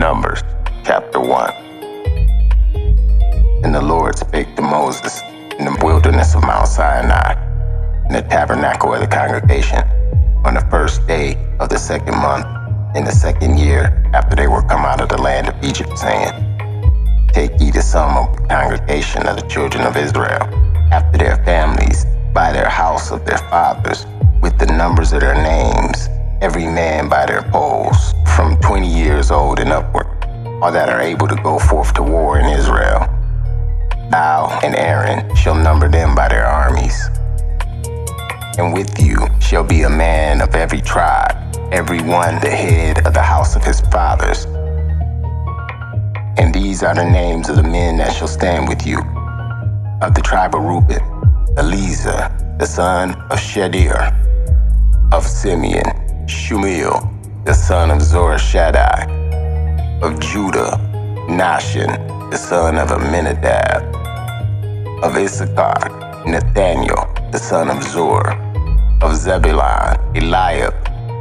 Numbers, chapter 1. And the Lord spake to Moses in the wilderness of Mount Sinai, in the tabernacle of the congregation, on the first day of the second month, in the second year after they were come out of the land of Egypt, saying, Take ye the sum of the congregation of the children of Israel, after their families, by their house of their fathers, with the numbers of their names, every man by their polls, from 20 years old and upward, all that are able to go forth to war in Israel. Thou and Aaron shall number them by their armies. And with you shall be a man of every tribe, every one the head of the house of his fathers. And these are the names of the men that shall stand with you. Of the tribe of Reuben, Eleazar, the son of Shadir. Of Simeon, Shumiel, the son of Zorishaddai. Of Judah, Nahshon, the son of Amminadab. Of Issachar, Nathaniel, the son of Zur. Of Zebulun, Eliab,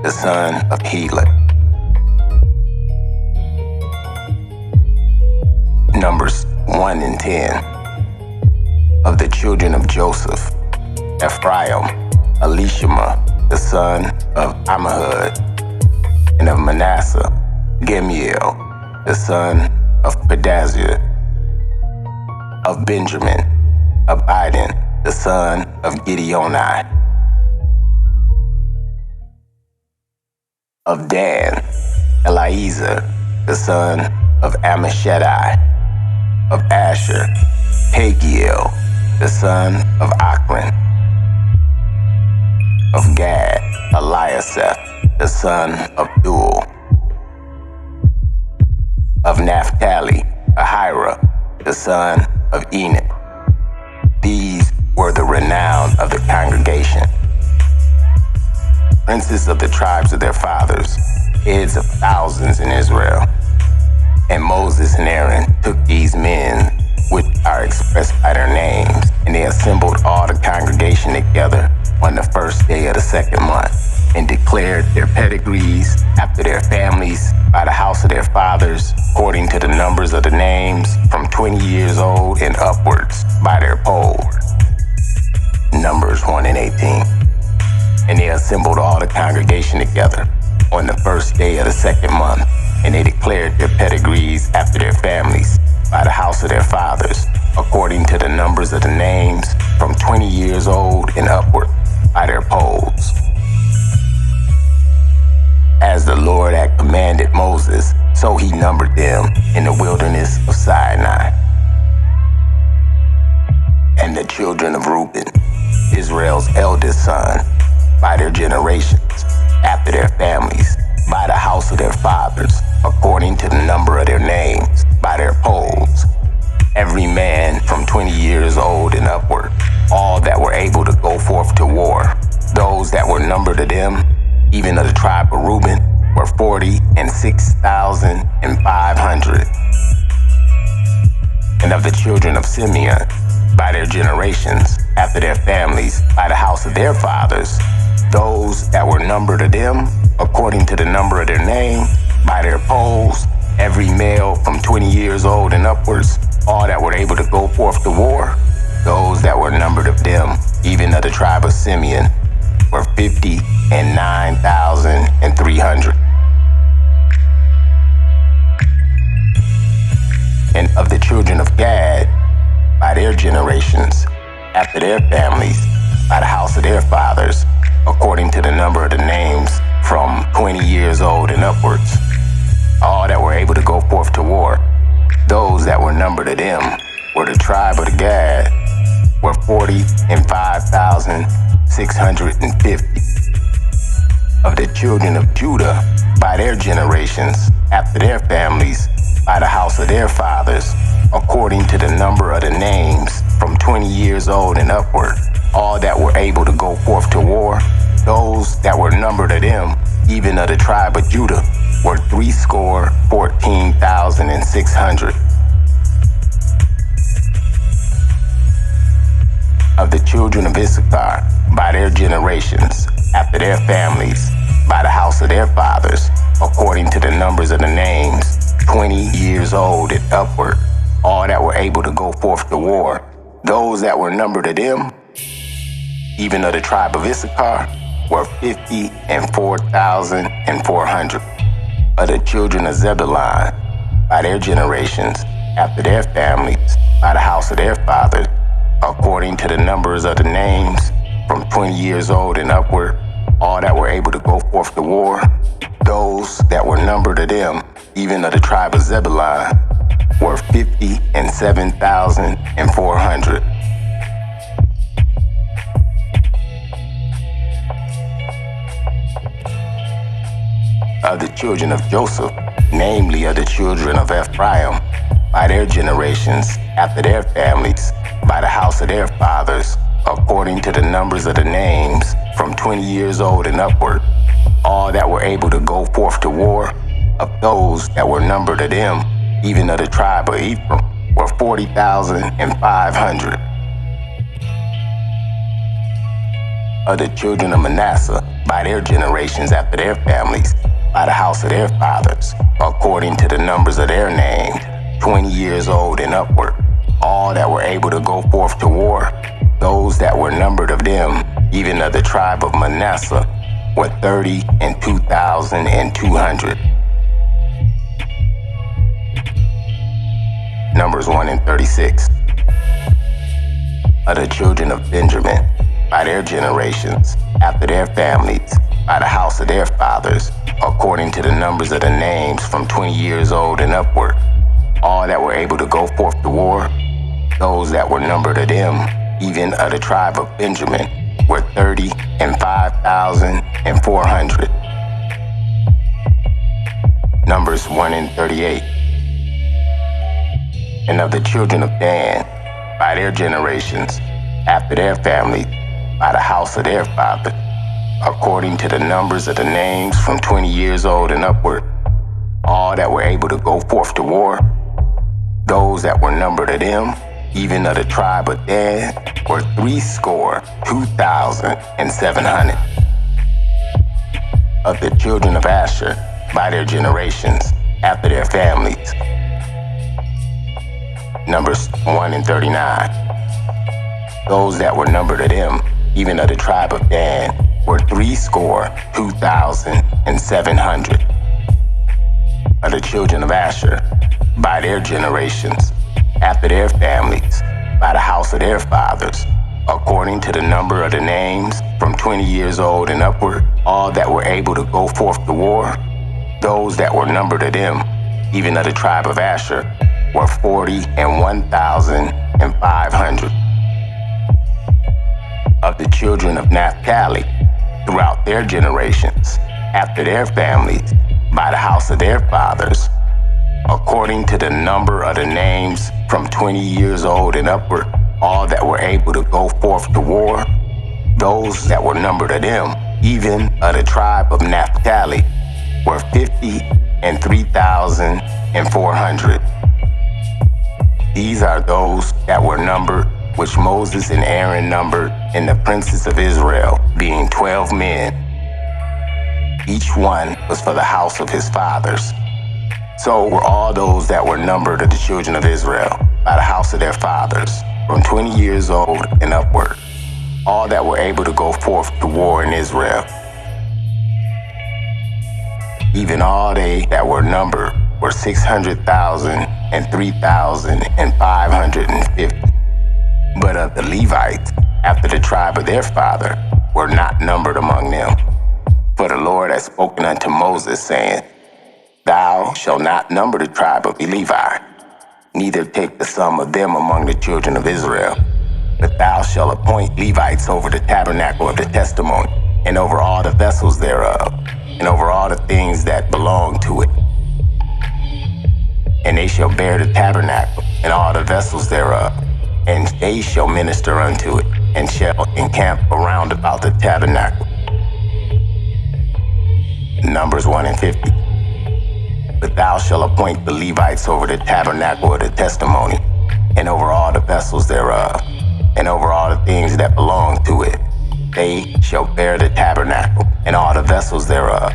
the son of Helon. Numbers 1 and 10. Of the children of Joseph, Ephraim, Elishama, the son of Ammihud. And of Manasseh, Gemiel, the son of Pedazur. Of Benjamin, Abidan, the son of Gideoni. Of Dan, Eliezer, the son of Ammishaddai. Of Asher, Pagiel, the son of Achran. Of Gad, Eliasaph, the son of Duel. Of Naphtali, Ahira, the son of Enoch. These were the renown of the congregation, princes of the tribes of their fathers, heads of thousands in Israel. And Moses and Aaron took these men, which are expressed by their names, and they assembled all the congregation together on the first day of the second month, and declared their pedigrees after their families by the house of their fathers, according to the numbers of the names, from 20 years old and upwards, by their polls. Numbers 1 and 18. And they assembled all the congregation together on the first day of the second month, and they declared their pedigrees after their families by the house of their fathers, according to the numbers of the names, from 20 years old and upward, by their polls. As the Lord had commanded Moses, so he numbered them in the wilderness of Sinai. And the children of Reuben, Israel's eldest son, by their generations, after their families, by the house of their fathers, according to the number of their names, by their polls, every man from 20 years old and upward, all that were able to go forth to war. Those that were numbered of them, even of the tribe of Reuben, were 46,500. And of the children of Simeon, by their generations, after their families, by the house of their fathers, those that were numbered of them, according to the number of their name, by their polls, every male from 20 years old and upwards, all that were able to go forth to war, those that were numbered of them, even of the tribe of Simeon, were 59,300. And of the children of Gad, by their generations, after their families, by the house of their fathers, according to the number of the names, from 20 years old and upwards, all that were able to go forth to war, those that were numbered of them were the tribe of the Gad, were 45,650. Of the children of Judah, by their generations, after their families, by the house of their fathers, according to the number of the names, from 20 years old and upward, all that were able to go forth to war, those that were numbered of them, even of the tribe of Judah, were 14,600. Of the children of Issachar, by their generations, after their families, by the house of their fathers, according to the numbers of the names, 20 years old and upward, all that were able to go forth to war, those that were numbered of them, even of the tribe of Issachar, were 50 and 4,400. Of the children of Zebulun, by their generations, after their families, by the house of their fathers, according to the numbers of the names, from 20 years old and upward, all that were able to go forth to war, those that were numbered of them, even of the tribe of Zebulun, were 50 and 7,400. Of the children of Joseph, namely of the children of Ephraim, by their generations, after their families, by the house of their fathers, according to the numbers of the names, from 20 years old and upward, all that were able to go forth to war, of those that were numbered of them, even of the tribe of Ephraim, were 40,500. Of the children of Manasseh, by their generations after their families, by the house of their fathers, according to the numbers of their names, 20 years old and upward, all that were able to go forth to war, those that were numbered of them, even of the tribe of Manasseh, were 30 and 2,200. Numbers 1 and 36. Of the children of Benjamin, by their generations, after their families, by the house of their fathers, according to the numbers of the names, from 20 years old and upward, all that were able to go forth to war, those that were numbered of them, even of the tribe of Benjamin, were 30 and 5,400. Numbers 1 and 38. And of the children of Dan, by their generations, after their families, by the house of their father, according to the numbers of the names, from 20 years old and upward, all that were able to go forth to war, those that were numbered of them, even of the tribe of Dan, were 62,700. Of the children of Asher, by their generations, after their families, Numbers 1 and 39. Those that were numbered of them, even of the tribe of Dan, were 62,700. Of the children of Asher, by their generations, after their families, by the house of their fathers, according to the number of the names, from 20 years old and upward, all that were able to go forth to war, those that were numbered of them, even of the tribe of Asher, were 40 and 1,500. Of the children of Naphtali, throughout their generations, after their families, by the house of their fathers, according to the number of the names, from 20 years old and upward, all that were able to go forth to war, those that were numbered of them, even of the tribe of Naphtali, were 50 and 3,400. These are those that were numbered, which Moses and Aaron numbered, and the princes of Israel, being 12 men. Each one was for the house of his fathers. So were all those that were numbered of the children of Israel, by the house of their fathers, from 20 years old and upward, all that were able to go forth to war in Israel. Even all they that were numbered were 600,000 and 3,550. But of the Levites, after the tribe of their father, were not numbered among them. For the Lord had spoken unto Moses, saying, Thou shalt not number the tribe of Levi, neither take the sum of them among the children of Israel. But thou shalt appoint Levites over the tabernacle of the testimony, and over all the vessels thereof, and over all the things that belong to it. And they shall bear the tabernacle, and all the vessels thereof, and they shall minister unto it, and shall encamp around about the tabernacle. Numbers 1 and 50. But thou shalt appoint the Levites over the tabernacle of the testimony, and over all the vessels thereof, and over all the things that belong to it. They shall bear the tabernacle, and all the vessels thereof,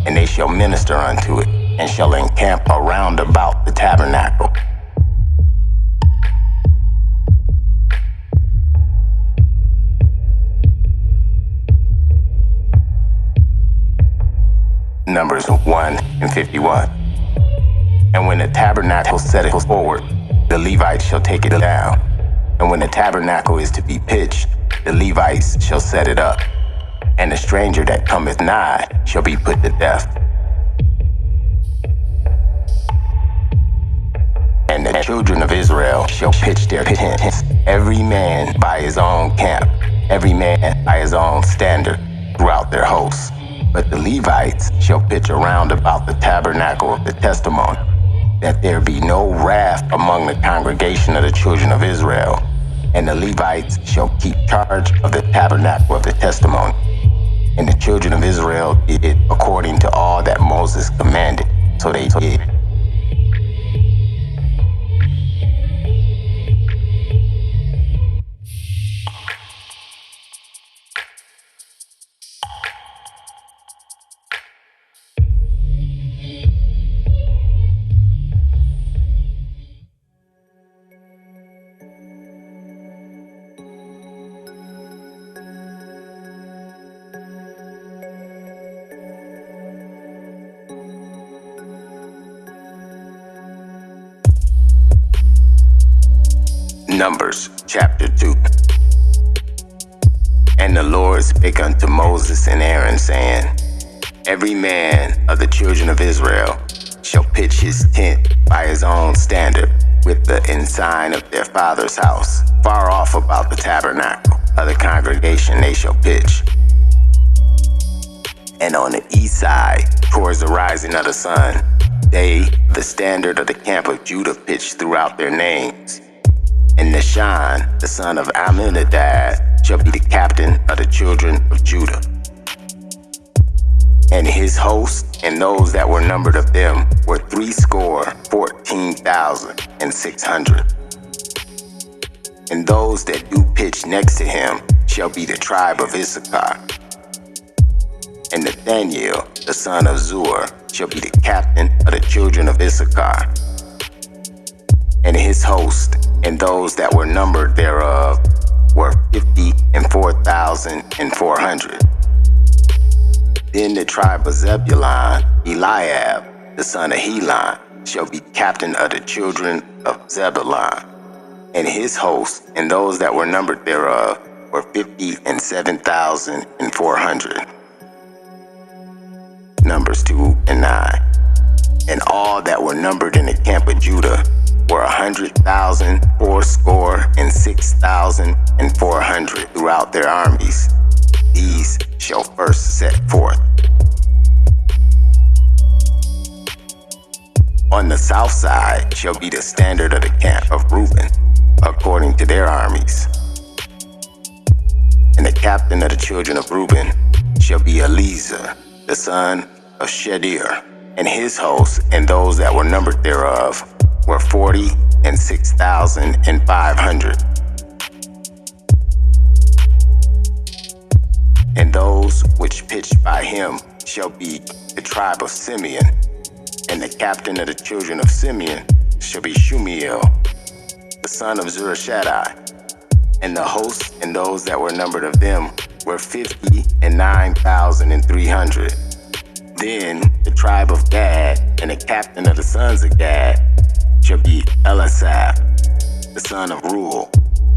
and they shall minister unto it, and shall encamp around about the tabernacle. Numbers 1 and 51. And when the tabernacle setteth forward, the Levites shall take it down. And when the tabernacle is to be pitched, the Levites shall set it up. And the stranger that cometh nigh shall be put to death. And the children of Israel shall pitch their tents, every man by his own camp, every man by his own standard, throughout their hosts. But the Levites shall pitch around about the tabernacle of the testimony, that there be no wrath among the congregation of the children of Israel. And the Levites shall keep charge of the tabernacle of the testimony. And the children of Israel did it according to all that Moses commanded. So they did. Numbers chapter 2. And the Lord spake unto Moses and Aaron, saying, Every man of the children of Israel shall pitch his tent by his own standard, with the ensign of their father's house, far off about the tabernacle of the congregation they shall pitch. And on the east side, towards the rising of the sun, they, the standard of the camp of Judah, pitched throughout their names. And Nahshon, the son of Amminadab, shall be the captain of the children of Judah. And his host and those that were numbered of them were 14,600. And those that do pitch next to him shall be the tribe of Issachar. And Nathaniel, the son of Zur, shall be the captain of the children of Issachar. And his host and those that were numbered thereof were 54,400. Then the tribe of Zebulun, Eliab, the son of Helon, shall be captain of the children of Zebulun. And his host and those that were numbered thereof were 57,400. Numbers 2 and 9. And all that were numbered in the camp of Judah were 100,000, 6,400 throughout their armies. These shall first set forth. On the south side shall be the standard of the camp of Reuben, according to their armies. And the captain of the children of Reuben shall be Eliezer, the son of Shedir, and his host and those that were numbered thereof were 46,500. And those which pitched by him shall be the tribe of Simeon, and the captain of the children of Simeon shall be Shumiel, the son of Zurishaddai. And the host and those that were numbered of them were 59,300. Then the tribe of Gad and the captain of the sons of Gad shall be Elisaph, the son of Ruel,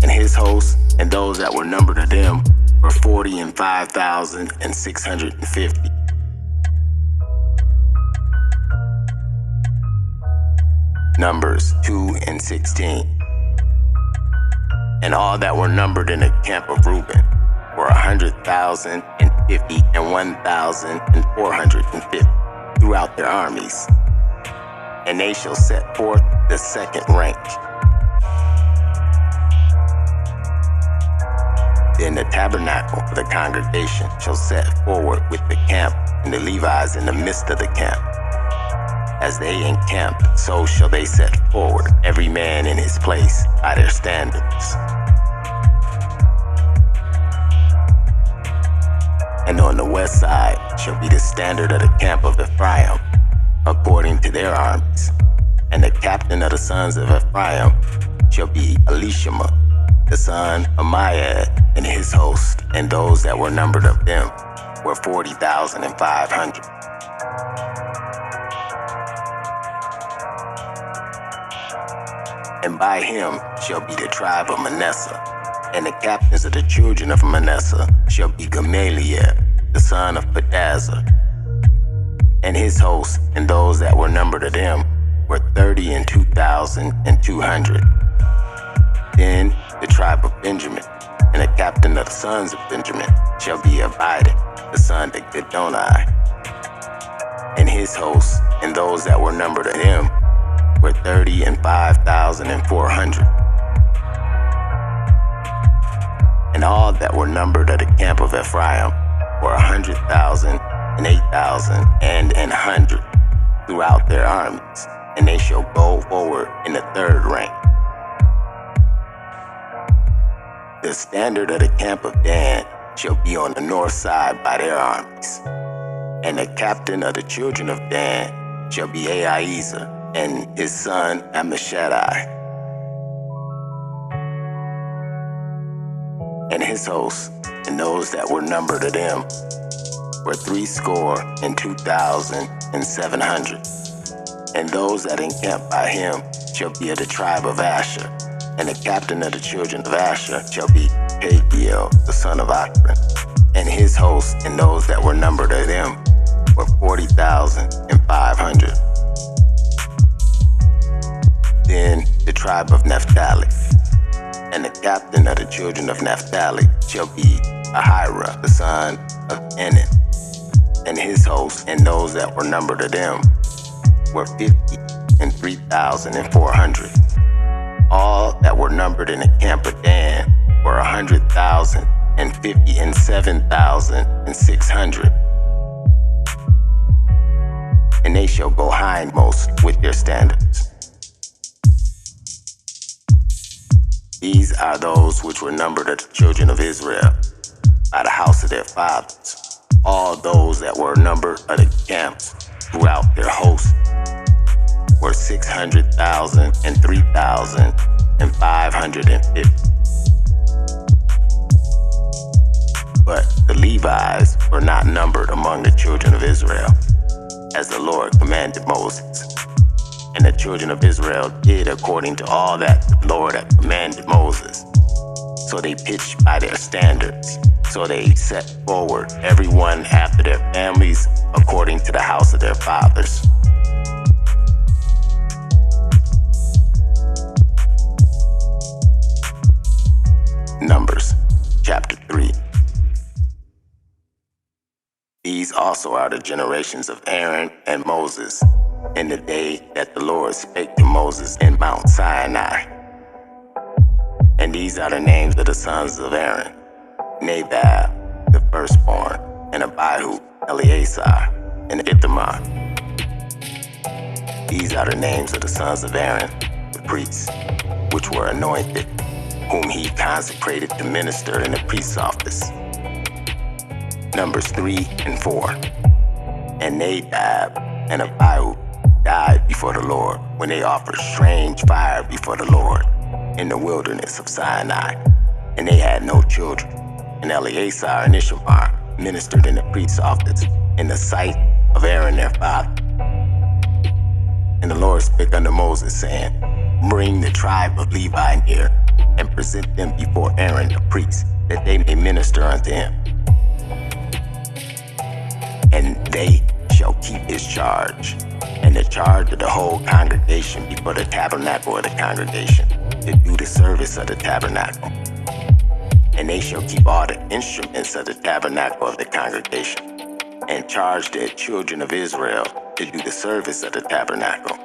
and his host and those that were numbered of them were 45,650. Numbers 2 and 16. And all that were numbered in the camp of Reuben were 100,050 and 1,450 throughout their armies. And they shall set forth the second rank. Then the tabernacle of the congregation shall set forward with the camp, and the Levites in the midst of the camp. As they encamp, so shall they set forward, every man in his place, by their standards. And on the west side shall be the standard of the camp of Ephraim, according to their armies. And the captain of the sons of Ephraim shall be Elishama, the son of Maiad, and his host, and those that were numbered of them were 40,500. And by him shall be the tribe of Manasseh, and the captains of the children of Manasseh shall be Gamaliel, the son of Pedazur, and his host, and those that were numbered of them were 32,200. Then the tribe of Benjamin, and the captain of the sons of Benjamin shall be Abidan, the son of Gedoni, and his host, and those that were numbered of them were 35,400. And all that were numbered of the camp of Ephraim were 100,000, and 8,000, and 100 throughout their armies, and they shall go forward in the third rank. The standard of the camp of Dan shall be on the north side by their armies. And the captain of the children of Dan shall be Ahiezer, and his son Ammishaddai, and his hosts, and those that were numbered of them were 62,700. And those that encamp by him shall be of the tribe of Asher, and the captain of the children of Asher shall be Pagiel, the son of Ochran, and his hosts, and those that were numbered of them were 40,500. Then the tribe of Naphtali, and the captain of the children of Naphtali shall be Ahira, the son of Enan, and his hosts, and those that were numbered of them were 53,400. All that were numbered in the camp of Dan were 100,000, and 57,600. And they shall go hindmost with their standards. These are those which were numbered of the children of Israel by the house of their fathers. All those that were numbered of the camps throughout their hosts were 600,000, and 3,550. But the Levites were not numbered among the children of Israel, as the Lord commanded Moses. And the children of Israel did according to all that the Lord had commanded Moses. So they pitched by their standards. So they set forward everyone after their families according to the house of their fathers. Numbers chapter 3. These also are the generations of Aaron and Moses in the day that the Lord spake to Moses in Mount Sinai. And these are the names of the sons of Aaron: Nadab, the firstborn, and Abihu, Eleazar, and Ithamar. These are the names of the sons of Aaron, the priests, which were anointed, whom he consecrated to minister in the priest's office. Numbers 3 and 4. And Nadab and Abihu died before the Lord when they offered strange fire before the Lord in the wilderness of Sinai, and they had no children. And Eleazar and Ithamar ministered in the priest's office in the sight of Aaron their father. And the Lord spake unto Moses, saying, Bring the tribe of Levi near, and present them before Aaron the priest, that they may minister unto him. And they shall keep his charge, and the charge of the whole congregation before the tabernacle of the congregation, to do the service of the tabernacle. And they shall keep all the instruments of the tabernacle of the congregation, and charge the children of Israel to do the service of the tabernacle.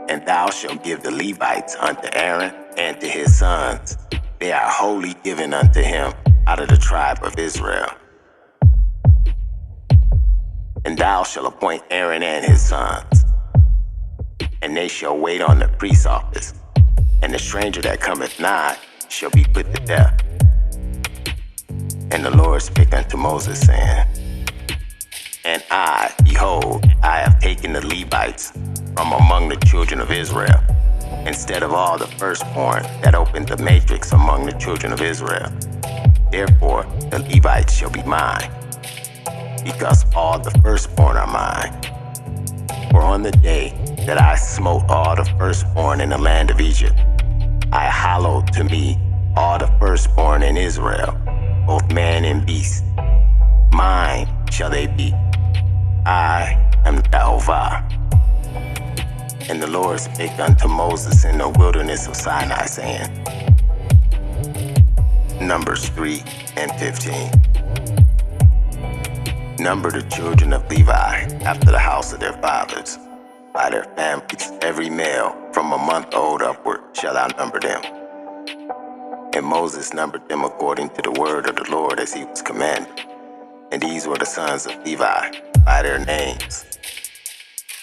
And thou shalt give the Levites unto Aaron and to his sons. They are wholly given unto him out of the tribe of Israel. And thou shalt appoint Aaron and his sons, and they shall wait on the priest's office, and the stranger that cometh nigh shall be put to death. And the Lord spake unto Moses, saying, And I, behold, I have taken the Levites from among the children of Israel, instead of all the firstborn that opened the matrix among the children of Israel. Therefore, the Levites shall be mine, because all the firstborn are mine. For on the day that I smote all the firstborn in the land of Egypt, I hallowed to me all the firstborn in Israel, both man and beast. Mine shall they be. I am Jehovah. And the Lord spake unto Moses in the wilderness of Sinai, saying, Numbers 3:15. Number the children of Levi after the house of their fathers, by their families, every male from a month old upward shall thou number them. And Moses numbered them according to the word of the Lord as he was commanded. And these were the sons of Levi by their names: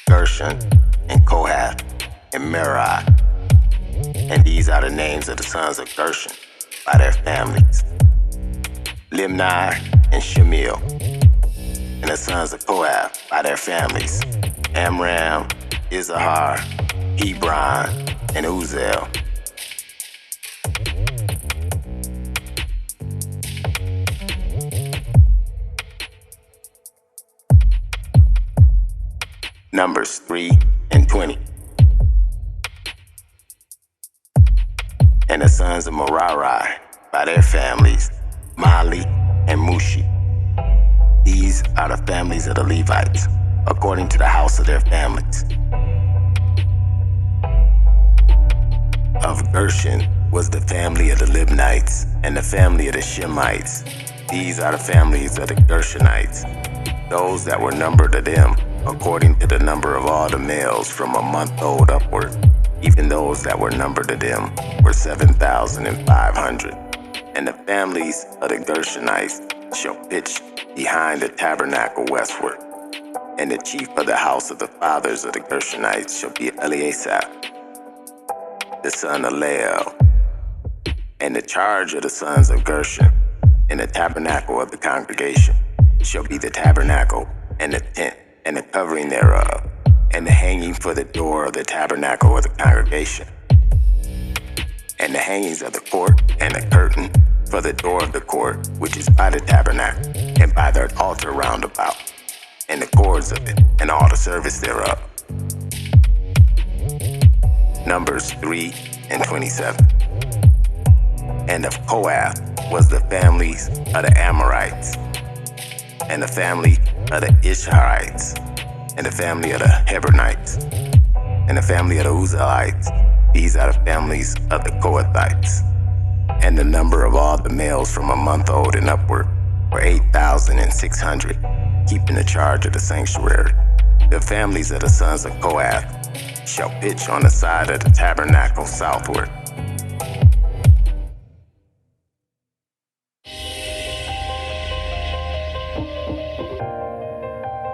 Gershon, and Kohath, and Merari. And these are the names of the sons of Gershon by their families: Limni and Shemiel. And the sons of Kohath by their families: Amram, Izahar, Hebron, and Uziel. Numbers 3:20. And the sons of Merari by their families: Mali and Mushi. These are the families of the Levites, according to the house of their families. Of Gershon was the family of the Libnites, and the family of the Shemites. These are the families of the Gershonites, those that were numbered of them, according to the number of all the males from a month old upward. Even those that were numbered of them were 7,500. And the families of the Gershonites shall pitch behind the tabernacle westward. And the chief of the house of the fathers of the Gershonites shall be Eliasaph, the son of Lael. And the charge of the sons of Gershon in the tabernacle of the congregation shall be the tabernacle and the tent and the covering thereof, and the hanging for the door of the tabernacle of the congregation, and the hangings of the court, and the curtain for the door of the court, which is by the tabernacle, and by the altar round about, and the cords of it, and all the service thereof. Numbers 3:27. And of Kohath was the families of the Amorites, and the family of the Isharites, and the family of the Hebronites, and the family of the Uzzielites. These are the families of the Kohathites. And the number of all the males from a month old and upward were 8,600, keeping the charge of the sanctuary. The families of the sons of Kohath shall pitch on the side of the tabernacle southward.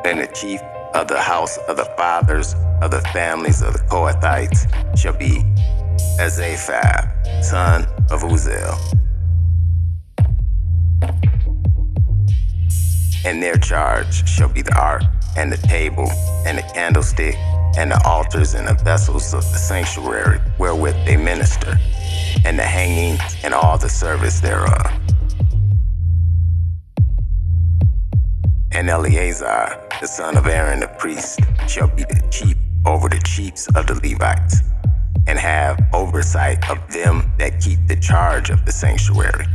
And the chief of the house of the fathers of the families of the Kohathites shall be Azaphah, son of Uziel. And their charge shall be the ark, and the table, and the candlestick, and the altars and the vessels of the sanctuary wherewith they minister, and the hanging and all the service thereof. And Eleazar, the son of Aaron the priest, shall be the chief over the chiefs of the Levites, and have oversight of them that keep the charge of the sanctuary.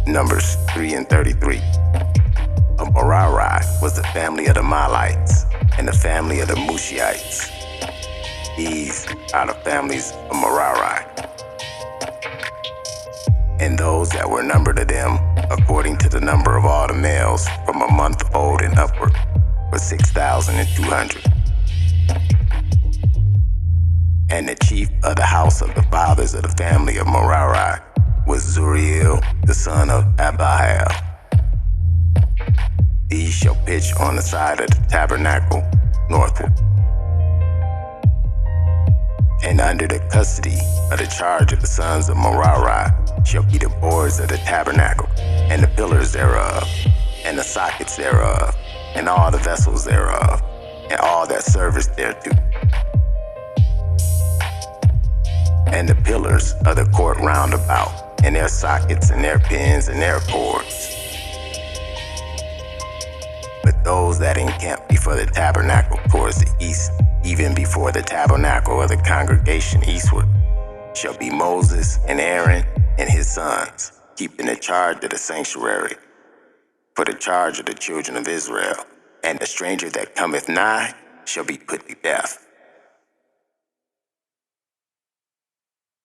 Numbers 3:33. Of Merari was the family of the Malites, and the family of the Mushiites. These are the families of Merari. And those that were numbered of them, according to the number of all the males from a month old and upward, were 6,200. And the chief of the house of the fathers of the family of Merari was Zuriel, the son of Abihail. These shall pitch on the side of the tabernacle northward. And under the custody of the charge of the sons of Merari shall be the boards of the tabernacle, and the pillars thereof, and the sockets thereof, and all the vessels thereof, and all that service thereto. And the pillars of the court round about, and their sockets, and their pins, and their cords. But those that encamp before the tabernacle towards the east, even before the tabernacle of the congregation eastward, shall be Moses and Aaron and his sons, keeping the charge of the sanctuary, for the charge of the children of Israel. And the stranger that cometh nigh shall be put to death.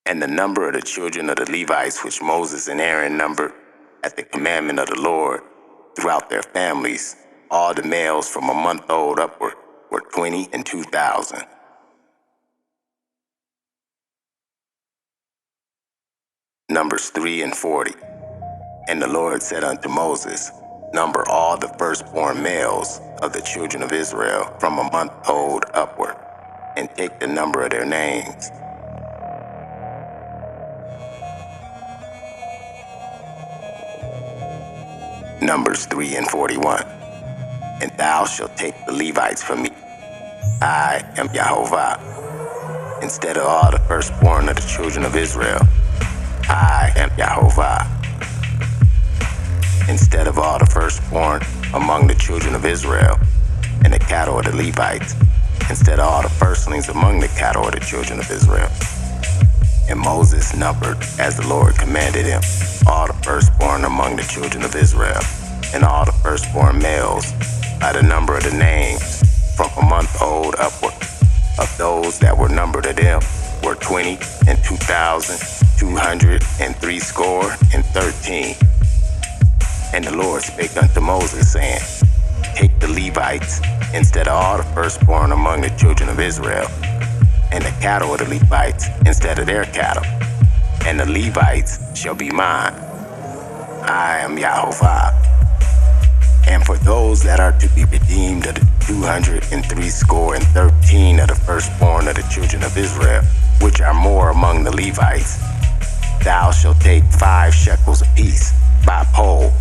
And the number of the children of the Levites which Moses and Aaron numbered at the commandment of the Lord throughout their families, all the males from a month old upward, were 22,000. Numbers 3 and 40. And the Lord said unto Moses, number all the firstborn males of the children of Israel from a month old upward, and take the number of their names. Numbers 3 and 41. And thou shalt take the Levites from me. I am Jehovah. Instead of all the firstborn of the children of Israel, I am Jehovah. Instead of all the firstborn among the children of Israel, and the cattle of the Levites, instead of all the firstlings among the cattle of the children of Israel. And Moses numbered, as the Lord commanded him, all the firstborn among the children of Israel, and all the firstborn males, by the number of the names, from a month old upward, of those that were numbered of them, were 22,213. And the Lord spake unto Moses, saying, take the Levites instead of all the firstborn among the children of Israel, and the cattle of the Levites instead of their cattle, and the Levites shall be mine. I am Jehovah. And for those that are to be redeemed of the 213 of the firstborn of the children of Israel, which are more among the Levites, thou shalt take 5 shekels apiece by pole,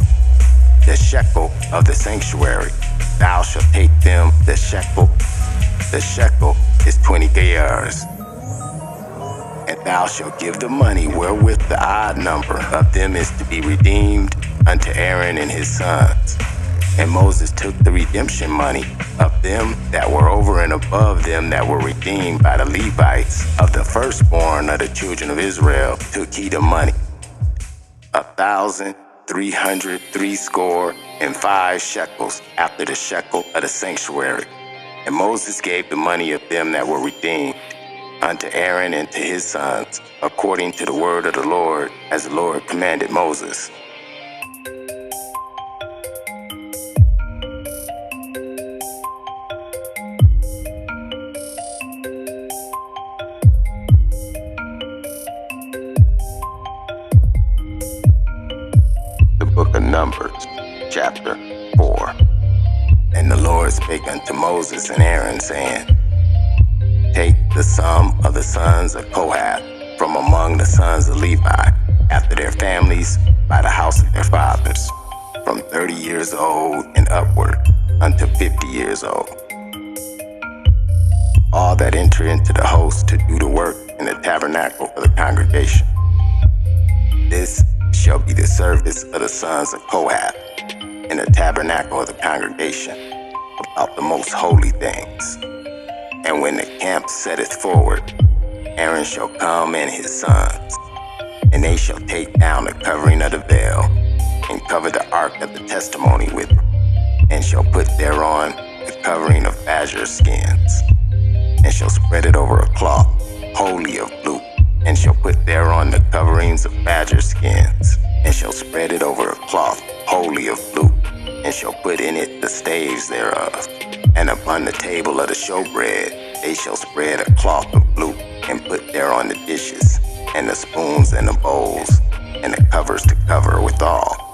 the shekel of the sanctuary. Thou shalt take them the shekel. The shekel is 20 gerahs. And thou shalt give the money wherewith the odd number of them is to be redeemed unto Aaron and his sons. And Moses took the redemption money of them that were over and above them that were redeemed by the Levites of the firstborn of the children of Israel, took he the money, 1,365 shekels after the shekel of the sanctuary. And Moses gave the money of them that were redeemed unto Aaron and to his sons, according to the word of the Lord, as the Lord commanded Moses. The book of Numbers, chapter 4. And the Lord spake unto Moses and Aaron, saying, take the sum of the sons of Kohath from among the sons of Levi, after their families, by the house of their fathers, from 30 years old and upward unto 50 years old. All that enter into the host to do the work in the tabernacle of the congregation. This shall be the service of the sons of Kohath in the tabernacle of the congregation, about the most holy things. And when the camp setteth forward, Aaron shall come and his sons, and they shall take down the covering of the veil, and cover the ark of the testimony with it, and shall put thereon the covering of badger skins, and shall spread it over a cloth wholly of blue, and shall put thereon the coverings of badger skins, and shall spread it over a cloth wholly of blue, and shall put in it the staves thereof. And upon the table of the showbread they shall spread a cloth of blue, and put thereon the dishes, and the spoons and the bowls, and the covers to cover withal.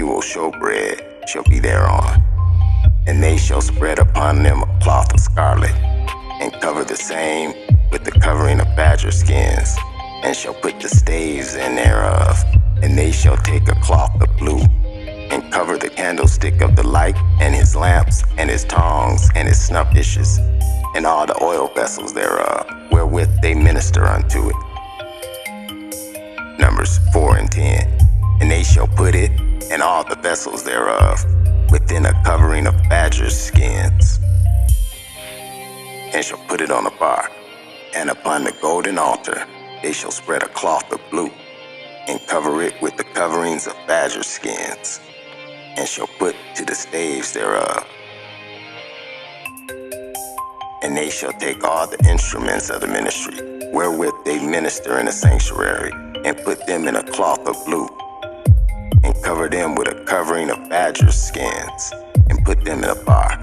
continual showbread shall be thereon. And they shall spread upon them a cloth of scarlet, and cover the same with the covering of badger skins, and shall put the staves in thereof. And they shall take a cloth of blue, and cover the candlestick of the light, and his lamps, and his tongs, and his snuff dishes, and all the oil vessels thereof, wherewith they minister unto it. Numbers 4 and 10. And they shall put it, and all the vessels thereof, within a covering of badger skins, and shall put it on a bar. And upon the golden altar they shall spread a cloth of blue, and cover it with the coverings of badger skins, and shall put to the staves thereof. And they shall take all the instruments of the ministry, wherewith they minister in the sanctuary, and put them in a cloth of blue, and cover them with a covering of badger skins, and put them in a bar.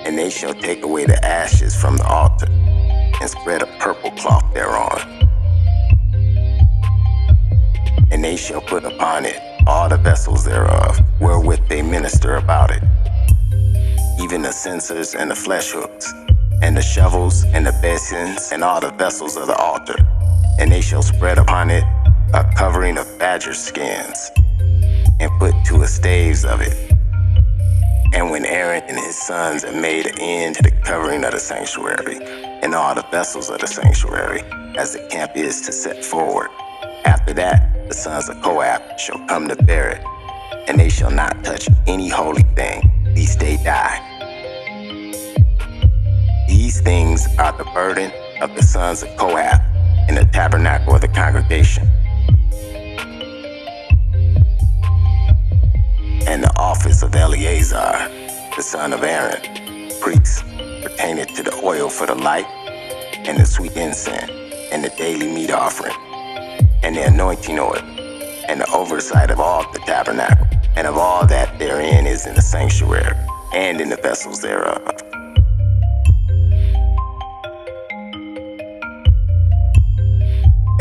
And they shall take away the ashes from the altar, and spread a purple cloth thereon. And they shall put upon it all the vessels thereof, wherewith they minister about it, even the censers and the flesh hooks, and the shovels and the basins, and all the vessels of the altar. And they shall spread upon it a covering of badger skins, and put 2 staves of it. And when Aaron and his sons have made an end to the covering of the sanctuary, and all the vessels of the sanctuary, as the camp is to set forward, after that the sons of Kohath shall come to bear it, and they shall not touch any holy thing, lest they die. These things are the burden of the sons of Kohath in the tabernacle of the congregation, and the office of Eleazar, the son of Aaron, priest, pertaining to the oil for the light, and the sweet incense, and the daily meat offering, and the anointing oil, and the oversight of all the tabernacle, and of all that therein is in the sanctuary, and in the vessels thereof.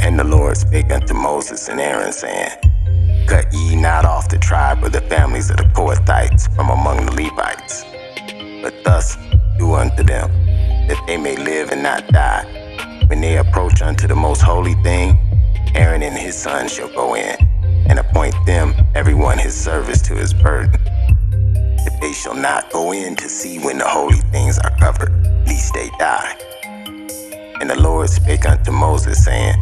And the Lord spake unto Moses and Aaron, saying, Cut ye not off the tribe of the families of the Kohathites from among the Levites, but thus do unto them, that they may live and not die. When they approach unto the most holy thing, Aaron and his sons shall go in, and appoint them every one his service to his burden. That they shall not go in to see when the holy things are covered, lest they die. And the Lord spake unto Moses, saying,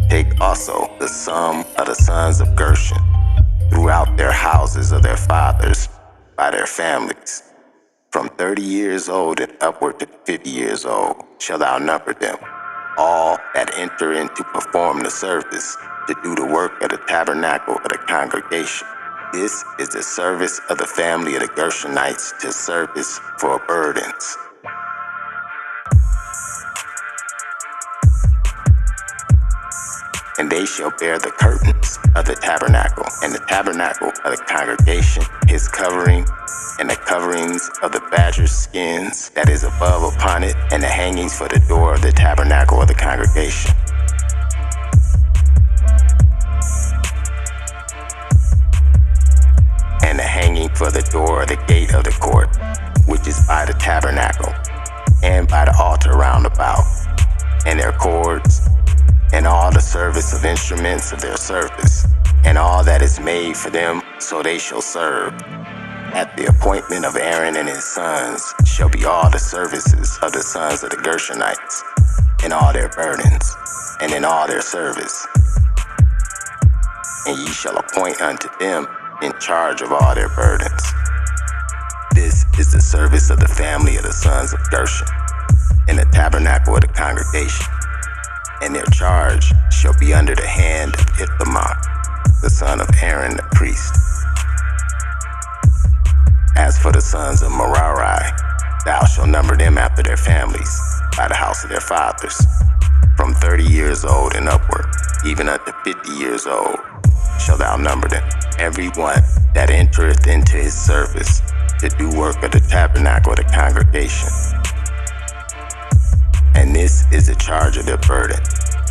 Take also the sum of the sons of Gershon throughout their houses of their fathers by their families. From 30 years old and upward to 50 years old shalt thou number them, all that enter in to perform the service, to do the work of the tabernacle of the congregation. This is the service of the family of the Gershonites to service for burdens. And they shall bear the curtains of the tabernacle, and the tabernacle of the congregation, his covering, and the coverings of the badger skins that is above upon it, and the hangings for the door of the tabernacle of the congregation. And the hanging for the door of the gate of the court, which is by the tabernacle, and by the altar round about, and their cords, and all the service of instruments of their service, and all that is made for them, so they shall serve. At the appointment of Aaron and his sons shall be all the services of the sons of the Gershonites, in all their burdens, and in all their service. And ye shall appoint unto them in charge of all their burdens. This is the service of the family of the sons of Gershon, in the tabernacle of the congregation. And their charge shall be under the hand of Ithamar, the son of Aaron the priest. As for the sons of Merari, thou shalt number them after their families, by the house of their fathers. From 30 years old and upward, even unto 50 years old, shalt thou number them, every one that entereth into his service, to do work of the tabernacle of the congregation. And this is the charge of their burden,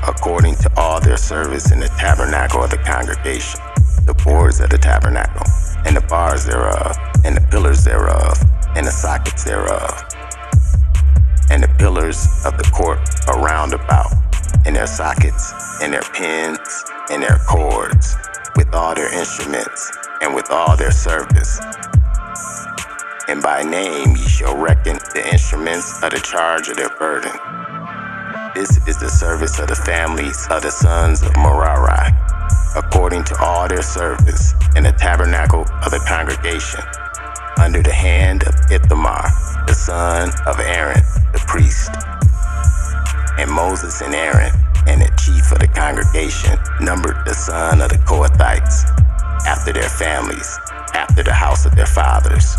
according to all their service in the tabernacle of the congregation. the boards of the tabernacle, and the bars thereof, and the pillars thereof, and the sockets thereof, and the pillars of the court around about, and their sockets, and their pins, and their cords, with all their instruments, and with all their service. And by name ye shall reckon the instruments of the charge of their burden. This is the service of the families of the sons of Merari, according to all their service, in the tabernacle of the congregation, under the hand of Ithamar, the son of Aaron, the priest. And Moses and Aaron, and the chief of the congregation, numbered the son of the Kohathites, after their families, after the house of their fathers.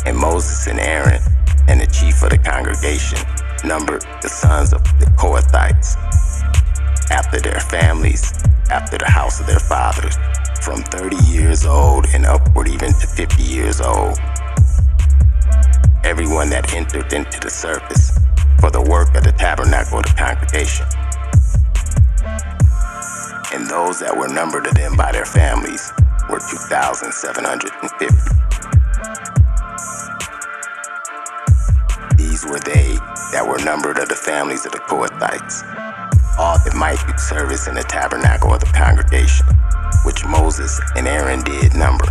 And Moses and Aaron, and the chief of the congregation, numbered the sons of the Kohathites, after their families, after the house of their fathers, from 30 years old and upward even to 50 years old. Everyone that entered into the service for the work of the tabernacle of the congregation. And those that were numbered of them by their families were 2,750. These were they that were numbered of the families of the Kohathites, all that might do service in the tabernacle of the congregation, which Moses and Aaron did number,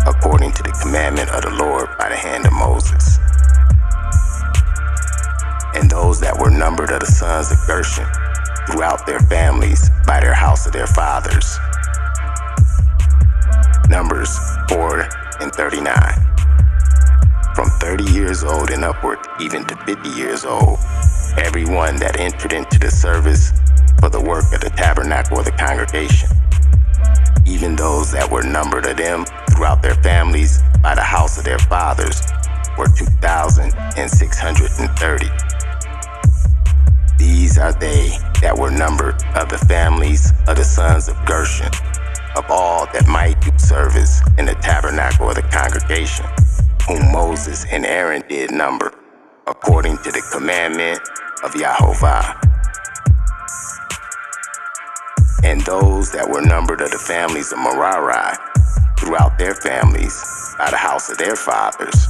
according to the commandment of the Lord by the hand of Moses. And those that were numbered of the sons of Gershon, throughout their families, by their house of their fathers. Numbers 4 and 39. From 30 years old and upward, even to 50 years old, everyone that entered into the service for the work of the tabernacle of the congregation, even those that were numbered of them throughout their families by the house of their fathers, were 2,630. These are they that were numbered of the families of the sons of Gershon, of all that might do service in the tabernacle of the congregation, whom Moses and Aaron did number, according to the commandment of Yahovah. And those that were numbered of the families of Merari, throughout their families, by the house of their fathers.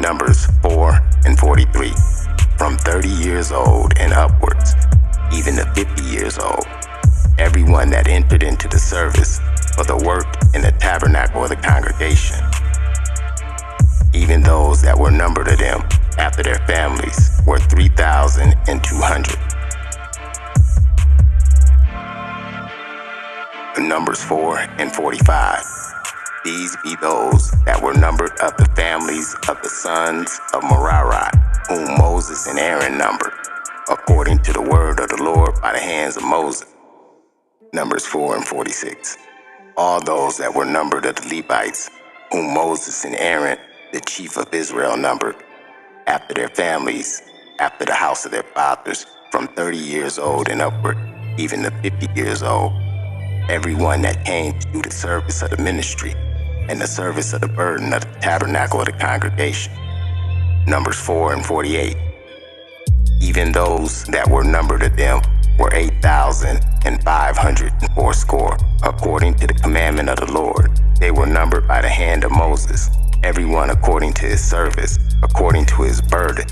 Numbers 4 and 43. From 30 years old and upwards, even to 50 years old, everyone that entered into the service for the work in the tabernacle of the congregation, even those that were numbered of them after their families, were 3,200. Numbers 4 and 45. These be those that were numbered of the families of the sons of Merari, whom Moses and Aaron numbered, according to the word of the Lord by the hands of Moses. Numbers 4 and 46. All those that were numbered of the Levites, whom Moses and Aaron, the chief of Israel, numbered, after their families, after the house of their fathers, from 30 years old and upward, even to 50 years old. Everyone that came to do the service of the ministry and the service of the burden of the tabernacle of the congregation. Numbers 4 and 48. Even those that were numbered of them were 8,504 score, according to the commandment of the Lord. They were numbered by the hand of Moses, everyone according to his service, according to his burden.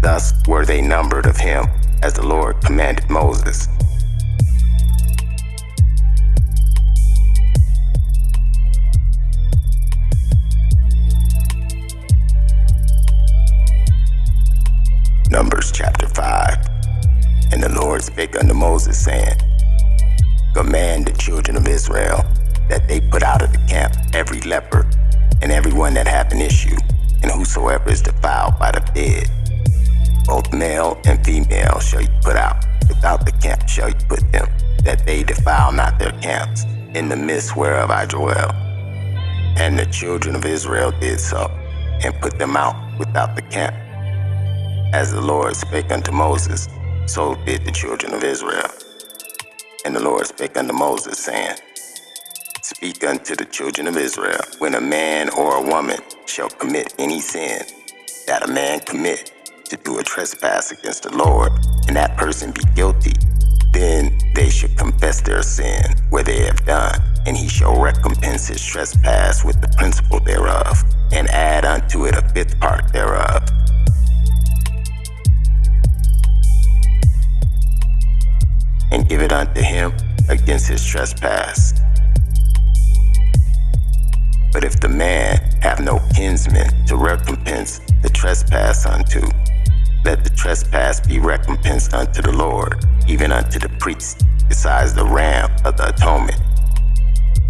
Thus were they numbered of him, as the Lord commanded Moses. Numbers chapter 5. And the Lord spake unto Moses, saying, Command the children of Israel that they put out of the camp every leper, and everyone that hath an issue, and whosoever is defiled by the dead. Both male and female shall you put out, without the camp shall you put them, that they defile not their camps, in the midst whereof I dwell. And the children of Israel did so, and put them out without the camp. As the Lord spake unto Moses, so did the children of Israel. And the Lord spake unto Moses, saying, Speak unto the children of Israel, when a man or a woman shall commit any sin, that a man commit to do a trespass against the Lord, and that person be guilty, then they should confess their sin where they have done, and he shall recompense his trespass with the principal thereof, and add unto it a fifth part thereof. And give it unto him against his trespass. But if the man have no kinsman to recompense the trespass unto, let the trespass be recompensed unto the Lord, even unto the priest, besides the ram of the atonement,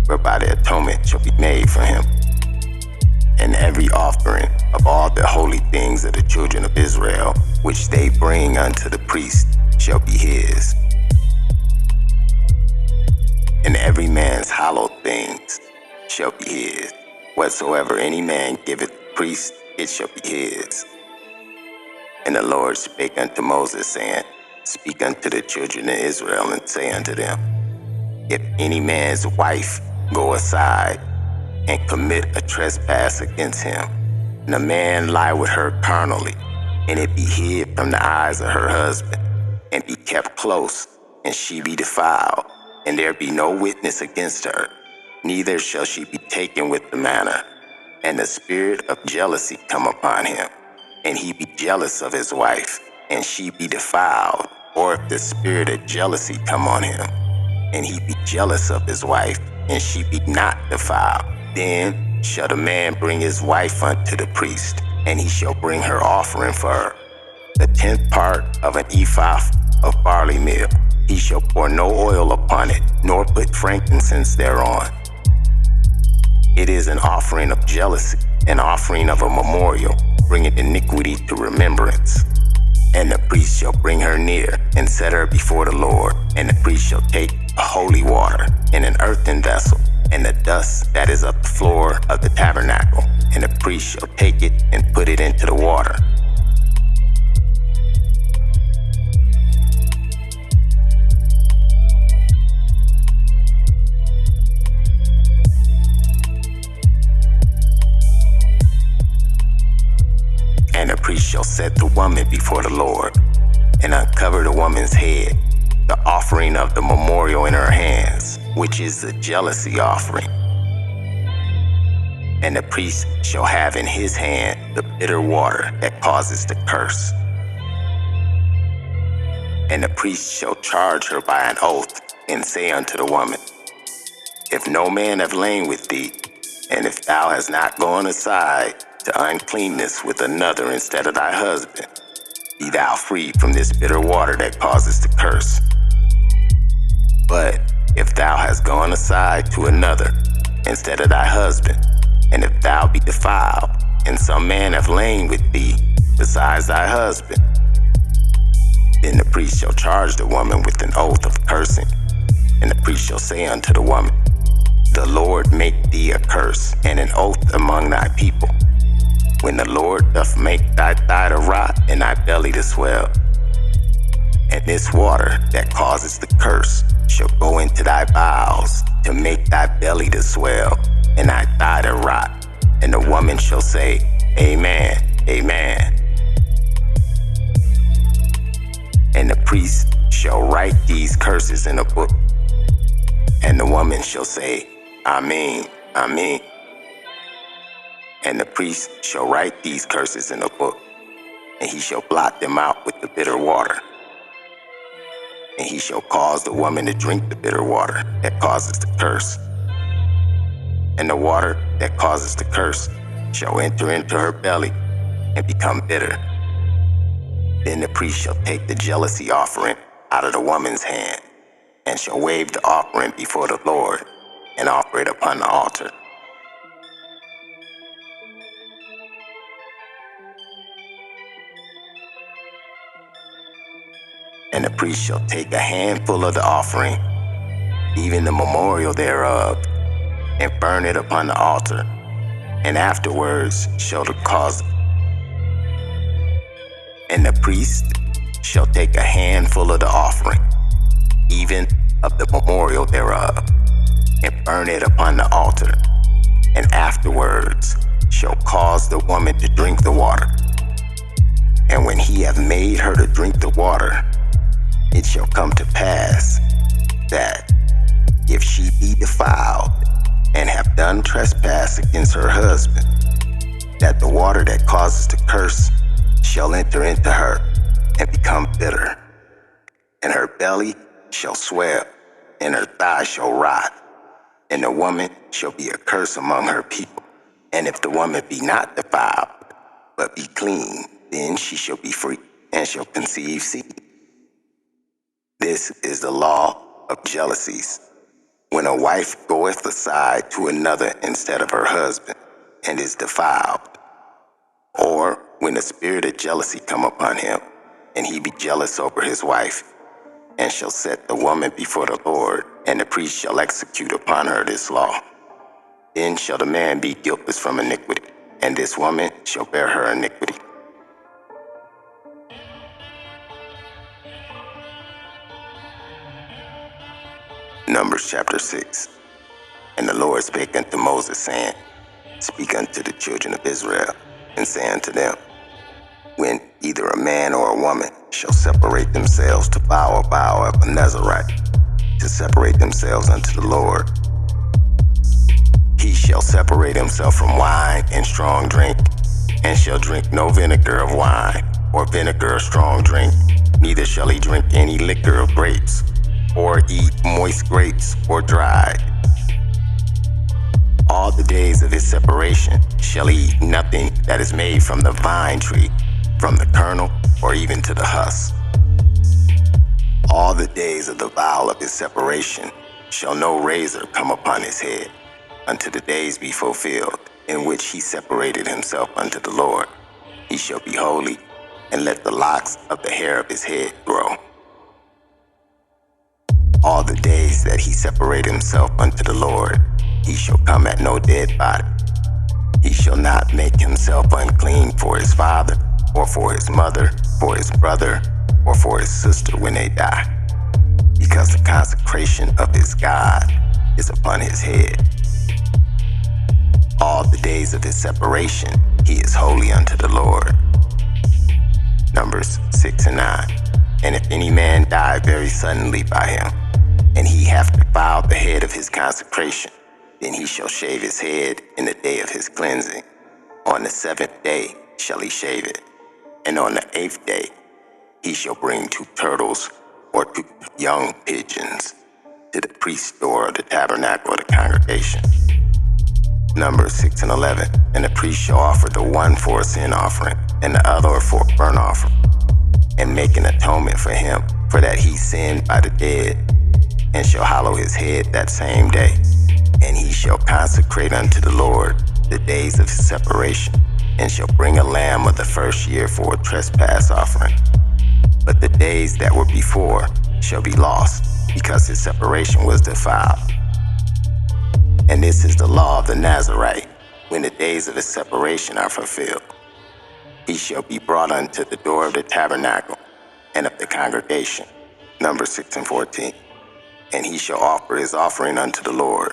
whereby the atonement shall be made for him. And every offering of all the holy things of the children of Israel, which they bring unto the priest, shall be his. And every man's hallowed things shall be his. Whatsoever any man giveth the priest, it shall be his. And the Lord spake unto Moses, saying, Speak unto the children of Israel, and say unto them, If any man's wife go aside and commit a trespass against him, and a man lie with her carnally, and it be hid from the eyes of her husband, and be kept close, and she be defiled, and there be no witness against her, neither shall she be taken with the manner, and the spirit of jealousy come upon him, and he be jealous of his wife, and she be defiled, or if the spirit of jealousy come on him, and he be jealous of his wife, and she be not defiled, then shall the man bring his wife unto the priest, and he shall bring her offering for her, the 10th part of an ephah of barley meal. He shall pour no oil upon it, nor put frankincense thereon. It is an offering of jealousy, an offering of a memorial, bringing iniquity to remembrance. And the priest shall bring her near, and set her before the Lord. And the priest shall take a holy water in an earthen vessel, and the dust that is of the floor of the tabernacle. And the priest shall take it and put it into the water. And the priest shall set the woman before the Lord, and uncover the woman's head, the offering of the memorial in her hands, which is the jealousy offering. And the priest shall have in his hand the bitter water that causes the curse. And the priest shall charge her by an oath, and say unto the woman, If no man have lain with thee, and if thou hast not gone aside to uncleanness with another instead of thy husband, be thou free from this bitter water that causes the curse. But if thou hast gone aside to another instead of thy husband, and if thou be defiled, and some man have lain with thee besides thy husband, then the priest shall charge the woman with an oath of cursing. And the priest shall say unto the woman, The Lord make thee a curse and an oath among thy people, when the Lord doth make thy thigh to rot and thy belly to swell. And this water that causes the curse shall go into thy bowels, to make thy belly to swell and thy thigh to rot. And the woman shall say, Amen, Amen. And the priest shall write these curses in a book. And the woman shall say, Amen, Amen. And the priest shall write these curses in a book, and he shall blot them out with the bitter water. And he shall cause the woman to drink the bitter water that causes the curse. And the water that causes the curse shall enter into her belly and become bitter. Then the priest shall take the jealousy offering out of the woman's hand, and shall wave the offering before the Lord, and offer it upon the altar. And the priest shall take a handful of the offering, even the memorial thereof, and burn it upon the altar, and afterwards shall cause. And the priest shall take a handful of the offering, even of the memorial thereof, and burn it upon the altar, and afterwards shall cause the woman to drink the water. when he hath made her to drink the water, it shall come to pass that if she be defiled and have done trespass against her husband, that the water that causes the curse shall enter into her and become bitter, and her belly shall swell, and her thigh shall rot, and the woman shall be a curse among her people. And if the woman be not defiled, but be clean, then she shall be free, and shall conceive seed. This is the law of jealousies. When a wife goeth aside to another instead of her husband, and is defiled, or when the spirit of jealousy come upon him, and he be jealous over his wife, and shall set the woman before the Lord, and the priest shall execute upon her this law. Then shall the man be guiltless from iniquity, and this woman shall bear her iniquity. Numbers chapter 6. And the Lord spake unto Moses, saying, Speak unto the children of Israel, and say unto them, When either a man or a woman shall separate themselves to vow a vow of a Nazarite, to separate themselves unto the Lord, he shall separate himself from wine and strong drink, and shall drink no vinegar of wine, or vinegar of strong drink, neither shall he drink any liquor of grapes, or eat moist grapes or dried. All the days of his separation shall he eat nothing that is made from the vine tree, from the kernel, or even to the husk. All the days of the vow of his separation shall no razor come upon his head, until the days be fulfilled, in which he separated himself unto the Lord. He shall be holy, and let the locks of the hair of his head grow. All the days that he separated himself unto the Lord, he shall come at no dead body. He shall not make himself unclean for his father, or for his mother, for his brother, or for his sister when they die, because the consecration of his God is upon his head. All the days of his separation he is holy unto the Lord. Numbers 6 and 9. And if any man die very suddenly by him, and he hath defiled the head of his consecration, then he shall shave his head in the day of his cleansing. On the 7th day shall he shave it, and on the 8th day he shall bring 2 turtles or 2 young pigeons to the priest's door of the tabernacle of the congregation. Numbers 6 and 11. And the priest shall offer the one for a sin offering, and the other for a burnt offering, and make an atonement for him, for that he sinned by the dead, and shall hallow his head that same day. And he shall consecrate unto the Lord the days of his separation, and shall bring a lamb of the first year for a trespass offering. But the days that were before shall be lost, because his separation was defiled. And this is the law of the Nazarite, when the days of his separation are fulfilled. He shall be brought unto the door of the tabernacle and of the congregation. Numbers 6 and 14. And he shall offer his offering unto the Lord,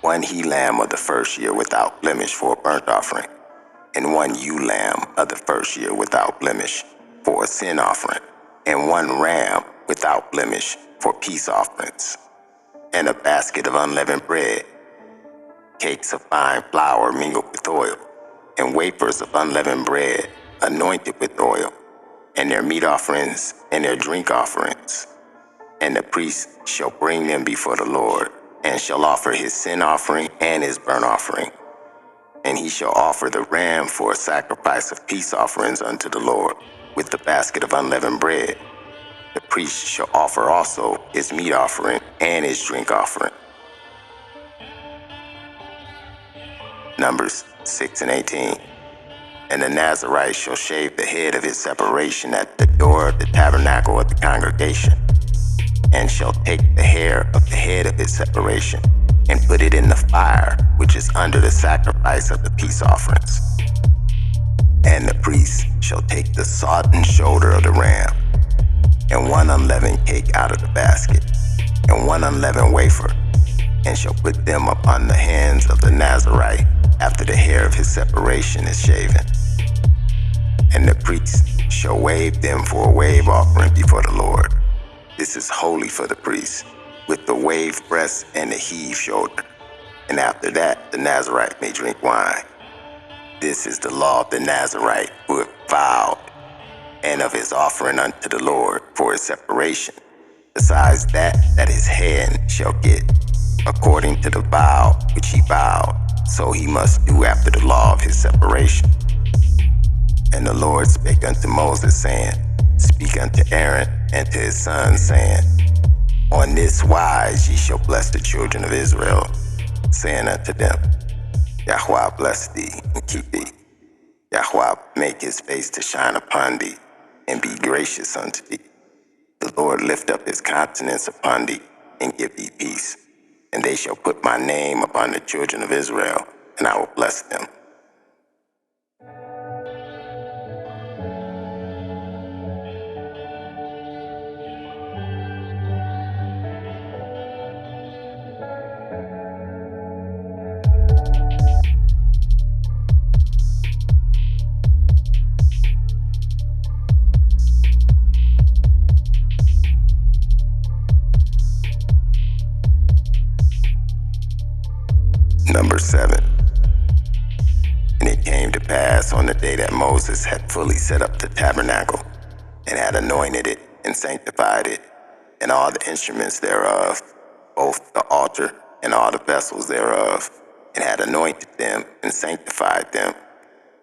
1 he-lamb of the first year without blemish for a burnt offering, and 1 ewe-lamb of the first year without blemish for a sin offering, and 1 ram without blemish for peace offerings, and a basket of unleavened bread, cakes of fine flour mingled with oil, and wafers of unleavened bread anointed with oil, and their meat offerings and their drink offerings. And the priest shall bring them before the Lord, and shall offer his sin offering and his burnt offering. And he shall offer the ram for a sacrifice of peace offerings unto the Lord, with the basket of unleavened bread. The priest shall offer also his meat offering and his drink offering. Numbers 6 and 18. And the Nazarite shall shave the head of his separation at the door of the tabernacle of the congregation, and shall take the hair of the head of his separation, and put it in the fire which is under the sacrifice of the peace offerings. And the priest shall take the sodden shoulder of the ram, and 1 unleavened cake out of the basket, and 1 unleavened wafer, and shall put them upon the hands of the Nazarite after the hair of his separation is shaven. And the priest shall shall wave them for a wave offering before the Lord. This is holy for the priest, with the wave breast and the heave shoulder. And after that, the Nazirite may drink wine. This is the law of the Nazirite who have vowed, and of his offering unto the Lord for his separation, besides that his hand shall get, according to the vow which he vowed, so he must do after the law of his separation. And the Lord spake unto Moses, saying, Speak unto Aaron and to his sons, saying, On this wise ye shall bless the children of Israel, saying unto them, Yahweh bless thee and keep thee. Yahweh make his face to shine upon thee, and be gracious unto thee. The Lord lift up his countenance upon thee, and give thee peace. And they shall put my name upon the children of Israel, and I will bless them. Number 7. And it came to pass on the day that Moses had fully set up the tabernacle, and had anointed it and sanctified it, and all the instruments thereof, both the altar and all the vessels thereof, and had anointed them and sanctified them,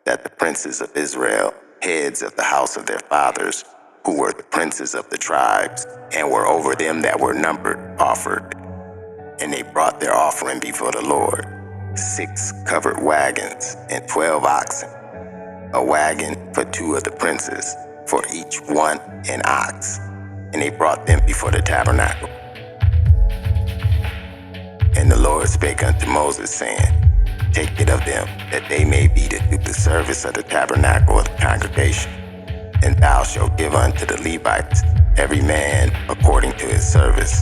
that the princes of Israel, heads of the house of their fathers, who were the princes of the tribes, and were over them that were numbered, offered. And they brought their offering before the Lord, 6 covered wagons and 12 oxen, a wagon for 2 of the princes, for each one an ox. And they brought them before the tabernacle. And the Lord spake unto Moses, saying, Take it of them, that they may be to do the service of the tabernacle of the congregation. And thou shalt give unto the Levites, every man according to his service.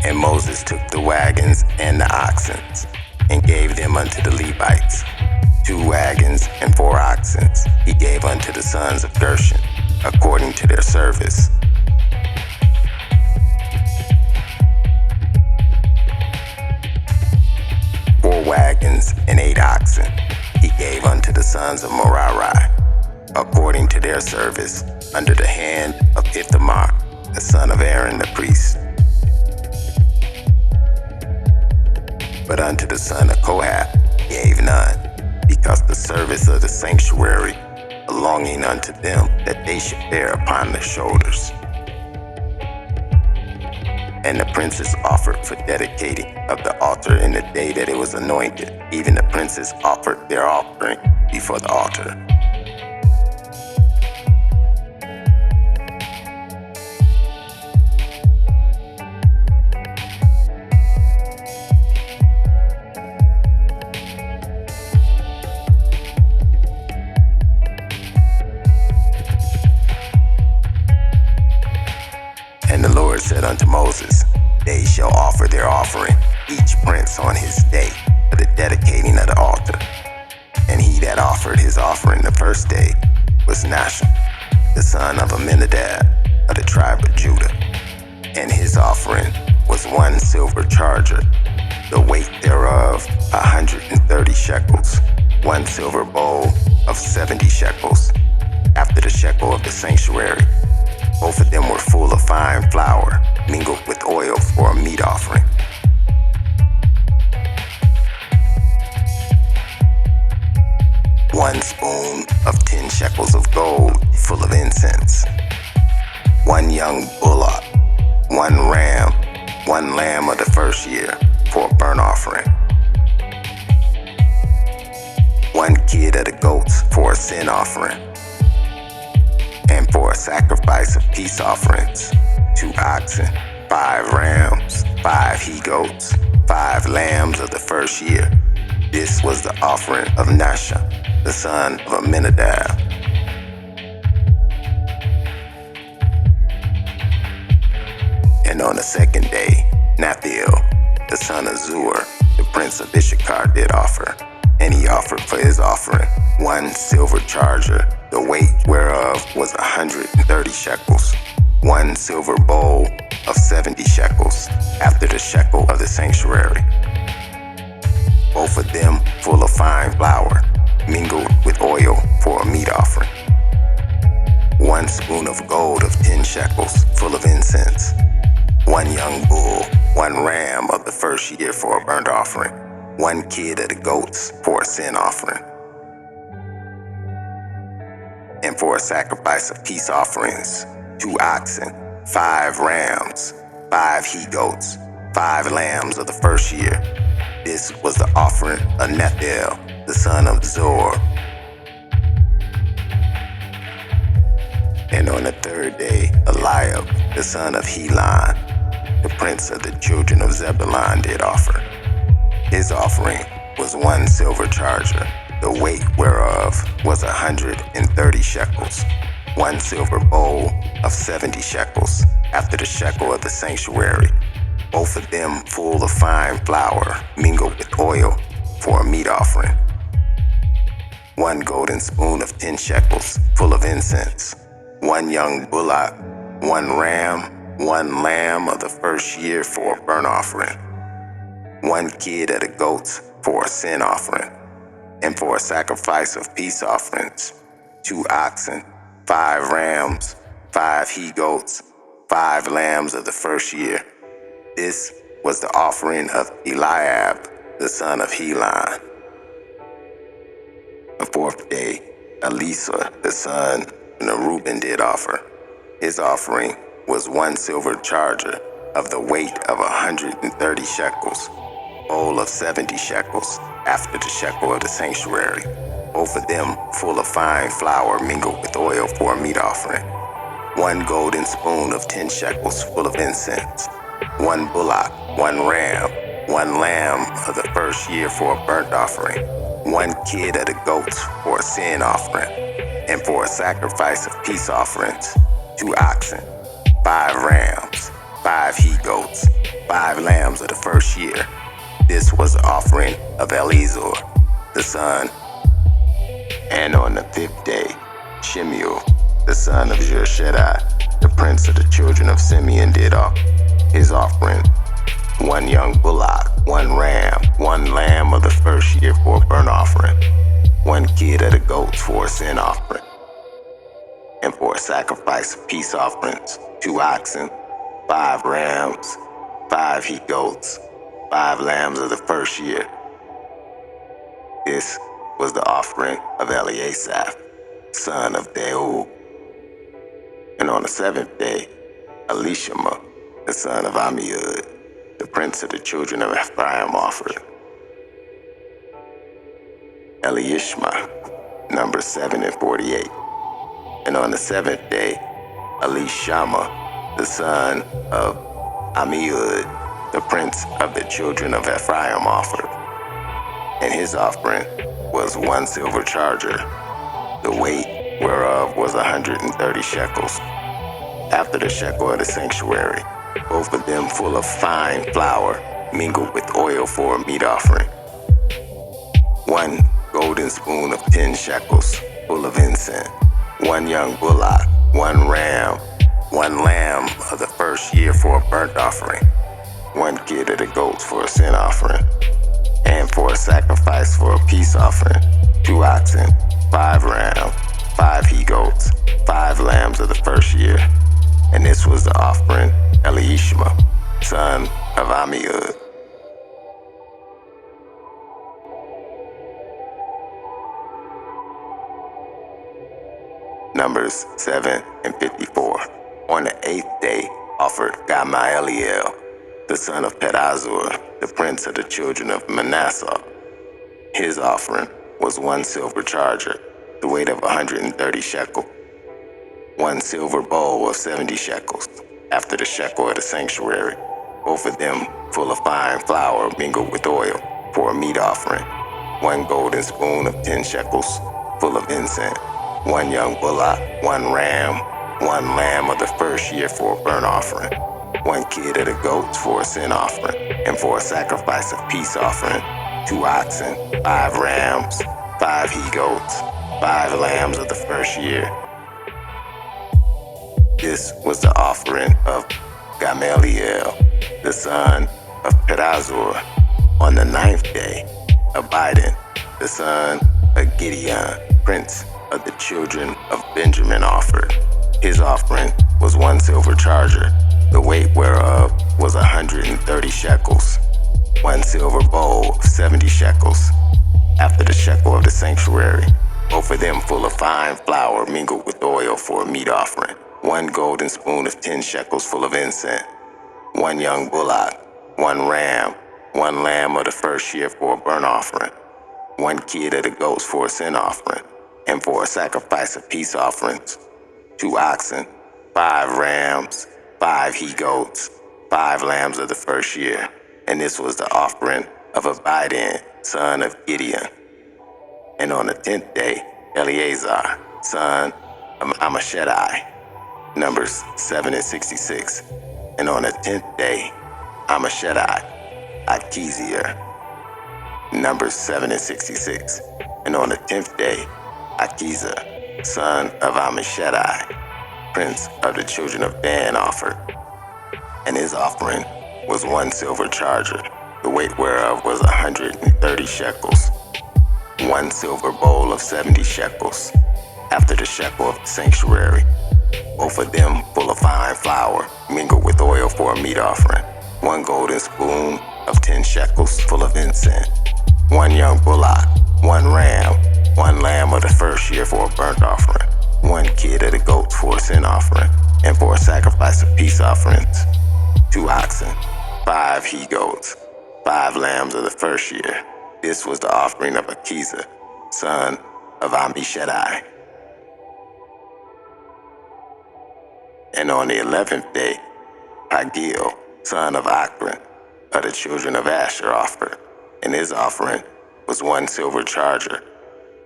And Moses took the wagons and the oxen, and gave them unto the Levites. 2 wagons and 4 oxen he gave unto the sons of Gershon, according to their service. Four wagons and 8 oxen he gave unto the sons of Merari, according to their service, under the hand of Ithamar, the son of Aaron the priest. But unto the son of Kohath gave none, because the service of the sanctuary belonging unto them that they should bear upon their shoulders. And the princes offered for dedicating of the altar in the day that it was anointed. Even the princes offered their offering before the altar. And the Lord said unto Moses, They shall offer their offering, each prince on his day, for the dedicating of the altar. And he that offered his offering the first day was Nahshon, the son of Amminadab, of the tribe of Judah. And his offering was 1 silver charger, the weight thereof 130 shekels, 1 silver bowl of 70 shekels, after the shekel of the sanctuary. Both of them were full of fine flour, mingled with oil for a meat offering. One spoon of 10 shekels of gold, full of incense. 1 young bullock, 1 ram, 1 lamb of the first year, for a burnt offering. 1 kid of the goats for a sin offering. And for a sacrifice of peace offerings, 2 oxen, 5 rams, 5 he-goats, 5 lambs of the first year. This was the offering of Nahshon, the son of Amminadab. And on the second day, Nathil, the son of Zur, the prince of Issachar, did offer. And he offered for his offering 1 silver charger, the weight whereof was 130 shekels, 1 silver bowl of 70 shekels, after the shekel of the sanctuary. Both of them full of fine flour, mingled with oil for a meat offering. 1 spoon of gold of 10 shekels, full of incense. 1 young bull, 1 ram of the first year for a burnt offering. 1 kid of the goats for a sin offering. And for a sacrifice of peace offerings, 2 oxen, 5 rams, 5 he-goats, 5 lambs of the first year. This was the offering of Nathil, the son of Zur. And on the 3rd day, Eliab, the son of Helon, the prince of the children of Zebulun, did offer. His offering was 1 silver charger, the weight whereof was 130 shekels, 1 silver bowl of 70 shekels, after the shekel of the sanctuary, both of them full of fine flour, mingled with oil for a meat offering. 1 golden spoon of 10 shekels, full of incense. 1 young bullock, 1 ram, 1 lamb of the first year for a burnt offering. 1 kid of the goats for a sin offering. And for a sacrifice of peace offerings, 2 oxen, 5 rams, 5 he-goats, 5 lambs of the first year. This was the offering of Eliab, the son of Helon. The 4th day, Elisa, the son of Reuben, did offer. His offering was 1 silver charger of the weight of 130 shekels, bowl of 70 shekels, after the shekel of the sanctuary, both of them full of fine flour mingled with oil for a meat offering. 1 golden spoon of 10 shekels full of incense. 1 bullock, 1 ram, 1 lamb of the first year for a burnt offering. 1 kid of the goats for a sin offering. And for a sacrifice of peace offerings, 2 oxen, 5 rams, 5 he-goats, 5 lambs of the first year. This was the offering of Elizur, the son. And on the 5th day, Shemuel, the son of Zurishaddai, the prince of the children of Simeon, did offer. His offering, 1 young bullock, 1 ram, 1 lamb of the first year for a burnt offering, 1 kid of the goats for a sin offering. And for a sacrifice of peace offerings, 2 oxen, 5 rams, 5 he-goats, 5 lambs of the first year. This was the offering of Eliasaph, son of Deud. And on the 7th day, Elishama, the son of Ammiud, the prince of the children of Ephraim, offered. Eliishma, Numbers 7 and 48. And on the 7th day, Elishama, the son of Ammiud, the prince of the children of Ephraim, offered. And his offering was 1 silver charger, the weight whereof was 130 shekels, after the shekel of the sanctuary, both of them full of fine flour, mingled with oil for a meat offering. 1 golden spoon of 10 shekels, full of incense. 1 young bullock, 1 ram, 1 lamb of the first year for a burnt offering. 1 kid of the goats for a sin offering. And for a sacrifice for a peace offering, 2 oxen, 5 rams, 5 he-goats, 5 lambs of the first year. And this was the offering Eliishma, son of Ammiud. Numbers 7 and 54. On the 8th day offered Gamaliel, the son of Pedazur, the prince of the children of Manasseh. His offering was 1 silver charger, the weight of 130 shekel, 1 silver bowl of 70 shekels, after the shekel of the sanctuary, both of them full of fine flour mingled with oil, for a meat offering. 1 golden spoon of 10 shekels, full of incense. 1 young bullock, 1 ram, 1 lamb of the first year for a burnt offering. one kid of the goats for a sin offering, and for a sacrifice of peace offering, 2 oxen, 5 rams, 5 he-goats, 5 lambs of the first year. This was the offering of Gamaliel, the son of Pedazur, on the 9th day. Abidan, the son of Gideon, prince of the children of Benjamin, offered. His offering was 1 silver charger, the weight whereof was 130 shekels, 1 silver bowl of 70 shekels, after the shekel of the sanctuary, both of them full of fine flour mingled with oil for a meat offering, 1 golden spoon of 10 shekels full of incense, 1 young bullock, 1 ram, 1 lamb of the first year for a burnt offering, 1 kid of the goats for a sin offering, and for a sacrifice of peace offerings, 2 oxen, 5 rams, 5 he-goats, 5 lambs of the first year. And this was the offering of Abidan, son of Gideon. And on the 10th day, Eleazar, son of Ammishaddai, Numbers 7 and 66. And on the 10th day, Ammishaddai, Achiezer, Numbers 7 and 66. And on the 10th day, Achiezer, son of Ammishaddai, prince of the children of Dan, offered. And his offering was 1 silver charger, the weight whereof was 130 shekels, 1 silver bowl of 70 shekels, after the shekel of the sanctuary, both of them full of fine flour, mingled with oil for a meat offering, 1 golden spoon of 10 shekels full of incense, 1 young bullock, 1 ram, 1 lamb of the first year for a burnt offering, 1 kid of the goats for a sin offering, and for a sacrifice of peace offerings, 2 oxen, 5 he-goats, 5 lambs of the first year. This was the offering of Achiezer, son of Ammishaddai. And on the 11th day, Pagiel, son of Akron, of the children of Asher, offered. And his offering was 1 silver charger,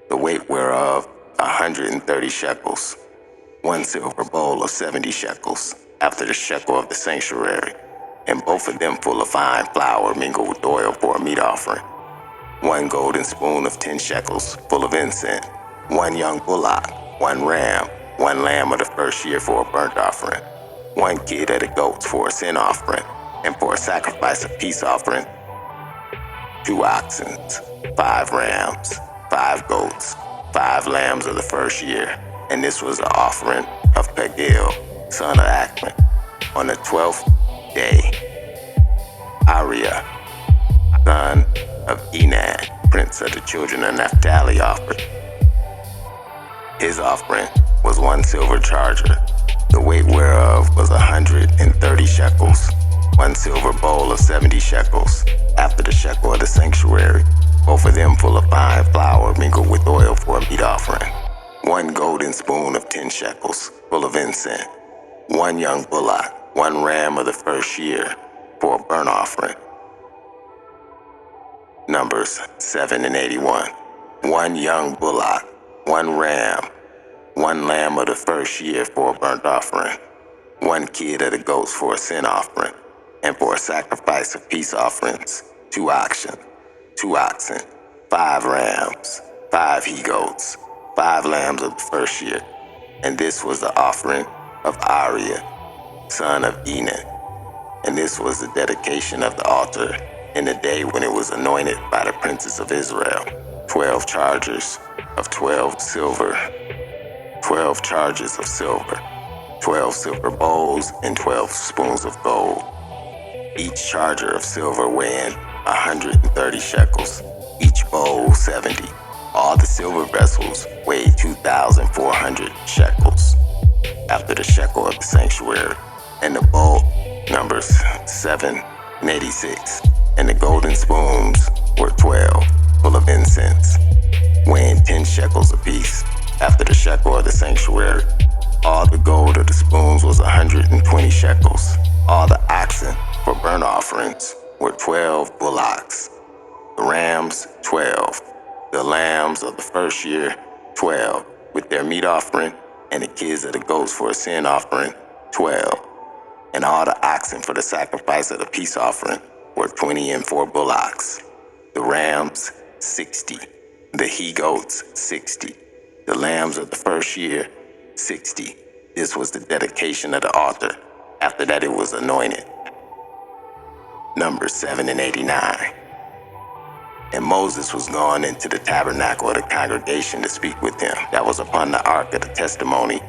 the weight whereof 130 shekels, 1 silver bowl of 70 shekels, after the shekel of the sanctuary, and both of them full of fine flour mingled with oil for a meat offering, 1 golden spoon of 10 shekels full of incense, 1 young bullock, 1 ram, 1 lamb of the first year for a burnt offering, 1 kid of the goats for a sin offering, and for a sacrifice of peace offering, 2 oxen, 5 rams, 5 goats, 5 lambs of the first year. And this was the offering of Pagiel, son of Akron. On the 12th day, Ariah, son of Enan, prince of the children of Naphtali, offered. His offering was 1 silver charger, the weight whereof was 130 shekels, 1 silver bowl of 70 shekels, after the shekel of the sanctuary, both of them full of fine flour mingled with oil for a meat offering, 1 golden spoon of 10 shekels full of incense, 1 young bullock, 1 ram of the first year for a burnt offering. Numbers 7 and 81. 1 young bullock, 1 ram, 1 lamb of the first year for a burnt offering, 1 kid of the goats for a sin offering, and for a sacrifice of peace offerings, 2 oxen, 5 rams, 5 he-goats, 5 lambs of the first year. And this was the offering of Ariah, son of Enan. And this was the dedication of the altar in the day when it was anointed by the princes of Israel. 12 chargers of 12 silver, 12 chargers of silver, 12 silver bowls, and 12 spoons of gold, each charger of silver weighing 130 shekels, each bowl 70. All the silver vessels weighed 2,400 shekels, after the shekel of the sanctuary. And the bowl, Numbers 7 and 86. And the golden spoons were 12, full of incense, weighing 10 shekels apiece, after the shekel of the sanctuary. All the gold of the spoons was 120 shekels. All the oxen for burnt offerings were 12 bullocks, the rams 12, the lambs of the first year 12, with their meat offering, and the kids of the goats for a sin offering 12. And all the oxen for the sacrifice of the peace offering were 20 and 4 bullocks. The rams, 60. The he-goats, 60. The lambs of the first year, 60. This was the dedication of the altar. After that it was anointed. Numbers 7 and 89. And Moses was gone into the tabernacle of the congregation to speak with him. That was upon the ark of the testimony.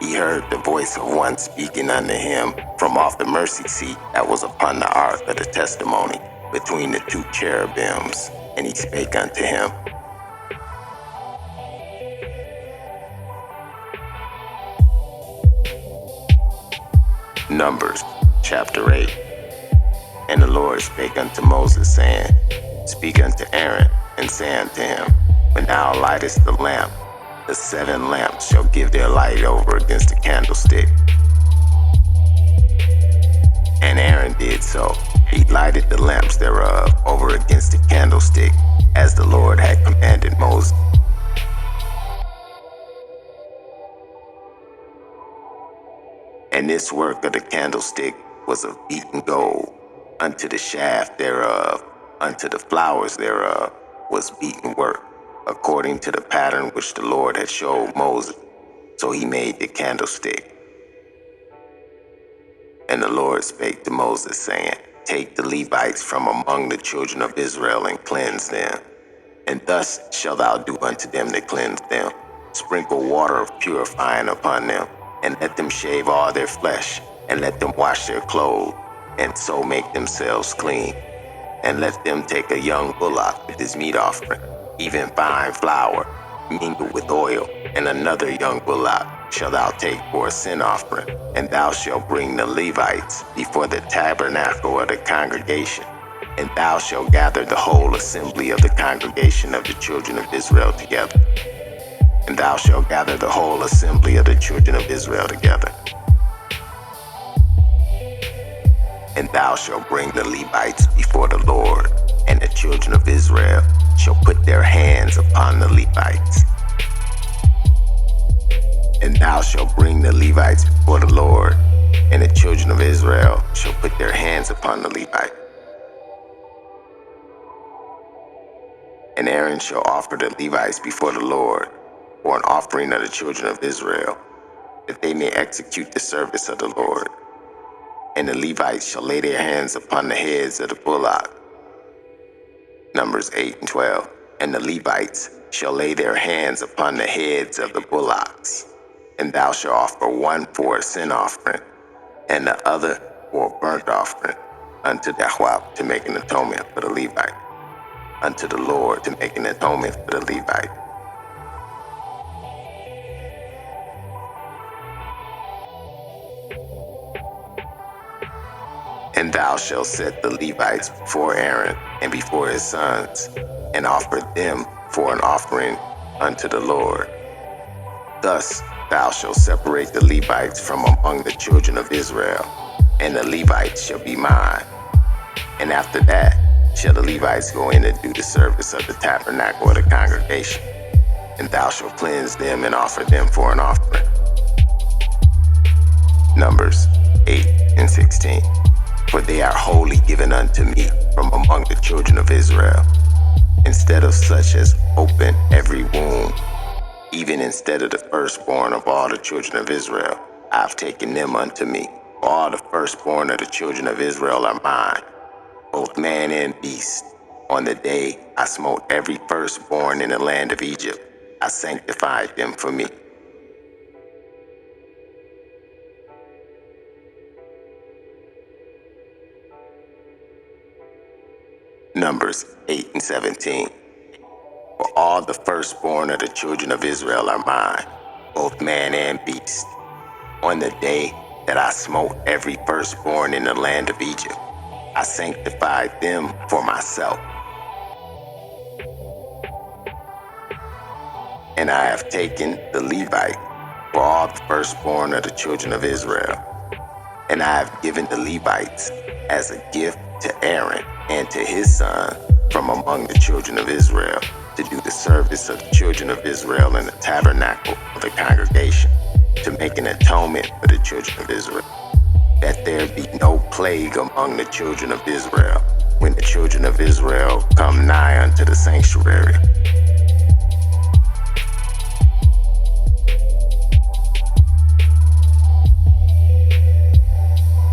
He heard the voice of one speaking unto him from off the mercy seat that was upon the ark of the testimony between the two cherubims. And he spake unto him. Numbers chapter 8. And the Lord spake unto Moses, saying, Speak unto Aaron, and say unto him, When thou lightest the lamp, the 7 lamps shall give their light over against the candlestick. And Aaron did so. He lighted the lamps thereof over against the candlestick, as the Lord had commanded Moses. And this work of the candlestick was of beaten gold. Unto the shaft thereof, unto the flowers thereof, was beaten work, according to the pattern which the Lord had showed Moses. So he made the candlestick. And the Lord spake to Moses, saying, Take the Levites from among the children of Israel and cleanse them. And thus shalt thou do unto them that cleanse them. Sprinkle water of purifying upon them, and let them shave all their flesh, and let them wash their clothes, and so make themselves clean. And let them take a young bullock with his meat offering, even fine flour, mingled with oil, and another young bullock shalt thou take for a sin offering. And thou shalt bring the Levites before the tabernacle of the congregation. And thou shalt gather the whole assembly of the congregation of the children of Israel together. And thou shalt gather the whole assembly of the children of Israel together. And thou shalt bring the Levites before the Lord, and the children of Israel shall put their hands upon the Levites. And thou shalt bring the Levites before the Lord, and the children of Israel shall put their hands upon the Levites. And Aaron shall offer the Levites before the Lord, for an offering of the children of Israel, that they may execute the service of the Lord. And the Levites shall lay their hands upon the heads of the bullock. Numbers 8 and 12. And the Levites shall lay their hands upon the heads of the bullocks. And thou shalt offer one for a sin offering, and the other for a burnt offering, unto Yahweh to make an atonement for the Levite, unto the Lord to make an atonement for the Levite. And thou shalt set the Levites before Aaron and before his sons, and offer them for an offering unto the Lord. Thus thou shalt separate the Levites from among the children of Israel, and the Levites shall be mine. And after that shall the Levites go in and do the service of the tabernacle of the congregation, and thou shalt cleanse them and offer them for an offering. Numbers 8 and 16. For they are wholly given unto me from among the children of Israel, instead of such as open every womb, even instead of the firstborn of all the children of Israel, I have taken them unto me. For all the firstborn of the children of Israel are mine, both man and beast. On the day I smote every firstborn in the land of Egypt, I sanctified them for me. Numbers 8 and 17. For all the firstborn of the children of Israel are mine, both man and beast. On the day that I smote every firstborn in the land of Egypt, I sanctified them for myself. And I have taken the Levite for all the firstborn of the children of Israel, and I have given the Levites as a gift to Aaron and to his son from among the children of Israel, to do the service of the children of Israel in the tabernacle of the congregation, to make an atonement for the children of Israel. that there be no plague among the children of Israel when the children of Israel come nigh unto the sanctuary.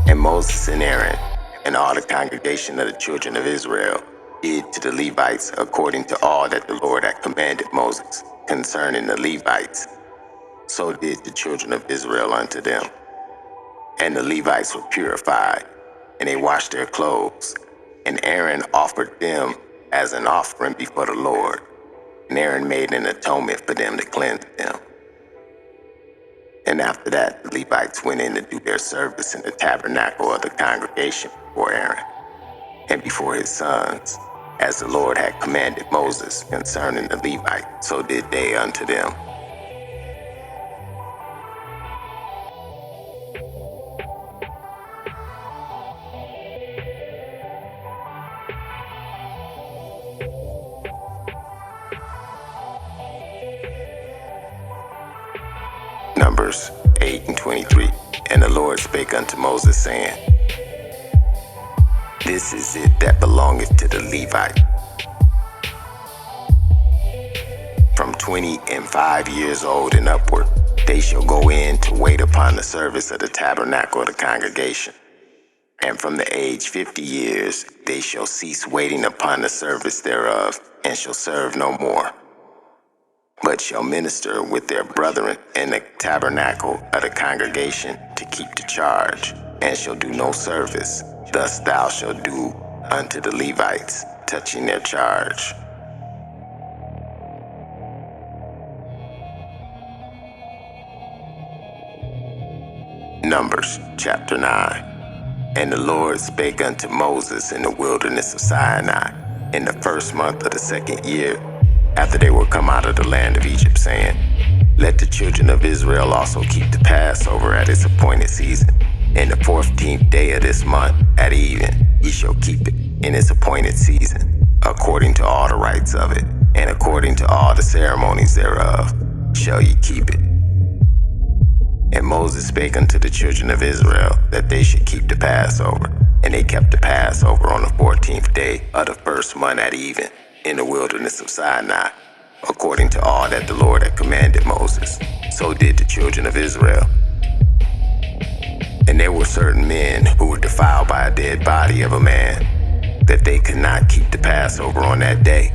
And Moses and Aaron and all the congregation of the children of Israel did to the Levites according to all that the Lord had commanded Moses concerning the Levites. So did the children of Israel unto them. And the Levites were purified, and they washed their clothes. And Aaron offered them as an offering before the Lord. And Aaron made an atonement for them to cleanse them. And after that, the Levites went in to do their service in the tabernacle of the congregation before Aaron and before his sons, as the Lord had commanded Moses concerning the Levites, so did they unto them. Numbers 8:23. And the Lord spake unto Moses, saying, This is it that belongeth to the Levite. From 25 years old and upward, they shall go in to wait upon the service of the tabernacle of the congregation. And from the age 50 years, they shall cease waiting upon the service thereof, and shall serve no more, but shall minister with their brethren in the tabernacle of the congregation to keep the charge, and shall do no service. Thus thou shalt do unto the Levites touching their charge. Numbers chapter 9. And the Lord spake unto Moses in the wilderness of Sinai in the first month of the second year, after they were come out of the land of Egypt, saying, Let the children of Israel also keep the Passover at its appointed season. In the 14th day of this month at even, ye shall keep it in its appointed season, according to all the rites of it, and according to all the ceremonies thereof, shall ye keep it. And Moses spake unto the children of Israel that they should keep the Passover. And they kept the Passover on the 14th day of the first month at even, in the wilderness of Sinai, according to all that the Lord had commanded Moses. So did the children of Israel. And there were certain men who were defiled by a dead body of a man, that they could not keep the Passover on that day.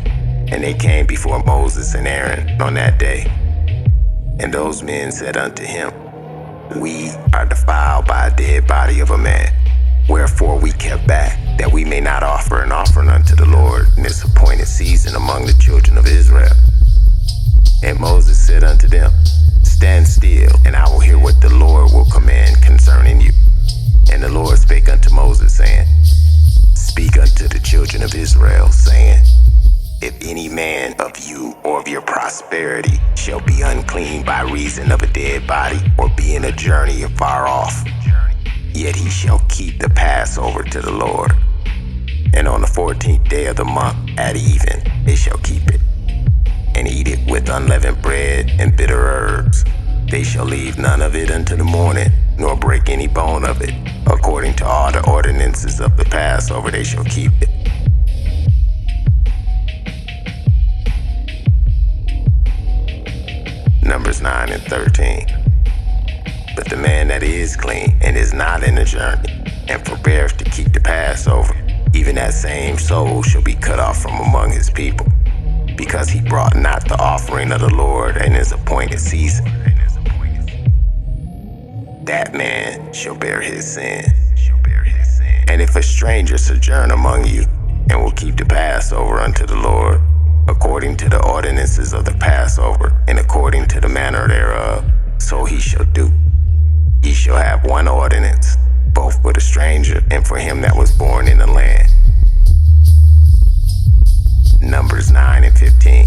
And they came before Moses and Aaron on that day. And those men said unto him, We are defiled by a dead body of a man. Wherefore we kept back, that we may not offer an offering unto the Lord in this appointed season among the children of Israel. And Moses said unto them, Stand still, and I will hear what the Lord will command concerning you. And the Lord spake unto Moses, saying, Speak unto the children of Israel, saying, If any man of you or of your prosperity shall be unclean by reason of a dead body, or be in a journey afar off, yet he shall keep the Passover to the Lord. And on the 14th day of the month at even they shall keep it, and eat it with unleavened bread and bitter herbs. They shall leave none of it until the morning, nor break any bone of it. According to all the ordinances of the Passover they shall keep it. Numbers 9 and 13. But the man that is clean and is not in a journey, and forbeareth to keep the Passover, even that same soul shall be cut off from among his people, because he brought not the offering of the Lord in his appointed season. That man shall bear his sin. And if a stranger sojourn among you, and will keep the Passover unto the Lord, according to the ordinances of the Passover, and according to the manner thereof, so he shall do. Ye shall have one ordinance, both for the stranger and for him that was born in the land. Numbers 9 and 15.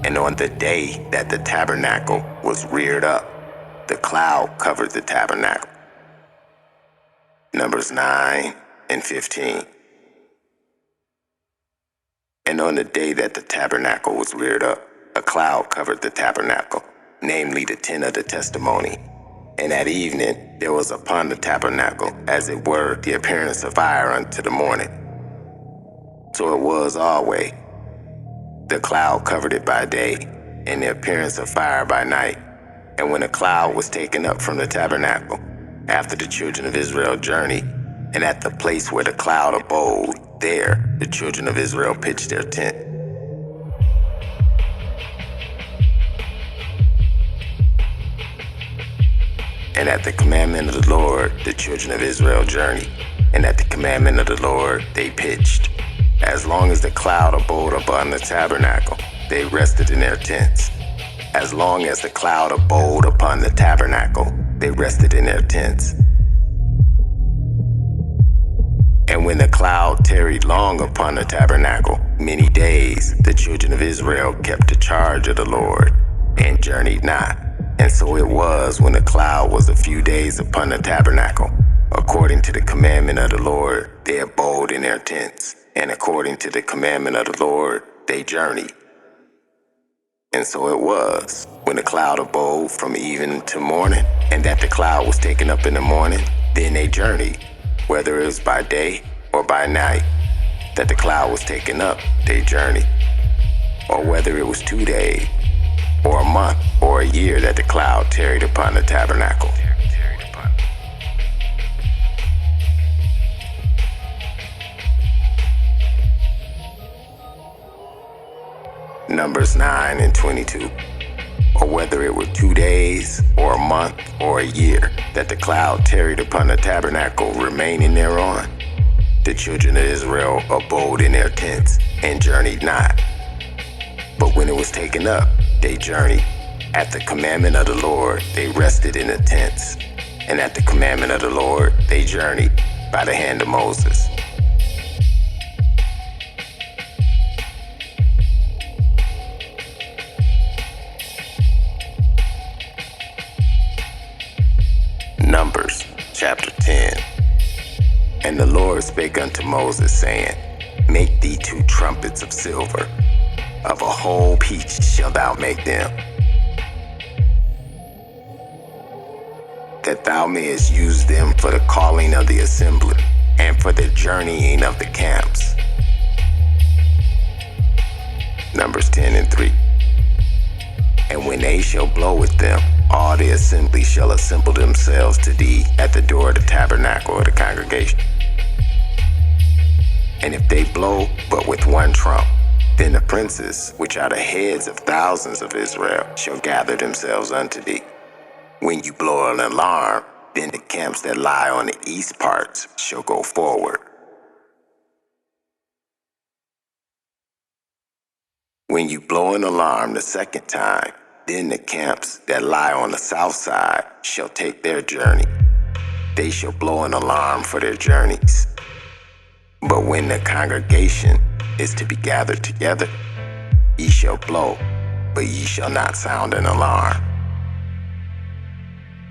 And on the day that the tabernacle was reared up, the cloud covered the tabernacle. Numbers 9 and 15. And on the day that the tabernacle was reared up, a cloud covered the tabernacle, namely the tent of the testimony. And at evening there was upon the tabernacle, as it were, the appearance of fire unto the morning. So it was always. The cloud covered it by day, and the appearance of fire by night. And when the cloud was taken up from the tabernacle, after the children of Israel journeyed, and at the place where the cloud abode, there the children of Israel pitched their tent. And at the commandment of the Lord, the children of Israel journeyed, and at the commandment of the Lord, they pitched. As long as the cloud abode upon the tabernacle, they rested in their tents. As long as the cloud abode upon the tabernacle, they rested in their tents. And when the cloud tarried long upon the tabernacle, many days, the children of Israel kept the charge of the Lord, and journeyed not. And so it was when the cloud was a few days upon the tabernacle. According to the commandment of the Lord, they abode in their tents. And according to the commandment of the Lord, they journeyed. And so it was, when the cloud abode from even to morning, and that the cloud was taken up in the morning, then they journeyed, whether it was by day or by night, that the cloud was taken up, they journeyed. Or whether it was 2 days, or a month, or a year that the cloud tarried upon the tabernacle. Numbers 9 and 22. Or whether it were 2 days, or a month, or a year, that the cloud tarried upon the tabernacle, remaining thereon, the children of Israel abode in their tents, and journeyed not. But when it was taken up, they journeyed. At the commandment of the Lord, they rested in the tents. And at the commandment of the Lord, they journeyed by the hand of Moses. Numbers chapter 10. And the Lord spake unto Moses, saying, Make thee 2 trumpets of silver. Of a whole piece shalt thou make them, that thou mayest use them for the calling of the assembly, and for the journeying of the camps. Numbers 10 and 3. And when they shall blow with them, all the assembly shall assemble themselves to thee at the door of the tabernacle of the congregation. And if they blow but with 1 trump, then the princes, which are the heads of thousands of Israel, shall gather themselves unto thee. When you blow an alarm, then the camps that lie on the east parts shall go forward. When you blow an alarm the 2nd time, then the camps that lie on the south side shall take their journey. They shall blow an alarm for their journeys. But when the congregation is to be gathered together, ye shall blow, but ye shall not sound an alarm.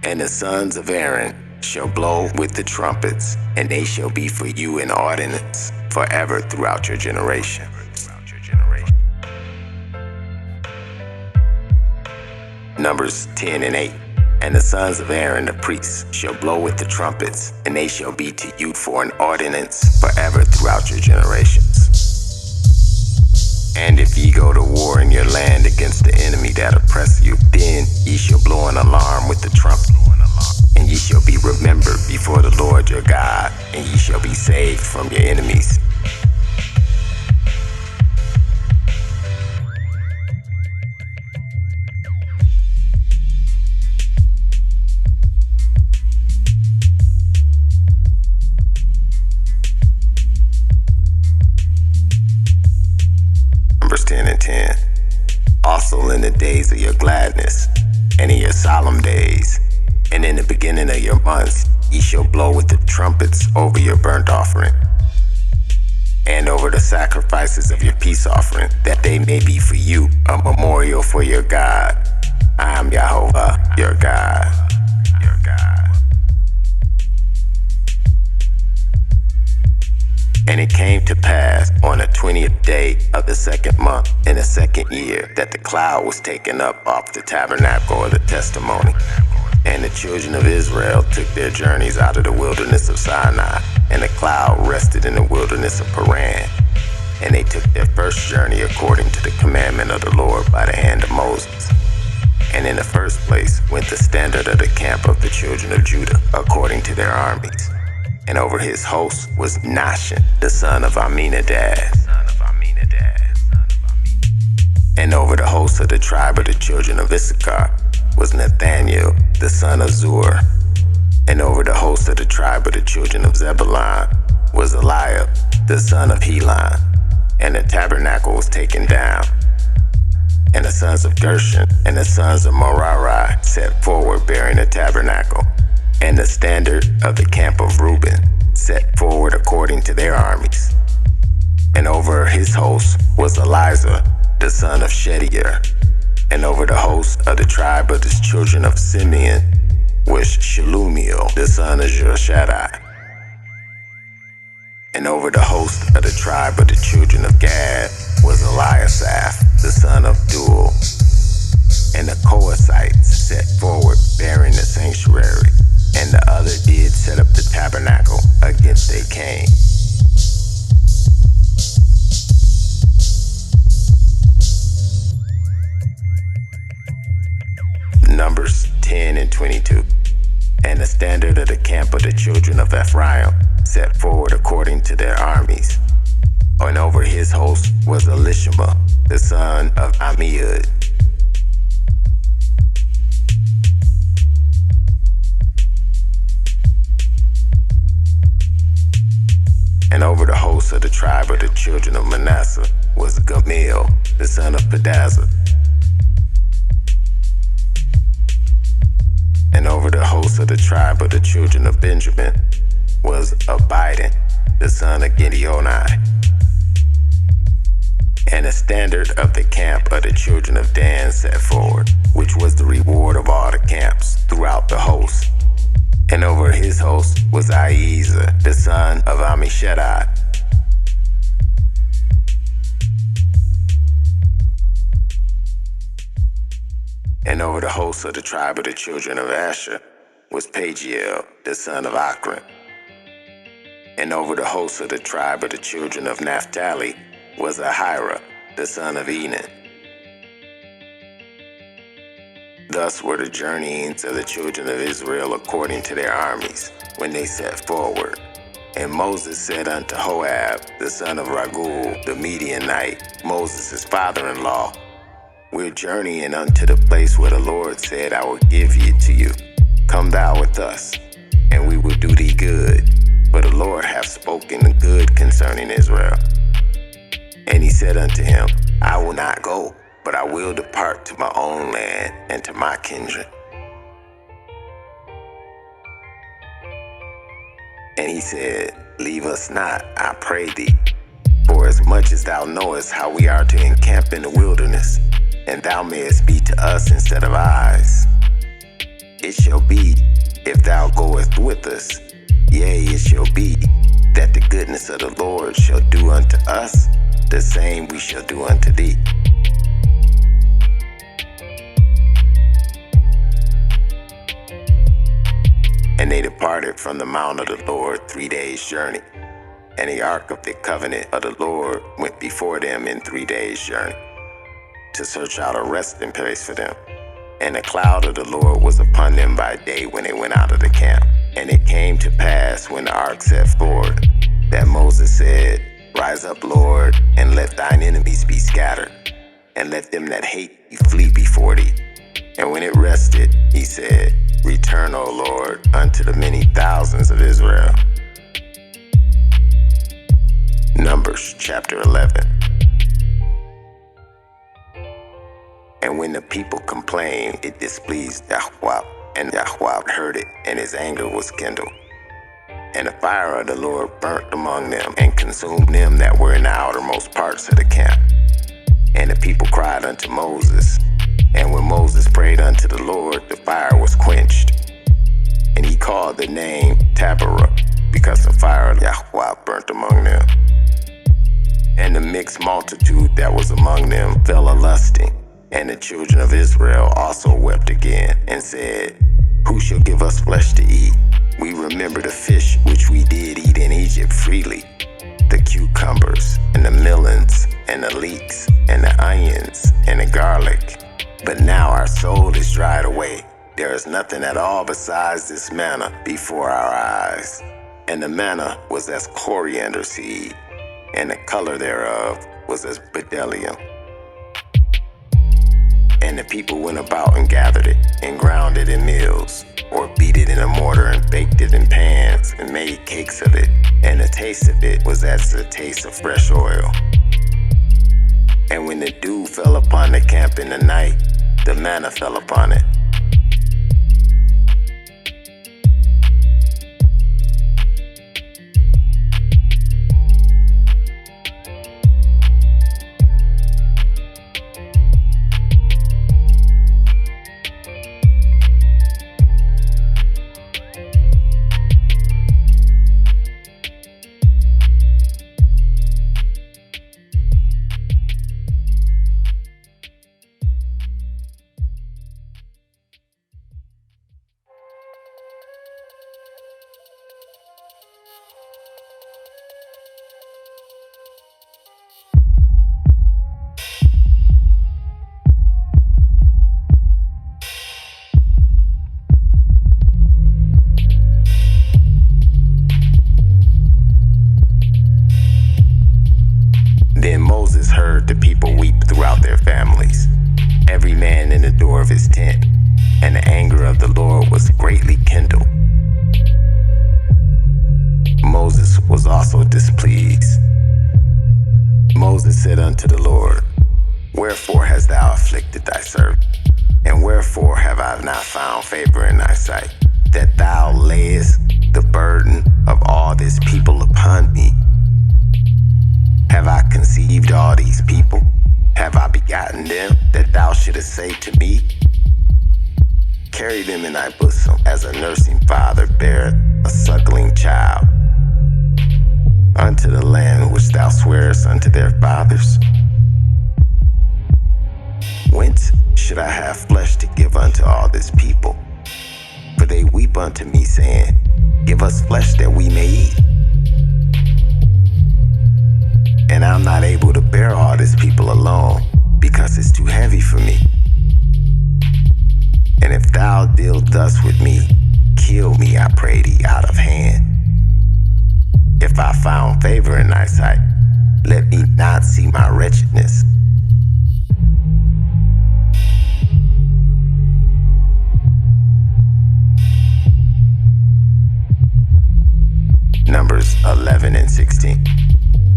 And the sons of Aaron shall blow with the trumpets, and they shall be for you an ordinance forever throughout your generation. Numbers 10 and 8. And the sons of Aaron the priests shall blow with the trumpets, and they shall be to you for an ordinance forever throughout your generations. And if ye go to war in your land against the enemy that oppress you, then ye shall blow an alarm with the trumpet, and ye shall be remembered before the Lord your God, and ye shall be saved from your enemies. Numbers 10 and 10. Also in the days of your gladness, and in your solemn days, and in the beginning of your months, ye shall blow with the trumpets over your burnt offering, and over the sacrifices of your peace offering, that they may be for you a memorial for your God. I am Yahovah, your God. And it came to pass on the 20th day of the 2nd month in the 2nd year that the cloud was taken up off the tabernacle of the testimony, And the children of Israel took their journeys out of the wilderness of Sinai, and the cloud rested in the wilderness of Paran. And they took their first journey according to the commandment of the Lord by the hand of Moses. And in the first place went the standard of the camp of the children of Judah according to their armies. And over his host was Nahshon, the son of Amminadab. And over the host of the tribe of the children of Issachar was Nathaniel, the son of Zur. And over the host of the tribe of the children of Zebulun was Eliab, the son of Helon. And the tabernacle was taken down. And the sons of Gershon and the sons of Merari set forward bearing the tabernacle. And the standard of the camp of Reuben set forward according to their armies. And over his host was Elizur, the son of Shedeur. And over the host of the tribe of the children of Simeon was Shelumiel, the son of Joshadai. And over the host of the tribe of the children of Gad was Eliasaph, the son of Duel. And the Kohathites set forward bearing the sanctuary, and the other did set up the tabernacle against they came. Numbers 10 and 22. And the standard of the camp of the children of Ephraim set forward according to their armies. And over his host was Elishama, the son of Ammiud. And over the host of the tribe of the children of Manasseh was Gamaliel, the son of Pedazur. And over the host of the tribe of the children of Benjamin was Abidan, the son of Gideoni. And the standard of the camp of the children of Dan set forward, which was the reward of all the camps throughout the host. And over his host was Ahiezer, the son of Ammishaddai. And over the host of the tribe of the children of Asher was Pagiel, the son of Akran. And over the host of the tribe of the children of Naphtali was Ahira, the son of Enan. Thus were the journeyings of the children of Israel according to their armies, when they set forward. And Moses said unto Hoab, the son of Raguel, the Midianite, Moses' father-in-law, We're journeying unto the place where the Lord said, I will give it to you. Come thou with us, and we will do thee good. For the Lord hath spoken good concerning Israel. And he said unto him, I will not go, but I will depart to my own land and to my kindred. And he said, Leave us not, I pray thee, for as much as thou knowest how we are to encamp in the wilderness, and thou mayest be to us instead of eyes. It shall be, if thou goest with us, yea, it shall be, that the goodness of the Lord shall do unto us, the same we shall do unto thee. And they departed from the mount of the Lord 3 days' journey. And the ark of the covenant of the Lord went before them in 3 days' journey, to search out a resting place for them. And the cloud of the Lord was upon them by day when they went out of the camp. And it came to pass when the ark set forward, that Moses said, Rise up, Lord, and let thine enemies be scattered, and let them that hate thee flee before thee. And when it rested, he said, Return, O Lord, unto the many thousands of Israel. Numbers chapter 11. And when the people complained, it displeased Yahweh, and Yahweh heard it, and his anger was kindled. And the fire of the Lord burnt among them, and consumed them that were in the outermost parts of the camp. And the people cried unto Moses. And when Moses prayed unto the Lord, the fire was quenched. And he called the name Taberah, because the fire of Yahweh burnt among them. And the mixed multitude that was among them fell a lusting. And the children of Israel also wept again, and said, Who shall give us flesh to eat? We remember the fish which we did eat in Egypt freely, the cucumbers and the melons and the leeks and the onions and the garlic. But now our soul is dried away. There is nothing at all besides this manna before our eyes. And the manna was as coriander seed, and the color thereof was as bdellium. And the people went about and gathered it, and ground it in mills, or beat it in a mortar and baked it in pans, and made cakes of it. And the taste of it was as the taste of fresh oil. And when the dew fell upon the camp in the night, the manna fell upon it. Then Moses heard the people weep throughout their families, every man in the door of his tent, and the anger of the Lord was greatly kindled. Moses was also displeased. Moses said unto the Lord, Wherefore hast thou afflicted thy servant? And wherefore have I not found favor in thy sight, that thou layest the burden of all this people upon me? Have I conceived all these people? Have I begotten them, that thou shouldest say to me, Carry them in thy bosom, as a nursing father beareth a suckling child, unto the land which thou swearest unto their fathers? Whence should I have flesh to give unto all this people? For they weep unto me, saying, Give us flesh that we may eat. And I'm not able to bear all this people alone, because it's too heavy for me. And if thou deal thus with me, kill me, I pray thee, out of hand. If I found favor in thy sight, let me not see my wretchedness. Numbers 11 and 16.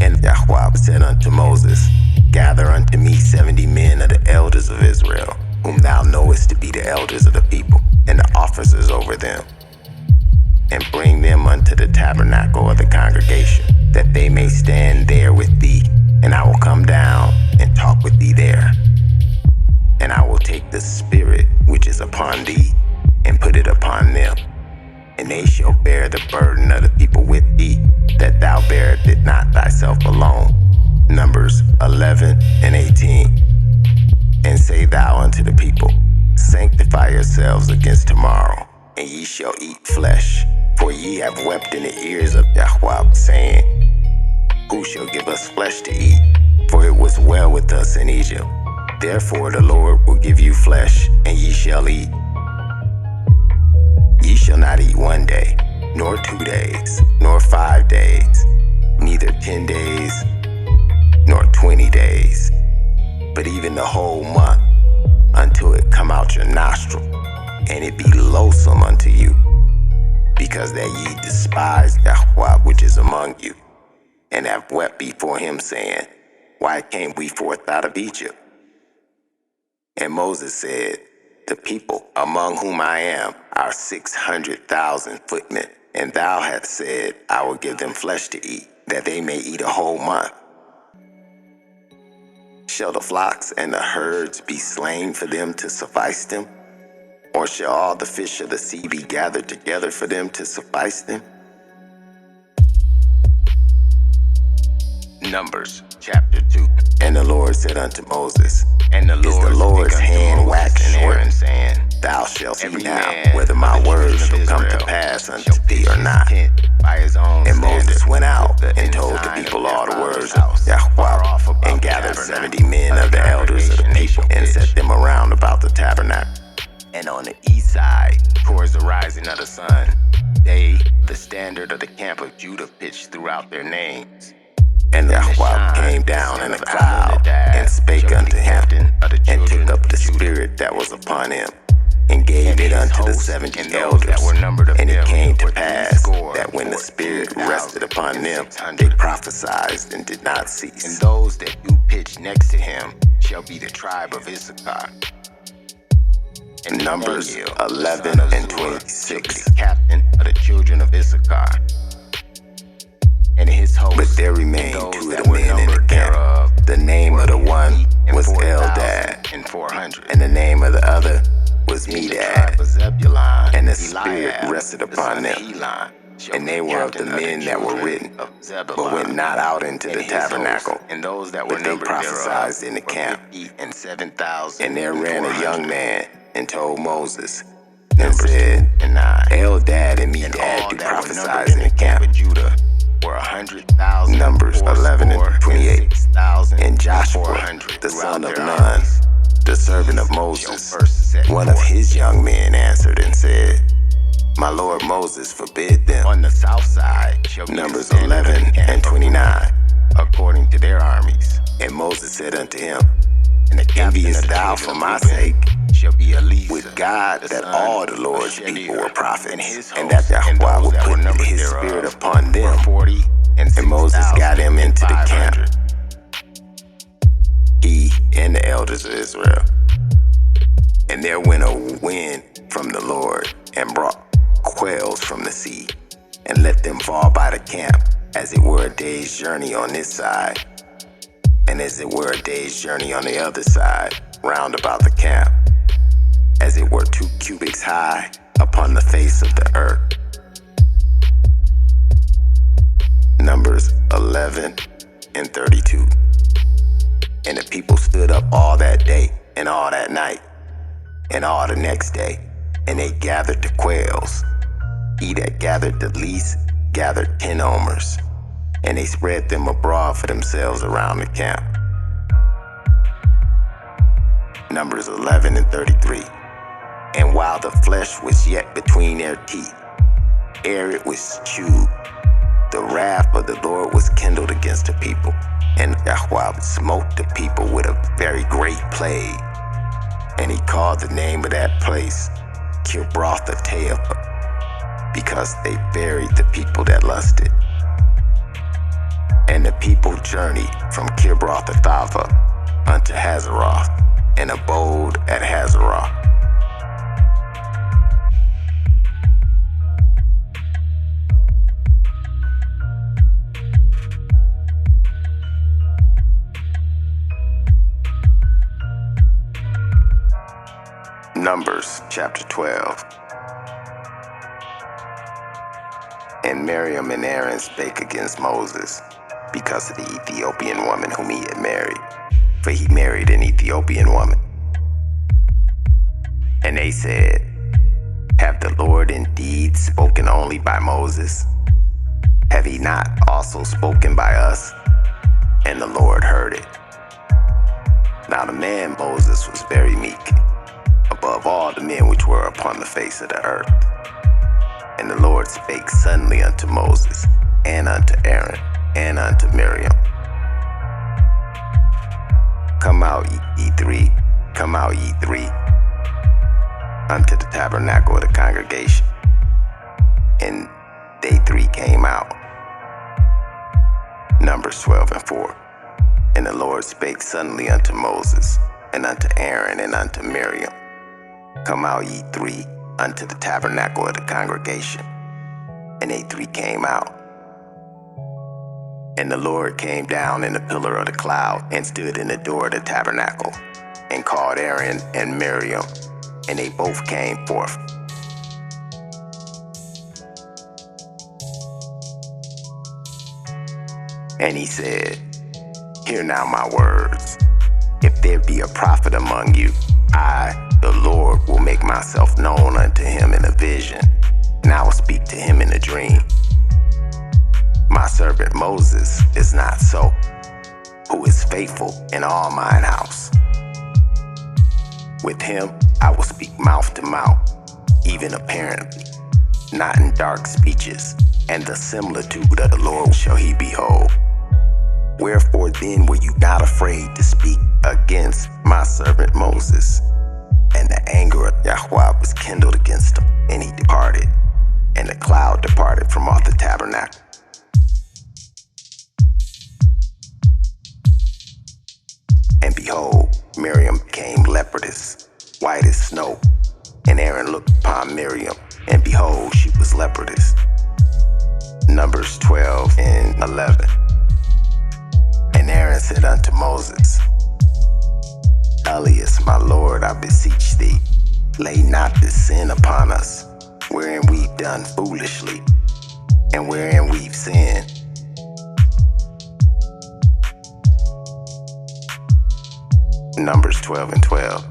And Yahweh said unto Moses, Gather unto me 70 men of the elders of Israel, whom thou knowest to be the elders of the people, and the officers over them, and bring them unto the tabernacle of the congregation, that they may stand there with thee, and I will come down and talk with thee there. And I will take the spirit which is upon thee, and put it upon them, and they shall bear the burden of the people with thee, that thou bearest it not thyself alone. Numbers 11 and 18. And say thou unto the people, Sanctify yourselves against tomorrow, and ye shall eat flesh. For ye have wept in the ears of Yahweh, saying, Who shall give us flesh to eat? For it was well with us in Egypt. Therefore the Lord will give you flesh, and ye shall eat. Ye shall not eat 1 day, nor 2 days, nor 5 days, neither 10 days, nor 20 days, but even the whole month, until it come out your nostril, and it be loathsome unto you, because that ye despise Yahweh which is among you, and have wept before him, saying, Why came we forth out of Egypt? And Moses said, The people among whom I am are 600,000 footmen, and thou hast said, I will give them flesh to eat, that they may eat a whole month. Shall the flocks and the herds be slain for them to suffice them? Or shall all the fish of the sea be gathered together for them to suffice them? Numbers chapter 2. And the Lord said unto Moses, And the Lord's hand waxed short, saying, Thou shalt see now whether my words shall come to pass unto thee or not. And Moses went out and told the people all the words of Yahweh, and gathered 70 men of the elders of the people, and set them around about the tabernacle. And on the east side, towards the rising of the sun, they, the standard of the camp of Judah, pitched throughout their names. And Yahweh came down in a cloud, and spake unto him, and took up the spirit that was upon him, and gave it unto the 70 elders. And it came to pass that when the spirit rested upon them, they prophesied and did not cease. And those that you pitch next to him shall be the tribe of Issachar. And Numbers 11 and 26. The captain of the children of Issachar. And his host. But there remained 2 of the men in the camp. The name of the one was Eldad, and 400. And the name of the other was Medad. And the spirit rested upon them. And they were of the men that were written, but went not out into the tabernacle. But they prophesied in the camp. And there ran a young man and told Moses, and said, Eldad and Medad do prophesy in the camp. Numbers 11 and 28. And Joshua, the son of Nun, the servant of Moses, one of his young men, answered and said, My lord Moses forbid them. On the south side shall be Numbers 11 and 29, according to their armies. And Moses said unto him, Enviest thou for my sake with God that all the Lord's people were prophets, and that Yahweh would put his spirit upon them? And Moses got him into the camp, he and the elders of Israel. And there went a wind from the Lord, and brought quails from the sea, and let them fall by the camp, as it were a day's journey on this side, and as it were a day's journey on the other side, round about the camp, as it were 2 cubits high upon the face of the earth. Numbers 11 and 32. And the people stood up all that day, and all that night, and all the next day, and they gathered the quails. He that gathered the least gathered 10 omers, and they spread them abroad for themselves around the camp. Numbers 11 and 33. And while the flesh was yet between their teeth, ere it was chewed, the wrath of the Lord was kindled against the people, and Yahweh smote the people with a very great plague. And he called the name of that place Kibroth-Hattaavah, because they buried the people that lusted. And the people journeyed from Kibroth-Hattaavah unto Hazeroth, and abode at Hazeroth. Numbers chapter 12. And Miriam and Aaron spake against Moses because of the Ethiopian woman whom he had married, for he married an Ethiopian woman. And they said, Have the Lord indeed spoken only by Moses? Have he not also spoken by us? And the Lord heard it. Now the man Moses was very meek, above all the men which were upon the face of the earth. And the Lord spake suddenly unto Moses, and unto Aaron, and unto Miriam. Come out, ye three, come out, ye three, unto the tabernacle of the congregation. And they 3 came out. Numbers 12 and 4. And the Lord spake suddenly unto Moses, and unto Aaron, and unto Miriam. Come out, ye 3, unto the tabernacle of the congregation. And they 3 came out. And the Lord came down in the pillar of the cloud, and stood in the door of the tabernacle, and called Aaron and Miriam, and they both came forth. And he said, Hear now my words. If there be a prophet among you, I, the Lord will make myself known unto him in a vision, and I will speak to him in a dream. My servant Moses is not so, who is faithful in all mine house. With him I will speak mouth to mouth, even apparently, not in dark speeches, and the similitude of the Lord shall he behold. Wherefore then were you not afraid to speak against my servant Moses? And the anger of Yahweh was kindled against him, and he departed, and the cloud departed from off the tabernacle. And behold, Miriam became leprous, white as snow. And Aaron looked upon Miriam, and behold, she was leprous. Numbers 12 and 11. And Aaron said unto Moses, Elias, my Lord, I beseech thee, lay not this sin upon us, wherein we've done foolishly, and wherein we've sinned. Numbers 12 and 12.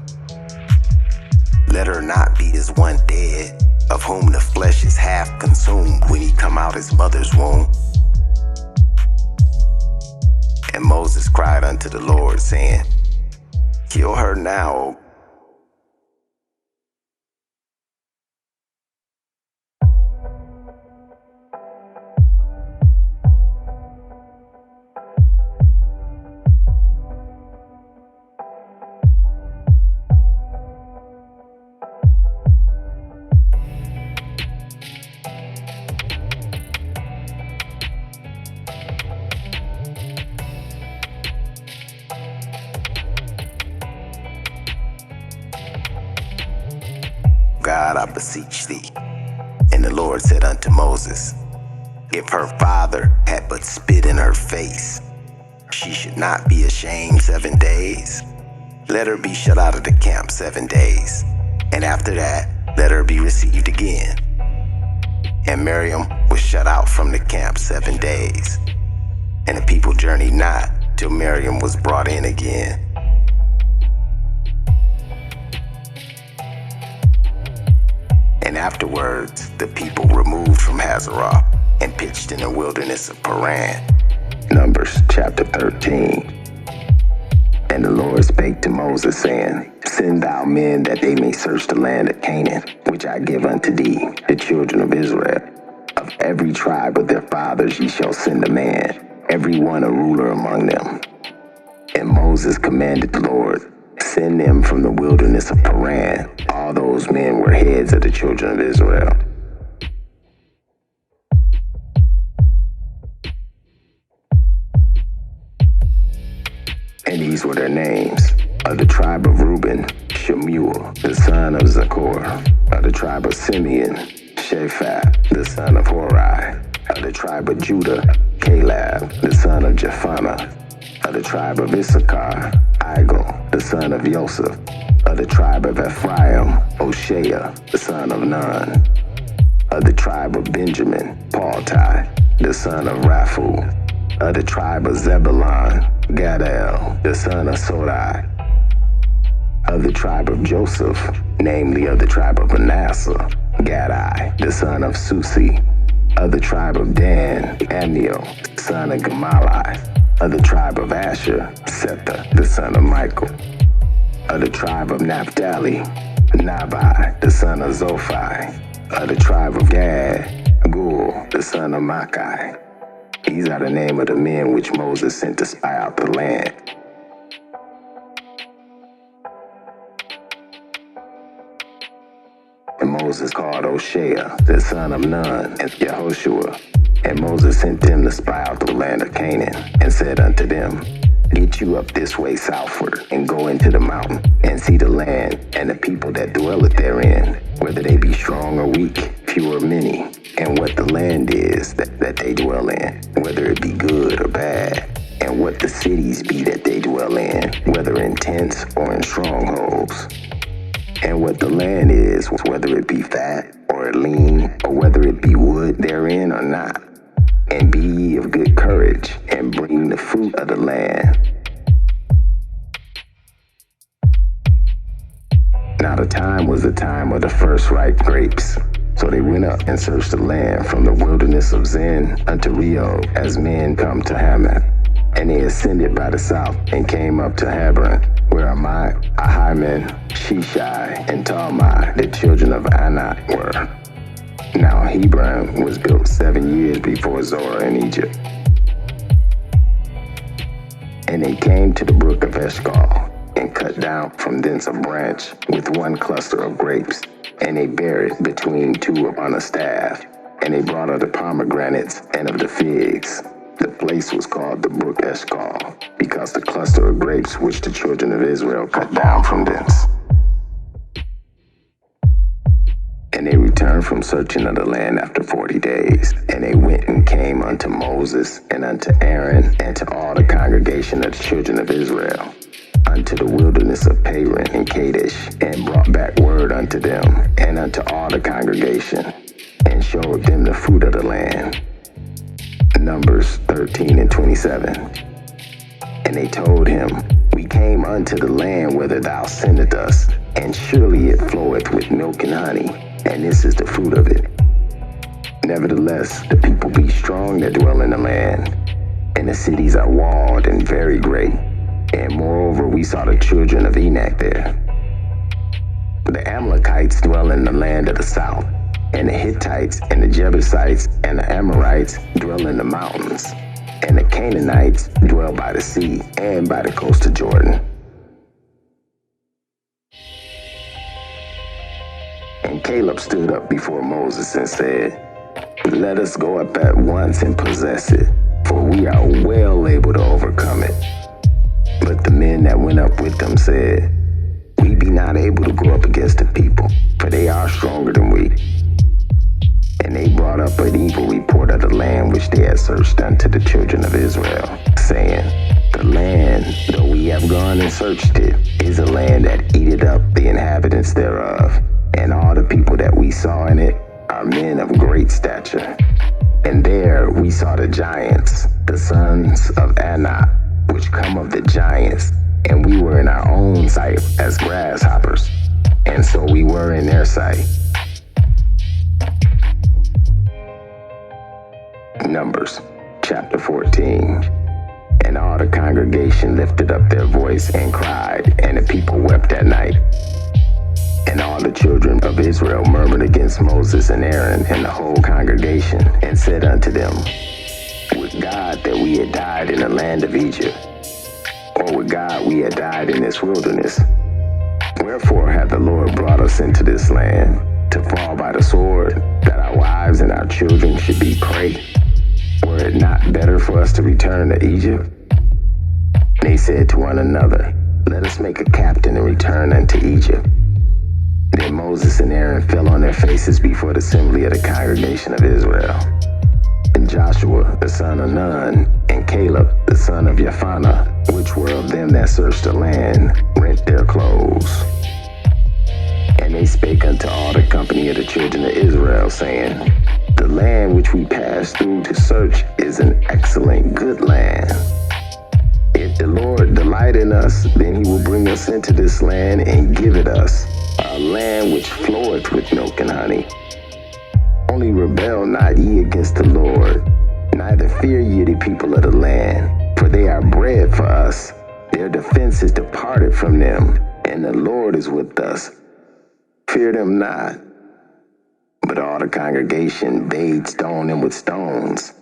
Let her not be as one dead, of whom the flesh is half consumed when he come out his mother's womb. And Moses cried unto the Lord, saying, Kill her now, O God, I beseech thee. And the Lord said unto Moses, If her father had but spit in her face, she should not be ashamed 7 days. Let her be shut out of the camp 7 days, and after that, let her be received again. And Miriam was shut out from the camp 7 days, and the people journeyed not till Miriam was brought in again. And afterwards, the people removed from Hazeroth and pitched in the wilderness of Paran. Numbers chapter 13. And the Lord spake to Moses, saying, Send thou men that they may search the land of Canaan, which I give unto thee, the children of Israel. Of every tribe of their fathers ye shall send a man, every one a ruler among them. And Moses commanded the Lord, Send them from the wilderness of Paran. All those men were heads of the children of Israel. And these were their names. Of the tribe of Reuben, Shemuel, the son of Zachor. Of the tribe of Simeon, Shaphat, the son of Hori. Of the tribe of Judah, Caleb, the son of Jephunneh. Of the tribe of Issachar, Igal, the son of Joseph. Of the tribe of Ephraim, Hoshea, the son of Nun. Of the tribe of Benjamin, Paltai, the son of Raphu. Of the tribe of Zebulun, Gadal, the son of Sodai. Of the tribe of Joseph, namely of the tribe of Manasseh, Gadai, the son of Susi. Of the tribe of Dan, Amiel, son of Gamali. Of the tribe of Asher, Setha, the son of Michael. Of the tribe of Naphtali, Nabai, the son of Zophai. Of the tribe of Gad, Gul, the son of Machi. These are the name of the men which Moses sent to spy out the land. And Moses called Hoshea, the son of Nun, and Yehoshua. And Moses sent them to spy out the land of Canaan, and said unto them, Get you up this way southward, and go into the mountain, and see the land, and the people that dwelleth therein, whether they be strong or weak, few or many, and what the land is that they dwell in, whether it be good or bad, and what the cities be that they dwell in, whether in tents or in strongholds. And what the land is, whether it be fat or lean, or whether it be wood therein or not. And be ye of good courage, and bring the fruit of the land. Now the time was the time of the first ripe grapes. So they went up and searched the land from the wilderness of Zin unto Rio, as men come to Hamath. And they ascended by the south and came up to Hebron, where Amai, Ahiman, Shishai, and Talmai, the children of Anak, were. Now Hebron was built 7 years before Zoar in Egypt. And they came to the brook of Eshcol, and cut down from thence a branch with one cluster of grapes, and they bare it between two upon a staff, and they brought of the pomegranates and of the figs. The place was called the brook Eshcol, because the cluster of grapes which the children of Israel cut down from thence. And they returned from searching of the land after 40 days, and they went and came unto Moses and unto Aaron and to all the congregation of the children of Israel, unto the wilderness of Paran and Kadesh, and brought back word unto them and unto all the congregation, and showed them the fruit of the land. Numbers 13 and 27. And they told him, We came unto the land whither thou sendest us, and surely it floweth with milk and honey, and this is the fruit of it. Nevertheless, the people be strong that dwell in the land, and the cities are walled and very great. And moreover, we saw the children of Enak there. The Amalekites dwell in the land of the south, and the Hittites and the Jebusites and the Amorites dwell in the mountains, and the Canaanites dwell by the sea and by the coast of Jordan. And Caleb stood up before Moses and said, Let us go up at once and possess it, for we are well able to overcome it. But the men that went up with them said, We be not able to go up against the people, for they are stronger than we. And they brought up an evil report of the land which they had searched unto the children of Israel, saying, The land, though we have gone and searched it, is a land that eateth up the inhabitants thereof, and all the people that we saw in it are men of great stature. And there we saw the giants, the sons of Anak, which come of the giants, and we were in our own sight as grasshoppers, and so we were in their sight. Numbers chapter 14. And all the congregation lifted up their voice and cried, and the people wept that night. And all the children of Israel murmured against Moses and Aaron and the whole congregation, and said unto them, Would God that we had died in the land of Egypt, or would God we had died in this wilderness? Wherefore hath the Lord brought us into this land, to fall by the sword, that our wives and our children should be prey? Were it not better for us to return to Egypt? They said to one another, Let us make a captain and return unto Egypt. Then Moses and Aaron fell on their faces before the assembly of the congregation of Israel. And Joshua the son of Nun, and Caleb the son of Jephunneh, which were of them that searched the land, rent their clothes. And they spake unto all the company of the children of Israel, saying, The land which we passed through to search is an excellent good land. If the Lord delight in us, then he will bring us into this land and give it us, a land which floweth with milk and honey. Only rebel not ye against the Lord, neither fear ye the people of the land, for they are bread for us. Their defense is departed from them, and the Lord is with us. Fear them not. But all the congregation bade stone them with stones.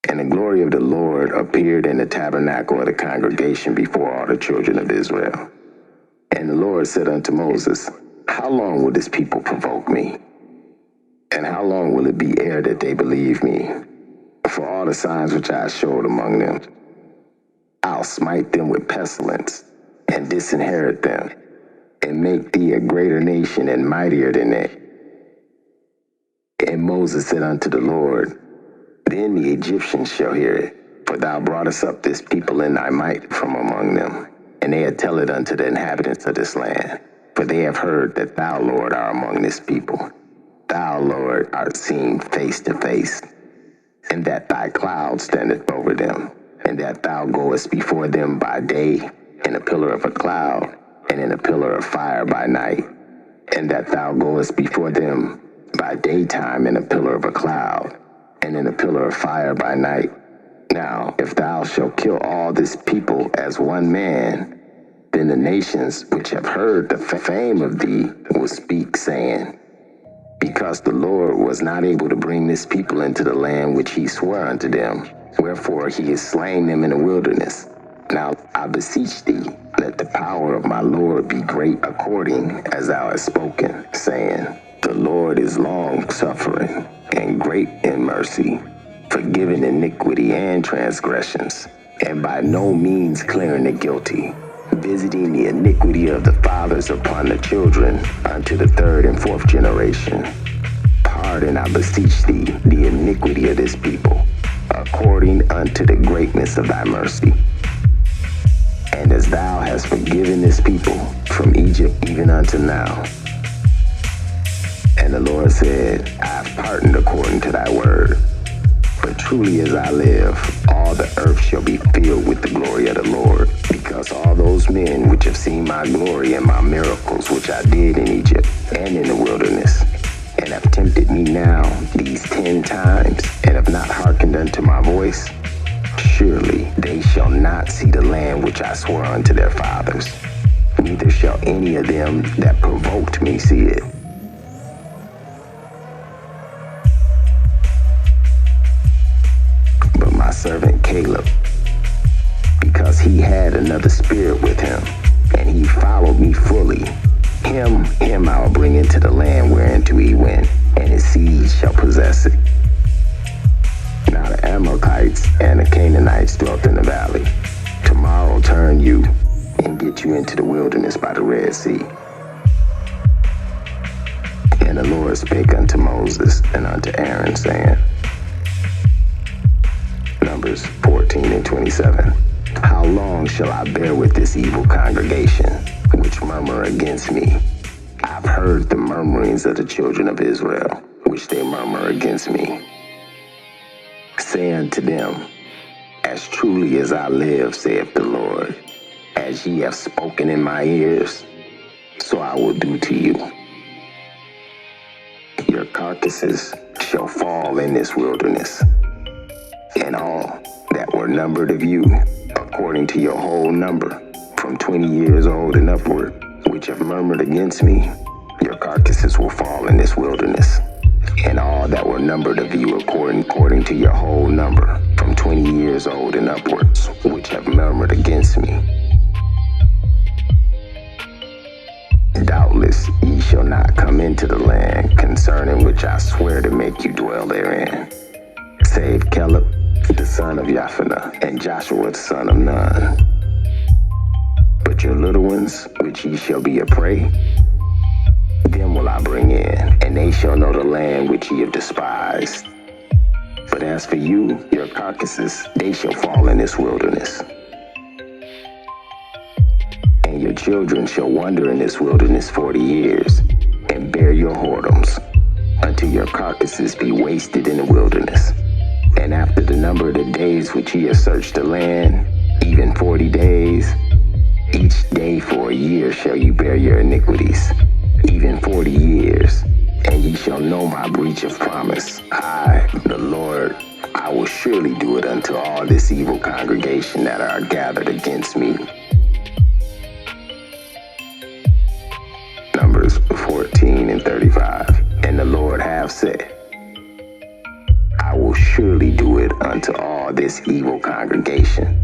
And the glory of the Lord appeared in the tabernacle of the congregation before all the children of Israel. And the Lord said unto Moses, How long will this people provoke me? And how long will it be ere that they believe me? For all the signs which I showed among them, I'll smite them with pestilence, and disinherit them, and make thee a greater nation and mightier than they. And Moses said unto the Lord, Then the Egyptians shall hear it, for thou broughtest up this people in thy might from among them, and they had tell it unto the inhabitants of this land. For they have heard that thou, Lord, art among this people. Thou, Lord, art seen face to face, and that thy cloud standeth over them, and that thou goest before them by day in a pillar of a cloud, and in a pillar of fire by night, and that thou goest before them by daytime in a pillar of a cloud, and in a pillar of fire by night. Now, if thou shalt kill all this people as one man, then the nations which have heard the fame of thee will speak, saying, because the Lord was not able to bring this people into the land which he swore unto them, wherefore he has slain them in the wilderness. Now I beseech thee, let the power of my Lord be great according as thou hast spoken, saying, the Lord is long suffering and great in mercy, forgiving iniquity and transgressions, and by no means clearing the guilty, visiting the iniquity of the fathers upon the children unto the third and fourth generation. Pardon, I beseech thee, the iniquity of this people, according unto the greatness of thy mercy. And as thou hast forgiven this people from Egypt even unto now. And the Lord said, I have pardoned according to thy word. For truly as I live, all the earth shall be filled with the glory of the Lord, because all those men which have seen my glory and my miracles which I did in Egypt and in the wilderness, and have tempted me now these 10 times, and have not hearkened unto my voice, surely they shall not see the land which I swore unto their fathers, neither shall any of them that provoked me see it. But my servant Caleb, because he had another spirit with him, and he followed me fully, him I will bring into the land whereinto he went, and his seed shall possess it. Now the Amalekites and the Canaanites dwelt in the valley. Tomorrow turn you and get you into the wilderness by the Red Sea. And the Lord spake unto Moses and unto Aaron, saying, Numbers 14 and 27. How long shall I bear with this evil congregation, which murmur against me? I've heard the murmurings of the children of Israel, which they murmur against me. Say unto them, as truly as I live, saith the Lord, as ye have spoken in my ears, so I will do to you. Your carcasses shall fall in this wilderness, and all that were numbered of you, according to your whole number, from 20 years old and upward, which have murmured against me, your carcasses will fall in this wilderness. And all that were numbered of you according to your whole number, from 20 years old and upwards, which have murmured against me. Doubtless ye shall not come into the land concerning which I swear to make you dwell therein, save Caleb the son of Jephunneh, and Joshua the son of Nun. But your little ones, which ye shall be a prey, them will I bring in, and they shall know the land which ye have despised. But as for you, your carcasses, they shall fall in this wilderness. And your children shall wander in this wilderness 40 years, and bear your whoredoms, until your carcasses be wasted in the wilderness. And after the number of the days which ye have searched the land, even 40 days, each day for a year shall you bear your iniquities, even 40 years, and ye shall know my breach of promise. I, the Lord, I will surely do it unto all this evil congregation that are gathered against me. Numbers 14 and 35. And the Lord hath said, I will surely do it unto all this evil congregation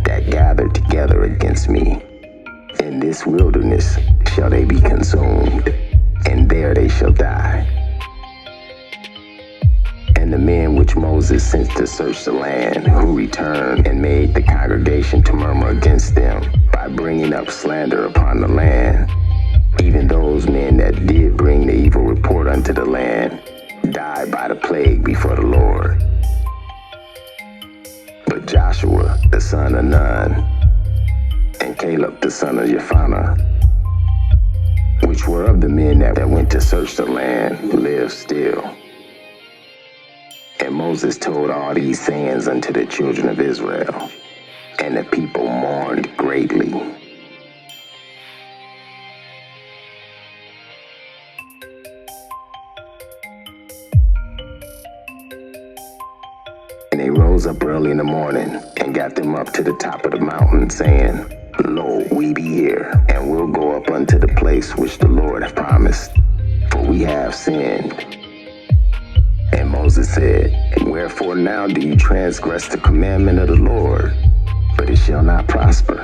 that gathered together against me. In this wilderness shall they be consumed, and there they shall die. And the men which Moses sent to search the land, who returned and made the congregation to murmur against them by bringing up slander upon the land, even those men that did bring the evil report unto the land, died by the plague before the Lord. But Joshua the son of Nun, and Caleb the son of Jephunneh, which were of the men that went to search the land, live still. And Moses told all these sayings unto the children of Israel, and the people mourned greatly. rose up early in the morning and got them up to the top of the mountain, saying, Lo, we be here, and we'll go up unto the place which the Lord hath promised, for we have sinned. And Moses said, Wherefore now do you transgress the commandment of the Lord? But it shall not prosper.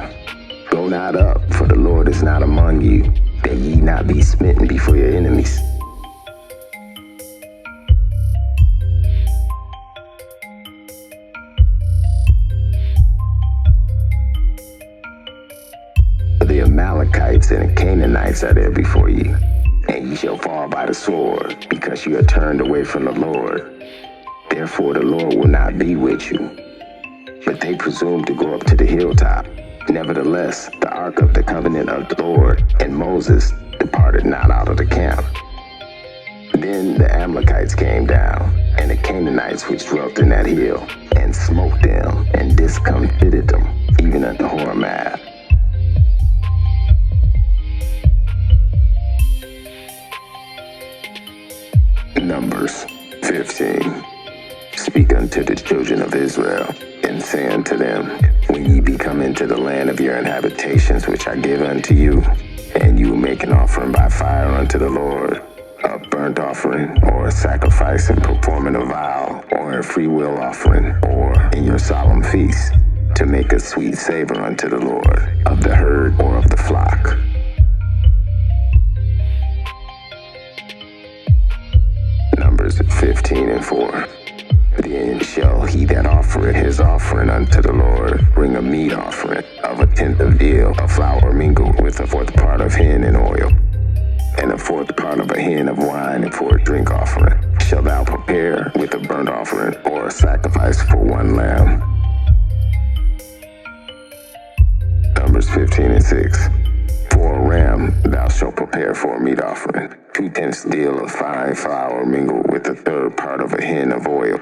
Go not up, for the Lord is not among you, that ye not be smitten before your enemies. The Amalekites and the Canaanites are there before you, and ye shall fall by the sword, because you are turned away from the Lord. Therefore the Lord will not be with you. But they presumed to go up to the hilltop. Nevertheless, the ark of the covenant of the Lord and Moses departed not out of the camp. Then the Amalekites came down, and the Canaanites which dwelt in that hill, and smote them, and discomfited them, even unto Hormah. Numbers 15. Speak unto the children of Israel, and say unto them, When ye be come into the land of your inhabitations which I give unto you, and you will make an offering by fire unto the Lord, a burnt offering, or a sacrifice in performing a vow, or a freewill offering, or in your solemn feast, to make a sweet savor unto the Lord, of the herd or of the flock. Numbers 15:4. Then shall he that offereth his offering unto the Lord bring a meat offering of a tenth of deal of flour mingled with a fourth part of hin and oil, and a fourth part of a hin of wine, and for a drink offering shalt thou prepare with a burnt offering or a sacrifice for one lamb. Numbers 15:6. For a ram thou shalt prepare for a meat offering 2/10 deal of fine flour mingled with a third part of a hin of oil.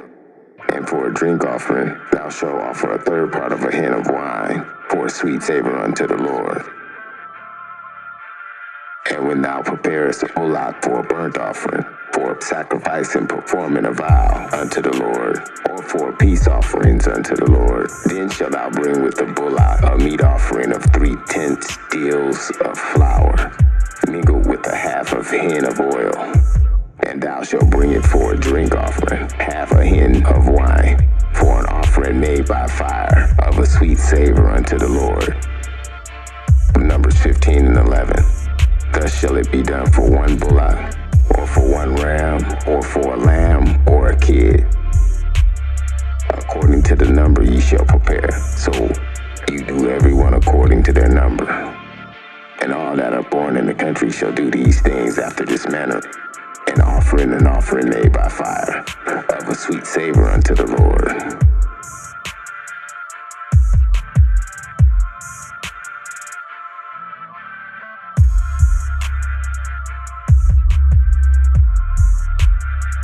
And for a drink offering thou shalt offer a third part of a hin of wine, for a sweet savor unto the Lord. And when thou preparest a bullock for a burnt offering, for a sacrifice and performing a vow unto the Lord, or for peace offerings unto the Lord, then shalt thou bring with the bullock a meat offering of 3/10 deals of flour, mingled with a half of hin of oil. And thou shalt bring it for a drink offering, half a hin of wine, for an offering made by fire, of a sweet savor unto the Lord. Numbers 15:11. Thus shall it be done for one bullock, or for one ram, or for a lamb, or a kid. According to the number ye shall prepare, so you do every one according to their number. And all that are born in the country shall do these things after this manner, an offering made by fire, of a sweet savor unto the Lord.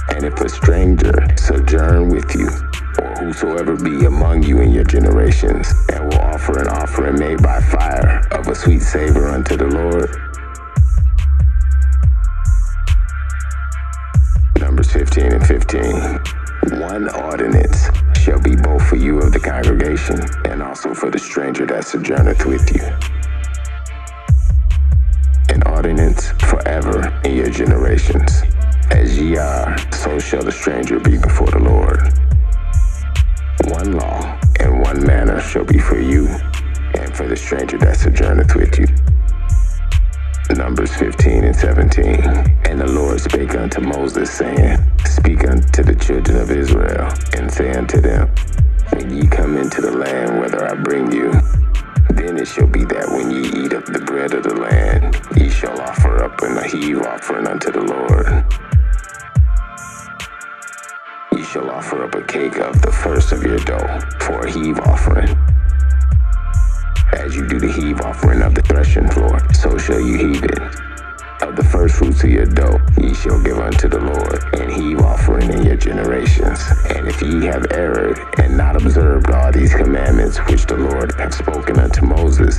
And if a stranger sojourn with you, or whosoever be among you in your generations, and will offer an offering made by fire, of a sweet savor unto the Lord. Numbers 15:15. One ordinance shall be both for you of the congregation, and also for the stranger that sojourneth with you. An ordinance forever in your generations. As ye are, so shall the stranger be before the Lord. One law and one manner shall be for you, and for the stranger that sojourneth with you. Numbers 15:17. And the Lord spake unto Moses, saying, Speak unto the children of Israel, and say unto them, When ye come into the land whither I bring you, then it shall be that when ye eat of the bread of the land, ye shall offer up a heave offering unto the Lord. Ye shall offer up a cake of the first of your dough for a heave offering. As you do the heave offering of the threshing floor, so shall you heave it. Of the first fruits of your dough ye shall give unto the Lord, and heave offering in your generations. And if ye have erred, and not observed all these commandments which the Lord hath spoken unto Moses,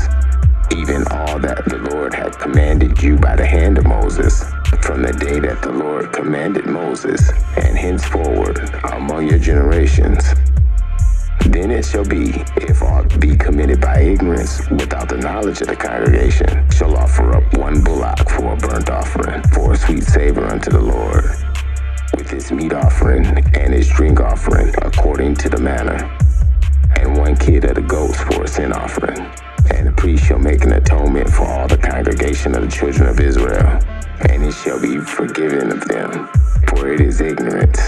even all that the Lord had commanded you by the hand of Moses, from the day that the Lord commanded Moses, and henceforward among your generations, it shall be, if aught be committed by ignorance without the knowledge of the congregation, shall offer up one bullock for a burnt offering, for a sweet savor unto the Lord, with his meat offering and his drink offering according to the manner, and one kid of the goats for a sin offering. And the priest shall make an atonement for all the congregation of the children of Israel, and it shall be forgiven of them, for it is ignorance.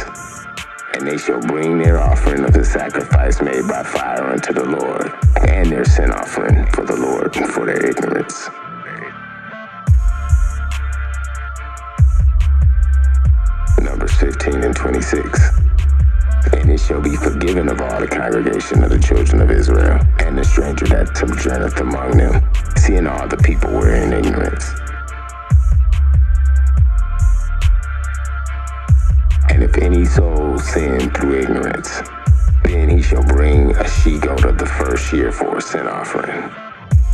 And they shall bring their offering of the sacrifice made by fire unto the Lord, and their sin offering for the Lord for their ignorance. Numbers 15 and 26. And it shall be forgiven of all the congregation of the children of Israel, and the stranger that sojourneth among them, seeing all the people were in ignorance. And if any soul sin through ignorance, then he shall bring a she-goat of the first year for a sin offering.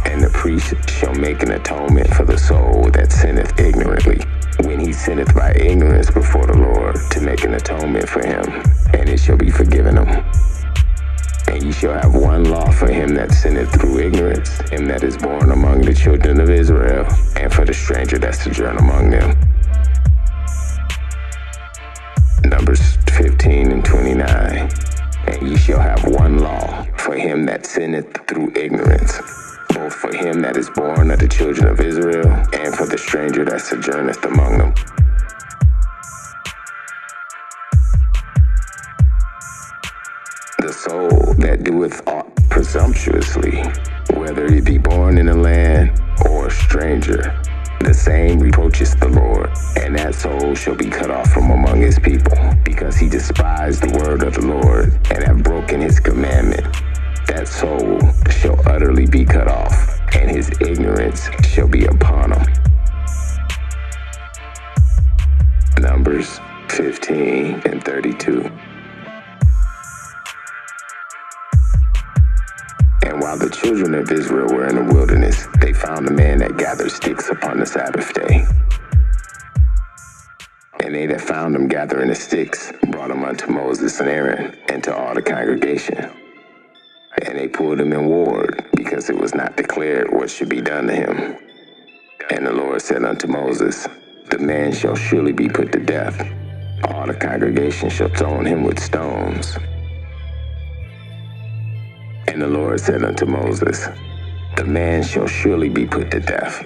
And the priest shall make an atonement for the soul that sinneth ignorantly, when he sinneth by ignorance before the Lord, to make an atonement for him, and it shall be forgiven him. And ye shall have one law for him that sinneth through ignorance, him that is born among the children of Israel, and for the stranger that sojourn among them. Numbers 15 and 29. And ye shall have one law for him that sinneth through ignorance, both for him that is born of the children of Israel, and for the stranger that sojourneth among them. The soul that doeth aught presumptuously, whether it be born in the land or a stranger, the same reproacheth the Lord, and that soul shall be cut off from among his people, because he despised the word of the Lord, and have broken his commandment. That soul shall utterly be cut off, and his ignorance shall be upon him. Numbers 15 and 32. And while the children of Israel were in the wilderness, they found a man that gathered sticks upon the Sabbath day. And they that found him gathering the sticks brought him unto Moses and Aaron, and to all the congregation. And they pulled him in ward, because it was not declared what should be done to him. And the Lord said unto Moses, the man shall surely be put to death. All the congregation shall stone him with stones. And the Lord said unto Moses, the man shall surely be put to death.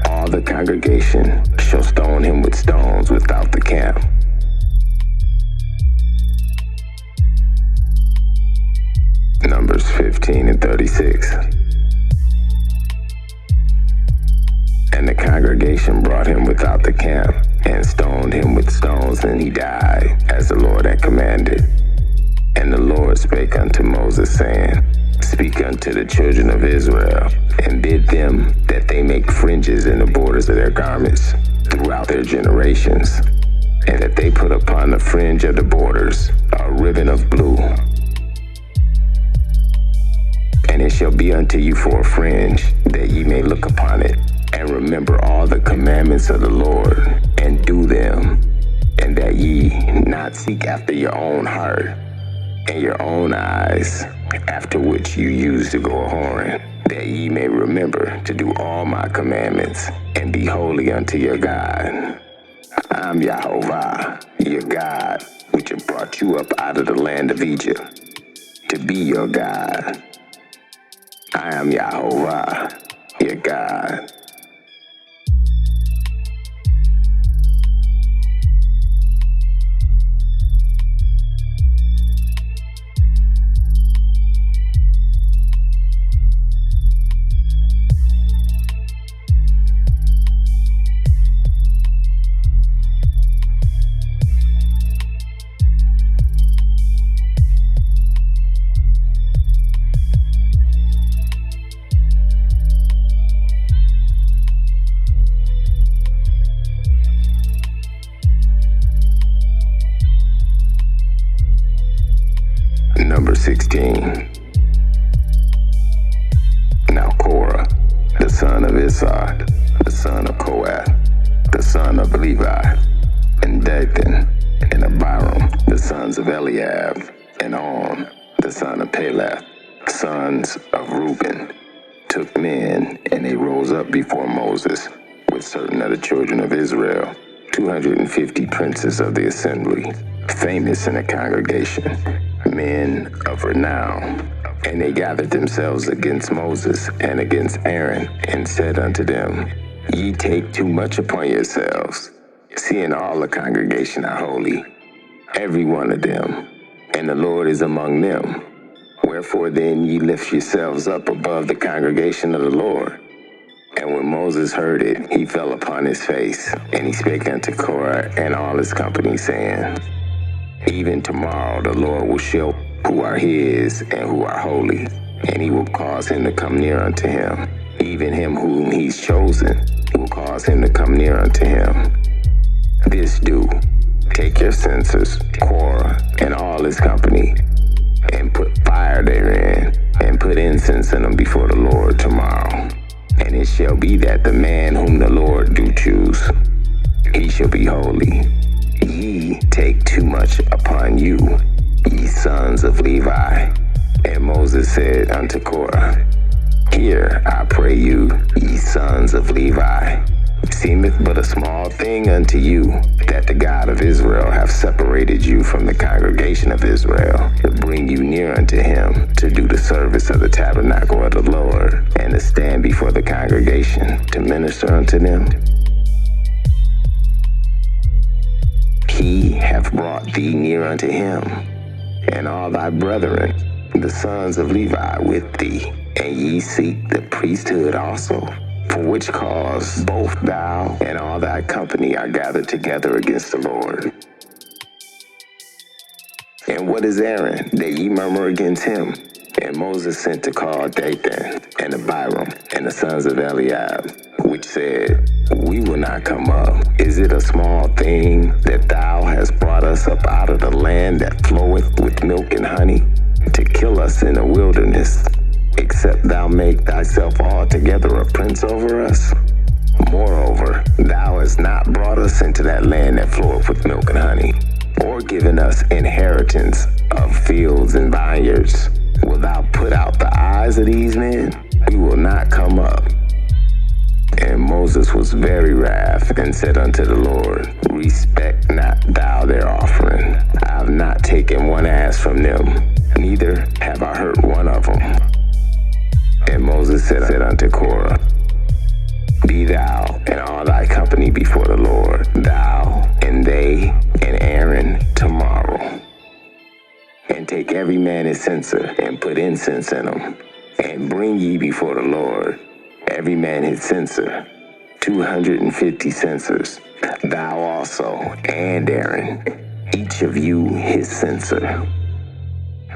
All the congregation shall stone him with stones without the camp. Numbers 15 and 36. And the congregation brought him without the camp, and stoned him with stones, and he died, as the Lord had commanded. And the Lord spake unto Moses, saying, speak unto the children of Israel, and bid them that they make fringes in the borders of their garments throughout their generations, and that they put upon the fringe of the borders a ribbon of blue. And it shall be unto you for a fringe, that ye may look upon it, and remember all the commandments of the Lord, and do them, and that ye not seek after your own heart and your own eyes, after which you used to go a-whoring, that ye may remember to do all my commandments, and be holy unto your God. I am Yahovah, your God, which have brought you up out of the land of Egypt, to be your God. I am Yahovah, your God. Number 16. Now Korah, the son of Issachar, the son of Kohath, the son of Levi, and Dathan, and Abiram, the sons of Eliab, and On, the son of Peleth, sons of Reuben, took men, and they rose up before Moses with certain of the children of Israel, 250 princes of the assembly, famous in the congregation, men of renown. And they gathered themselves against Moses and against Aaron, and said unto them, Ye take too much upon yourselves, seeing all the congregation are holy, every one of them, and the Lord is among them. Wherefore then ye lift yourselves up above the congregation of the Lord. And when Moses heard it, he fell upon his face, and he spake unto Korah and all his company, saying, Even tomorrow the Lord will show who are his and who are holy, and he will cause him to come near unto him. Even him whom he's chosen, he will cause him to come near unto him. This do, take your censers, Korah and all his company, and put fire therein, and put incense in them before the Lord tomorrow. And it shall be that the man whom the Lord do choose, he shall be holy. Ye take too much upon you, ye sons of Levi. And Moses said unto Korah, Hear, I pray you, ye sons of Levi. Seemeth but a small thing unto you, that the God of Israel hath separated you from the congregation of Israel, to bring you near unto him, to do the service of the tabernacle of the Lord, and to stand before the congregation, to minister unto them. He hath brought thee near unto him, and all thy brethren, the sons of Levi, with thee, and ye seek the priesthood also. For which cause both thou and all thy company are gathered together against the Lord. And what is Aaron, that ye murmur against him? And Moses sent to call Dathan and Abiram and the sons of Eliab, which said, We will not come up. Is it a small thing that thou hast brought us up out of the land that floweth with milk and honey, to kill us in the wilderness, except thou make thyself altogether a prince over us? Moreover, thou hast not brought us into that land that floweth with milk and honey, or given us inheritance of fields and vineyards. Wilt thou put out the eyes of these men? We will not come up. And Moses was very wrath, and said unto the Lord, Respect not thou their offering. I have not taken one ass from them, neither have I hurt one of them. And Moses said unto Korah, Be thou and all thy company before the Lord, thou and they and Aaron tomorrow. And take every man his censer, and put incense in them, and bring ye before the Lord every man his censer, 250 censers, thou also and Aaron, each of you his censer.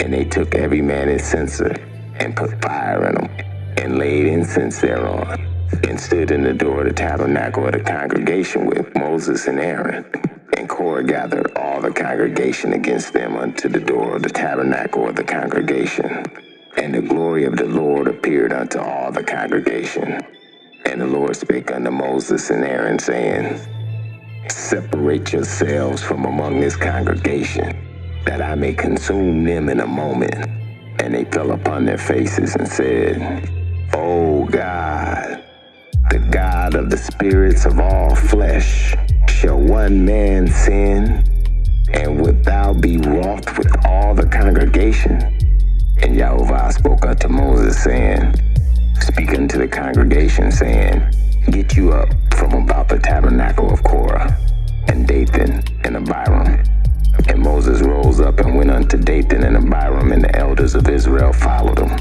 And they took every man his censer, and put fire in them, and laid incense thereon, and stood in the door of the tabernacle of the congregation with Moses and Aaron. And Korah gathered all the congregation against them unto the door of the tabernacle of the congregation. And the glory of the Lord appeared unto all the congregation. And the Lord spake unto Moses and Aaron, saying, Separate yourselves from among this congregation, that I may consume them in a moment. And they fell upon their faces and said, O God, the God of the spirits of all flesh, shall one man sin, and wilt thou be wroth with all the congregation? And Yahovah spoke unto Moses, saying, Speak unto the congregation, saying, Get you up from about the tabernacle of Korah, and Dathan, and Abiram. And Moses rose up and went unto Dathan and Abiram, and the elders of Israel followed him.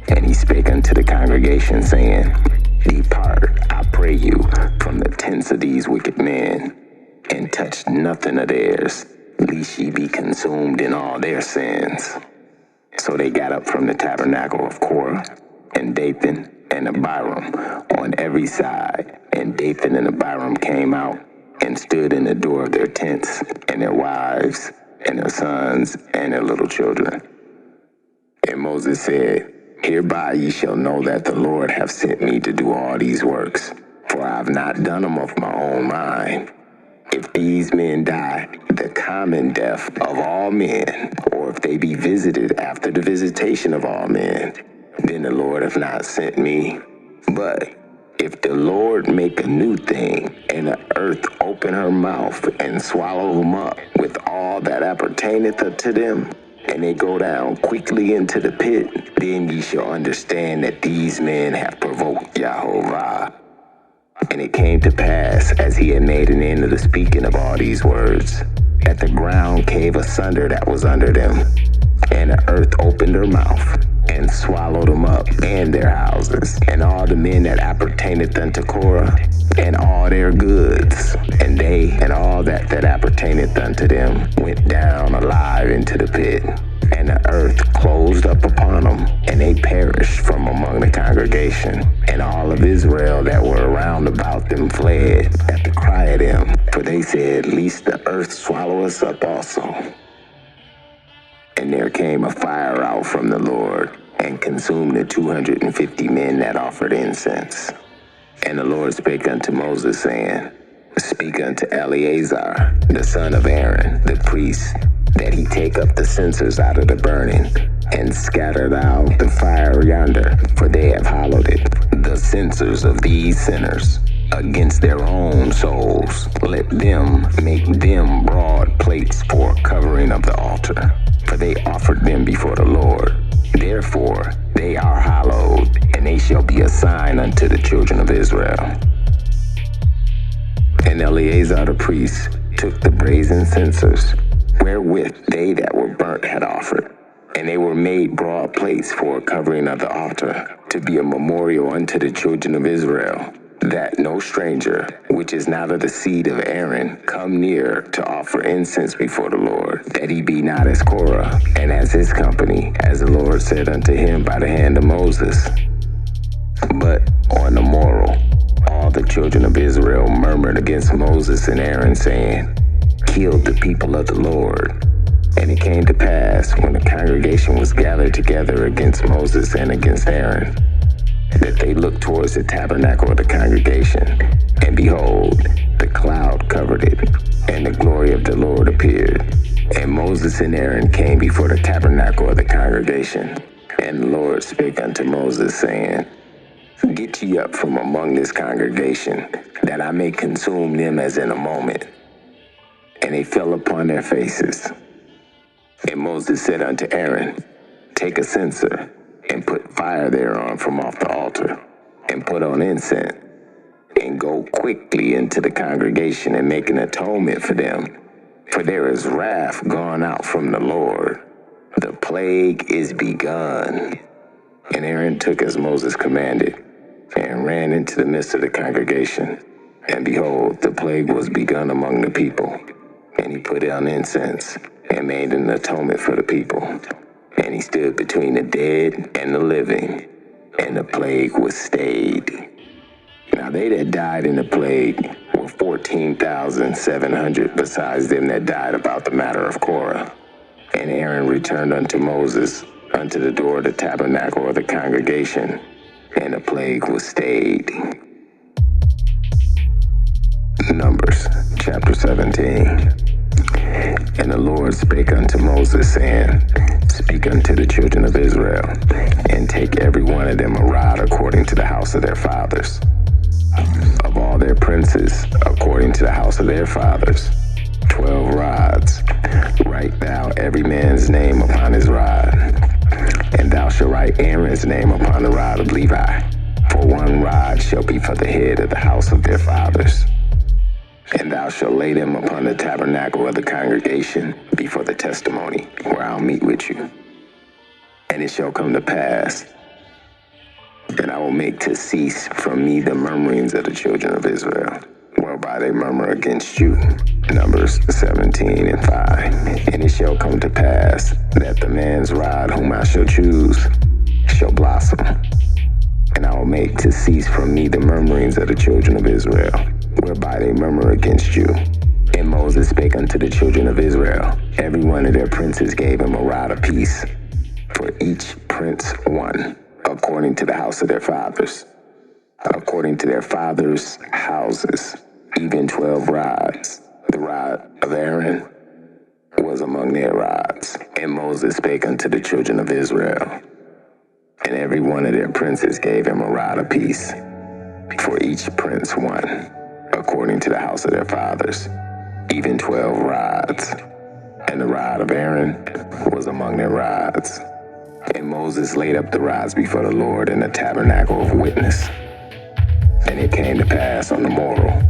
And he spake unto the congregation, saying, Depart, I pray you, from the tents of these wicked men, and touch nothing of theirs, lest ye be consumed in all their sins. So they got up from the tabernacle of Korah, and Dathan and Abiram on every side. And Dathan and Abiram came out, and stood in the door of their tents, and their wives, and their sons, and their little children. And Moses said, Hereby ye shall know that the Lord hath sent me to do all these works, for I have not done them of my own mind. If these men die the common death of all men, or if they be visited after the visitation of all men, then the Lord hath not sent me. But if the Lord make a new thing, and the earth open her mouth and swallow them up with all that appertaineth unto them, and they go down quickly into the pit, then ye shall understand that these men have provoked Yahovah. And it came to pass, as he had made an end of the speaking of all these words, that the ground cave asunder that was under them, and the earth opened her mouth, and swallowed them up, and their houses, and all the men that appertaineth unto Korah, and all their goods. And they and all that appertaineth unto them went down alive into the pit. And the earth closed up upon them, and they perished from among the congregation. And all of Israel that were around about them fled at the cry of them, for they said, lest the earth swallow us up also. And there came a fire out from the Lord, and consumed the 250 men that offered incense. And the Lord spake unto Moses, saying, Speak unto Eleazar, the son of Aaron, the priest, that he take up the censers out of the burning, and scatter thou the fire yonder, for they have hollowed it, the censers of these sinners, against their own souls. Let them make them broad plates for covering of the altar, for they offered them before the Lord. Therefore they are hallowed, and they shall be a sign unto the children of Israel. And Eleazar the priest took the brazen censers, wherewith they that were burnt had offered, and they were made broad plates for a covering of the altar, to be a memorial unto the children of Israel, that no stranger, which is not of the seed of Aaron, come near to offer incense before the Lord, that he be not as Korah, and as his company, as the Lord said unto him by the hand of Moses. But on the morrow, all the children of Israel murmured against Moses and Aaron, saying, Kill the people of the Lord. And it came to pass, when the congregation was gathered together against Moses and against Aaron, that they looked towards the tabernacle of the congregation, and behold, the cloud covered it, and the glory of the Lord appeared. And Moses and Aaron came before the tabernacle of the congregation. And the Lord spake unto Moses, saying, Get ye up from among this congregation, that I may consume them as in a moment. And they fell upon their faces. And Moses said unto Aaron, Take a censer, and put fire thereon from off the altar, and put on incense, and go quickly into the congregation, and make an atonement for them. For there is wrath gone out from the Lord. The plague is begun. And Aaron took as Moses commanded, and ran into the midst of the congregation. And behold, the plague was begun among the people. And he put on incense, and made an atonement for the people. And he stood between the dead and the living, and the plague was stayed. Now they that died in the plague were 14,700, besides them that died about the matter of Korah. And Aaron returned unto Moses unto the door of the tabernacle of the congregation, and the plague was stayed. Numbers chapter 17. And the Lord spake unto Moses, saying, Speak unto the children of Israel, and take every one of them a rod according to the house of their fathers. Of all their princes, according to the house of their fathers, 12 rods. Write thou every man's name upon his rod. And thou shalt write Aaron's name upon the rod of Levi. For one rod shall be for the head of the house of their fathers. And thou shalt lay them upon the tabernacle of the congregation before the testimony, where I'll meet with you. And it shall come to pass that I will make to cease from me the murmurings of the children of Israel, whereby they murmur against you. Numbers 17 and 5. And it shall come to pass that the man's rod whom I shall choose shall blossom, and I will make to cease from me the murmurings of the children of Israel, whereby they murmur against you. And Moses spake unto the children of Israel. Every one of their princes gave him a rod apiece, for each prince one, according to the house of their fathers, according to their fathers' houses, even 12 rods. The rod of Aaron was among their rods. And Moses spake unto the children of Israel, and every one of their princes gave him a rod apiece, for each prince one, according to the house of their fathers, even 12 rods. And the rod of Aaron was among their rods. And Moses laid up the rods before the Lord in the tabernacle of witness. And it came to pass on the morrow,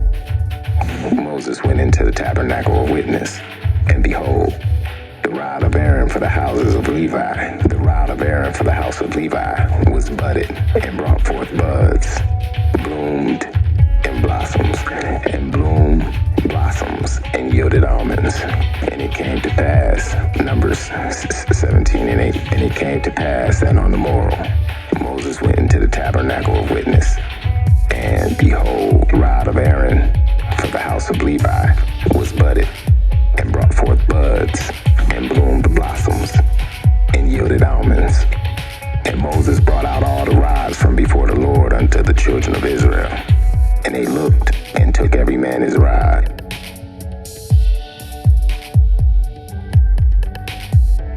Moses went into the tabernacle of witness, and behold, the rod of Aaron for the houses of Levi, the rod of Aaron for the house of Levi was budded and brought forth buds, bloomed and blossoms, and bloomed blossoms and yielded almonds. And it came to pass, Numbers 17 and 8, and it came to pass that on the morrow, Moses went into the tabernacle of witness, and behold, the rod of Aaron for the house of Levi was budded and brought forth buds and bloomed blossoms and yielded almonds. And Moses brought out all the rods from before the Lord unto the children of Israel. And they looked and took every man his rod.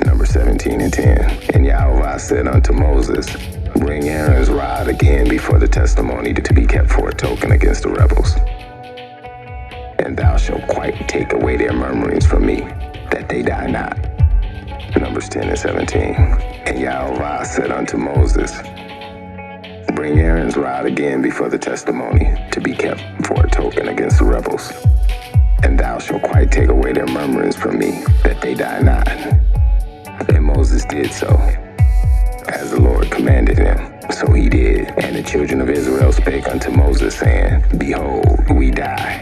Number 17 and 10. And Yahweh said unto Moses, bring Aaron's rod again before the testimony to be kept for a token against the rebels. And thou shalt quite take away their murmurings from me, that they die not. Numbers 10 and 17. And Yahweh said unto Moses, bring Aaron's rod again before the testimony to be kept for a token against the rebels. And thou shalt quite take away their murmurings from me, that they die not. And Moses did so, as the Lord commanded him. So he did. And the children of Israel spake unto Moses, saying, behold, we die,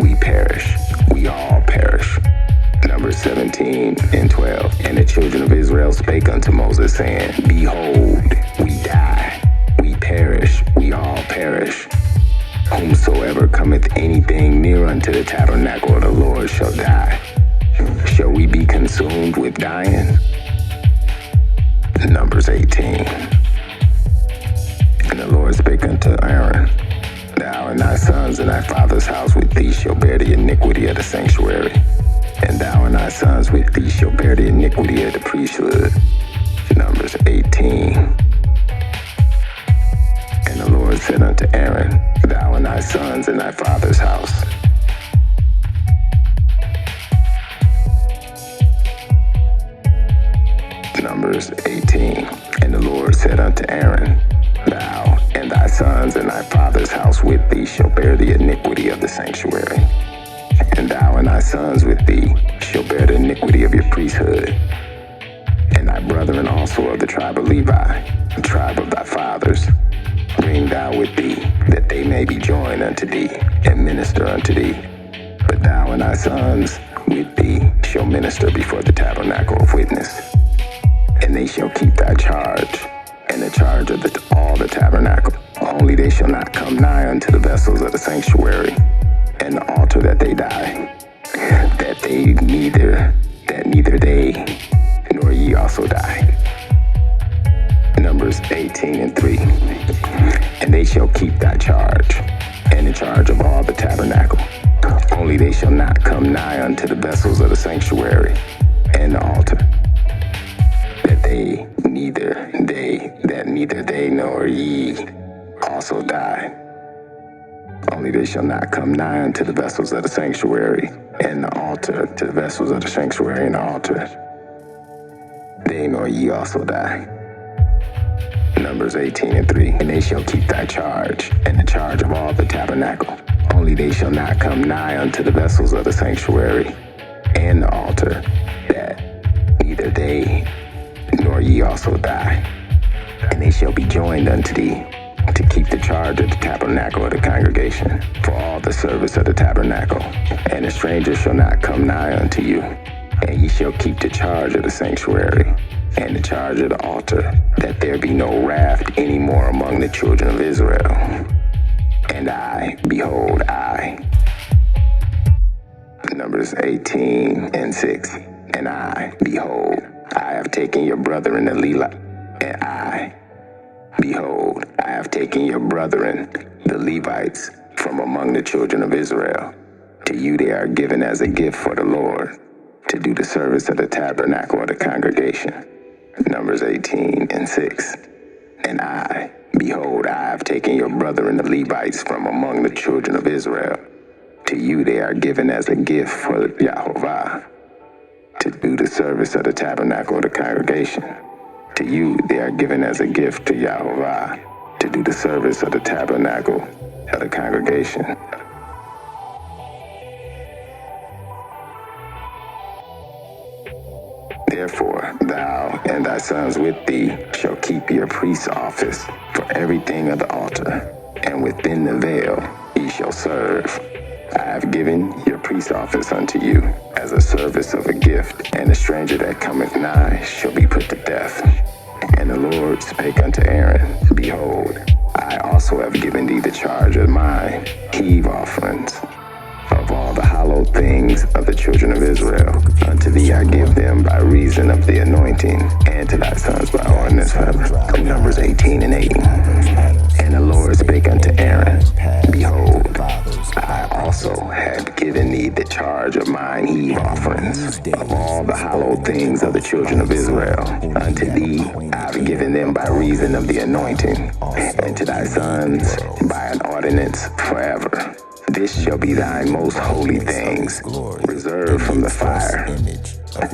we perish, we all perish. Numbers 17 and 12. And the children of Israel spake unto Moses, saying, behold, we die, we perish, we all perish. Whomsoever cometh anything near unto the tabernacle of the Lord shall die. Shall we be consumed with dying? Numbers 18. And the Lord spake unto Aaron, thou and thy sons and thy father's house with thee shall bear the iniquity of the sanctuary, and thou and thy sons with thee shall bear the iniquity of the priesthood. Numbers 18. And the Lord said unto Aaron, thou and thy sons and thy father's house. Numbers 18. And the Lord said unto Aaron, thou and thy sons and thy father's house with thee shall bear the iniquity of the sanctuary, and thou and thy sons with thee shall bear the iniquity of your priesthood, and thy brethren also of the tribe of Levi, the tribe of thy fathers, bring thou with thee, that they may be joined unto thee, and minister unto thee. But thou and thy sons with thee shall minister before the tabernacle of witness, and they shall keep thy charge, and the charge of all the tabernacle. Only they shall not come nigh unto the vessels of the sanctuary, and the altar that they die, that neither they nor ye also die. Numbers 18 and 3. And they shall keep thy charge, and the charge of all the tabernacle. Only they shall not come nigh unto the vessels of the sanctuary, and the altar, that neither they nor ye also die. Only they shall not come nigh unto the vessels of the sanctuary, and the altar, to the vessels of the sanctuary and the altar. They nor ye also die. Numbers 18 and 3. And they shall keep thy charge, and the charge of all the tabernacle. Only they shall not come nigh unto the vessels of the sanctuary and the altar, that neither they nor ye also die. And they shall be joined unto thee, to keep the charge of the tabernacle of the congregation, for all the service of the tabernacle. And a stranger shall not come nigh unto you. And ye shall keep the charge of the sanctuary, and the charge of the altar, that there be no wrath any more among the children of Israel. And I, behold, Numbers 18 and 6. And I, behold, I have taken your brethren the Levites, and I, behold, I have taken your brethren the Levites from among the children of Israel, To you they are given as a gift for the Lord, to do the service of the tabernacle of the congregation. Numbers 18:6. And I, behold, I have taken your brethren the Levites from among the children of Israel. To you they are given as a gift for Yahovah, to do the service of the tabernacle of the congregation. To you they are given as a gift to Yahovah, to do the service of the tabernacle of the congregation. Therefore, thou and thy sons with thee shall keep your priest's office for everything of the altar, and within the veil ye shall serve. I have given your priest's office unto you as a service of a gift, and a stranger that cometh nigh shall be put to death. And the Lord spake unto Aaron, Behold, I also have given thee the charge of mine heave offerings of all the hallowed things of the children of Israel. Unto thee I give them by reason of the anointing, and to thy sons by ordinance forever. Numbers 18:8. And the Lord spake unto Aaron, Behold, I also have given thee the charge of mine heave offerings of all the hallowed things of the children of Israel. Unto thee I have given them by reason of the anointing, and to thy sons by an ordinance forever. This shall be thy most holy things, reserved from the fire.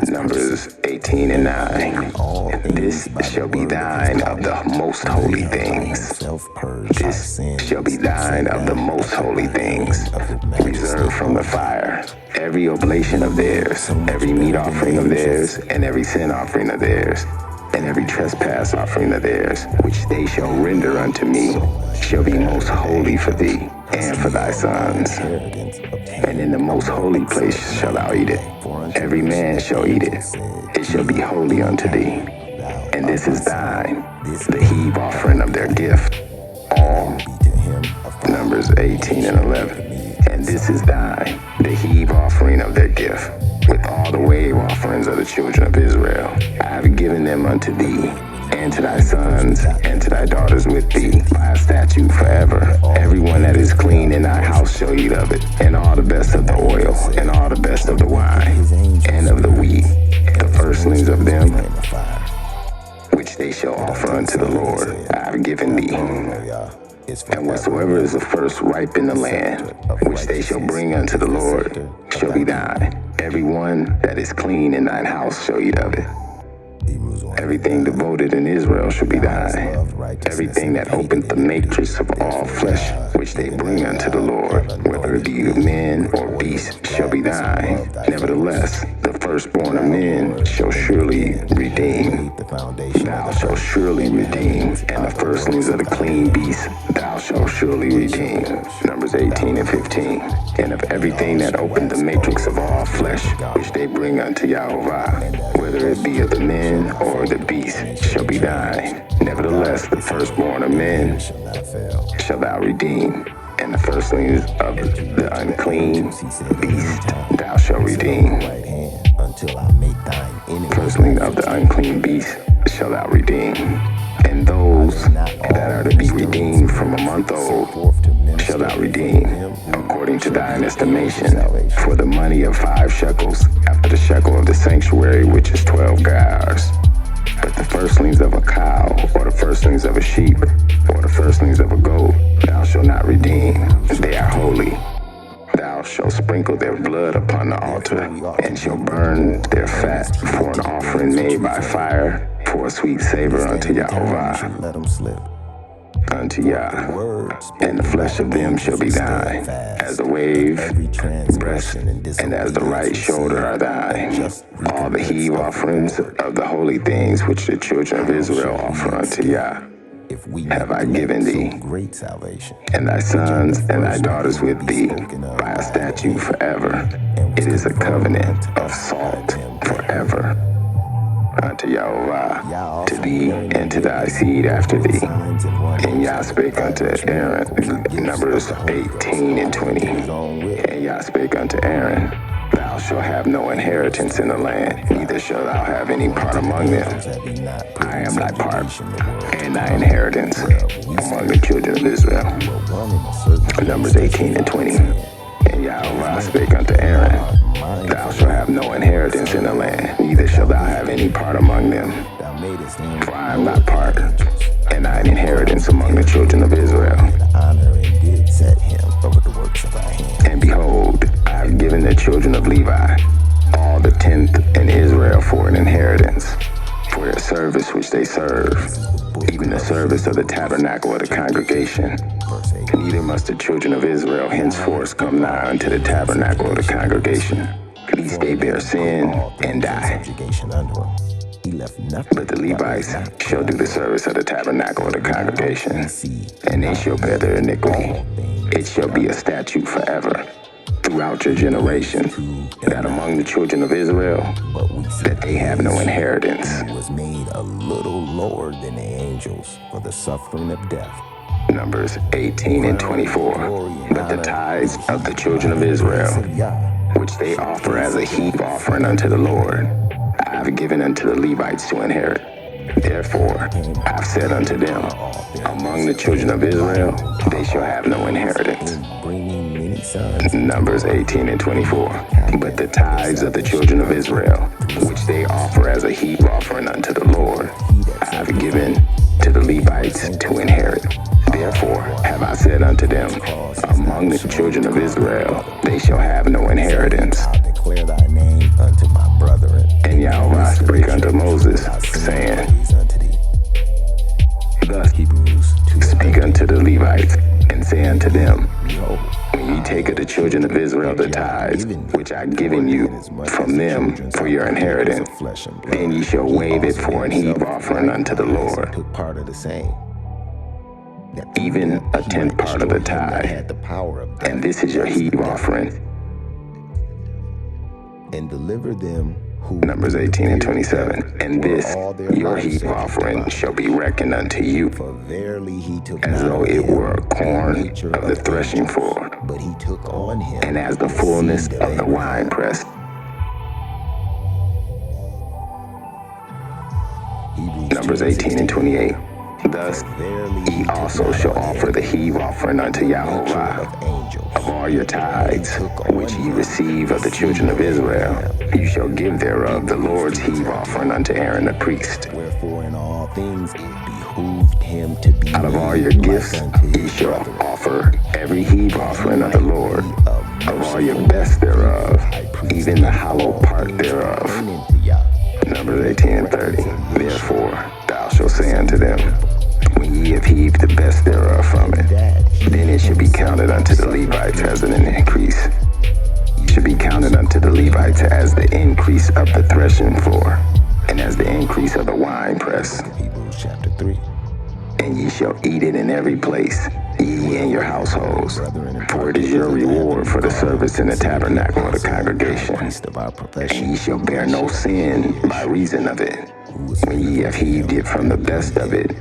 Numbers 18:9. This shall be thine of the most holy things. This shall be thine of the most holy things, reserved from the fire. Every oblation of theirs, every meat offering of theirs, and every sin offering of theirs, and every trespass offering of theirs, which they shall render unto me, shall be most holy for thee and for thy sons. And in the most holy place shalt thou eat it. Every man shall eat it. It shall be holy unto thee. And this is thine, the heave offering of their gift. All. Numbers 18:11. And this is thine, the heave offering of their gift, with all the wave offerings of the children of Israel. I have given them unto thee, and to thy sons, and to thy daughters with thee, by a statute forever. Everyone that is clean in thy house shall eat of it, and all the best of the oil, and all the best of the wine, and of the wheat, the firstlings of them, which they shall offer unto the Lord, I have given thee. And whatsoever is the first ripe in the land, which they shall bring unto the Lord, shall be thine. Every one that is clean in thine house shall eat of it. Everything devoted in Israel shall be thine. Everything that openeth the matrix of all flesh, which they bring unto the Lord, whether it be of men or beasts, shall be thine. Nevertheless, the firstborn of men shall surely redeem. Thou shalt surely redeem, and the firstlings of the clean beasts thou shalt surely redeem. Numbers 18:15. And of everything that opened the matrix of all flesh, which they bring unto Yahovah, whether it be of the men or the beast, shall be thine. Nevertheless, the firstborn of men shall thou redeem, and the firstlings of the unclean beast thou shalt redeem. Firstling of the unclean beast shall thou redeem. And those that are to be redeemed from a month old shall thou redeem, according to thine estimation, for the money of 5 shekels, after the shekel of the sanctuary, which is 12 gars. But the firstlings of a cow, or the firstlings of a sheep, or the firstlings of a goat, thou shalt not redeem. They are holy. Thou shalt sprinkle their blood upon the altar, and shalt burn their fat for an offering made by fire, for a sweet savor unto Yahovah, unto Yah. And the flesh of them shall be thine, as the wave, breast, and as the right shoulder are thine. All the heave offerings of the holy things which the children of Israel offer unto Yah have I given thee, and thy sons and thy daughters with thee, by a statute forever. It is a covenant of salt forever. Unto Yahovah, to thee and to thy seed after thee. And Yah spake unto Aaron, Numbers 18:20. And Yah spake unto Aaron, Thou shalt have no inheritance in the land, neither shalt thou have any part among them. I am thy part, and thy inheritance among the children of Israel. Numbers 18:20. And Yah Yahweh spake unto Aaron, Thou shalt have no inheritance in the land, neither shalt thou have any part among them. For I am not part, and thine inheritance among the children of Israel. And behold, I have given the children of Levi all the tenth in Israel for an inheritance, for their service which they serve, even the service of the tabernacle of the congregation. Neither must the children of Israel henceforth come nigh unto the tabernacle of the congregation, lest they bear sin and die. But the Levites shall do the service of the tabernacle of the congregation, and they shall bear their iniquity. It shall be a statute forever throughout your generation, that among the children of Israel, that they have no inheritance. He was made a little lower than the angels for the suffering of death. Numbers 18 and 24. But the tithes of the children of Israel, which they offer as a heave offering unto the Lord, I have given unto the Levites to inherit. Therefore I have said unto them, among the children of Israel, they shall have no inheritance. Numbers 18 and 24. But the tithes of the children of Israel, which they offer as a heave offering unto the Lord, I have given to the Levites to inherit. Therefore have I said unto them, among the children of Israel, they shall have no inheritance. I'll declare thy name unto my brethren. And Yahweh spake unto Moses, saying, Thus speak unto the Levites, and say unto them, when ye take of the children of Israel the tithes, which I have given you from them for your inheritance, then ye shall wave it for an heave offering unto the Lord, even a tenth part of the tithe. And this is your heave offering. And deliver them who Numbers 18 and 27. And this, your heave offering, shall be reckoned unto you, for verily he took as though it were a corn of the threshing floor, but he took on him and as the fullness of the winepress. Numbers 18 and 28. Thus ye also shall offer the heave offering unto Yahovah of all your tithes, which ye receive of the children of Israel. You shall give thereof the Lord's heave offering unto Aaron the priest. Wherefore in all things it behooved him to be Out of all your gifts ye shall offer every heave offering of the Lord, of all your best thereof, even the hollow part thereof. Numbers 18 and 30. Therefore thou shalt say unto them, when ye have heaved the best thereof from it, then it shall be counted unto the Levites as an increase. It shall be counted unto the Levites as the increase of the threshing floor, and as the increase of the winepress. Hebrews chapter 3. And ye shall eat it in every place, ye and your households, for it is your reward for the service in the tabernacle of the congregation. And ye shall bear no sin by reason of it, when ye have heaved it from the best of it.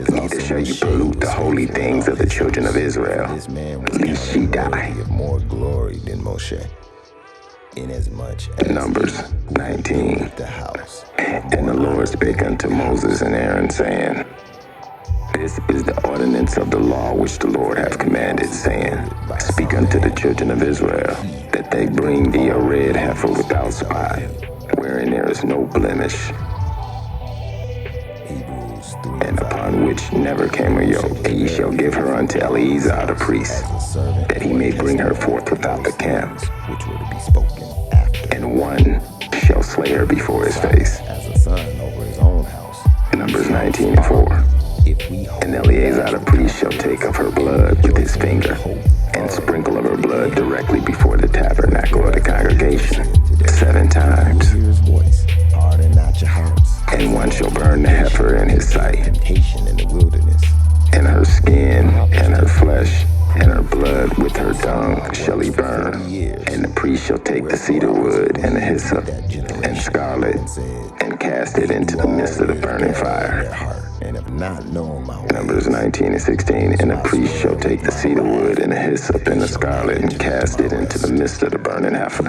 Neither shall you pollute the holy things of the children of Israel, lest ye die. More glory than Moshe, inasmuch as Numbers 19. the house. And the Lord spake unto Moses and Aaron, saying, This is the ordinance of the law which the Lord hath commanded, saying, Speak unto the children of Israel, that they bring thee a red heifer without spot, wherein there is no blemish, and upon which never came a yoke. And ye shall give her unto Eleazar the priest, that he may bring her forth without the camp. Which were to be spoken after. And one shall slay her before his face. As a son over his own house. Numbers 19 and 4. And Eleazar the priest shall take of her blood with his finger, and sprinkle of her blood directly before the tabernacle of the congregation 7 times. And one shall burn the heifer in his sight, and her skin, and her flesh, and her blood with her dung shall he burn. And the priest shall take the cedar wood, and the hyssop, and scarlet, and cast it into the midst of the burning fire. Numbers 19 and 16. And the priest shall take the cedar wood, and the hyssop, and the scarlet, and cast it into the midst of the burning heifer.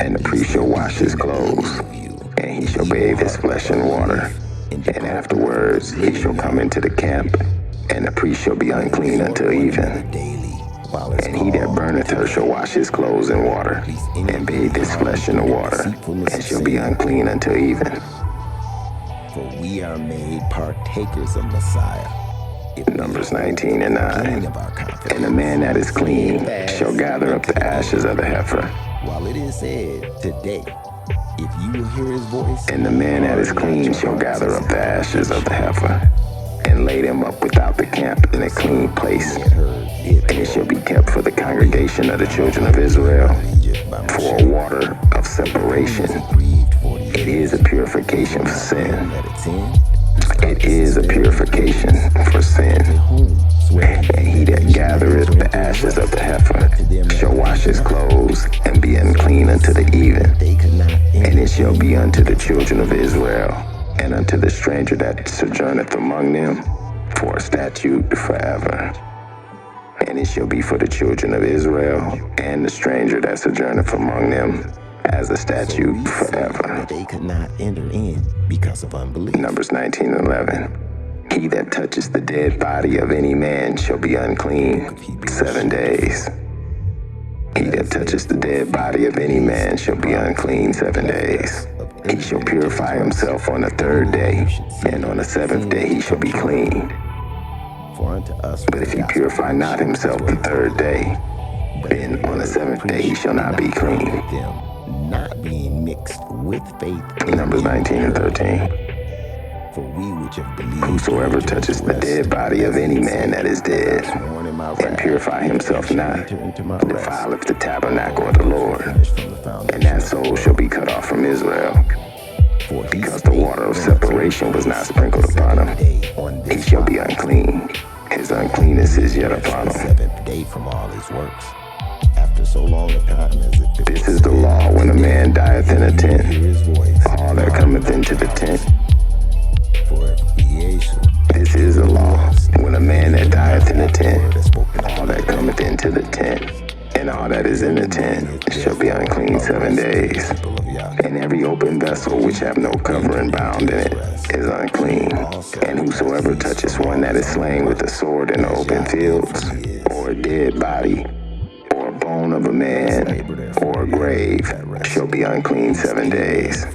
And the priest shall wash his clothes, and he shall bathe his flesh in water. And afterwards he shall come into the camp, and the priest shall be unclean until even. And he that burneth her shall wash his clothes in water, and bathe his flesh in the water, and shall be unclean until even. For we are made partakers of Messiah. Numbers 19 and 9. And the man that is clean shall gather up the ashes of the heifer. While it is said today, if you will hear his voice, and the man that is clean shall gather up the ashes of the heifer, and lay them up without the camp in a clean place. And it shall be kept for the congregation of the children of Israel, for a water of separation. It is a purification for sin. It is a purification for sin. And he that gathereth the ashes of the heifer shall wash his clothes and be unclean unto the even. And it shall be unto the children of Israel and unto the stranger that sojourneth among them for a statute forever. And it shall be for the children of Israel and the stranger that sojourneth among them as a statute forever. They could not enter in because of unbelief. Numbers 19 and 11. He that touches the dead body of any man shall be unclean 7 days. He that touches the dead body of any man shall be unclean 7 days. He shall purify himself on the 3rd day, and on the 7th day he shall be clean. But if he purify not himself the 3rd day, then on the 7th day he shall not be clean. Not being mixed with faith. Numbers 19 and 13. For we which have believed, whosoever touches the dead body of any man that is dead, and purify himself not, defileth the tabernacle of the Lord, and that soul shall be cut off from Israel. Because the water of separation was not sprinkled upon him, he shall be unclean. His uncleanness is yet upon him. Seventh day from all his works. After so long a time as it This is the law when a man dieth in a tent. All that cometh into the tent. This is the law when a man that dieth in a tent. All that cometh into the tent, and all that is in the tent shall be unclean 7 days. And every open vessel which have no covering bound in it is unclean. And whosoever touches one that is slain with a sword in the open fields, or a dead body, or a bone of a man, or a grave, shall be unclean 7 days.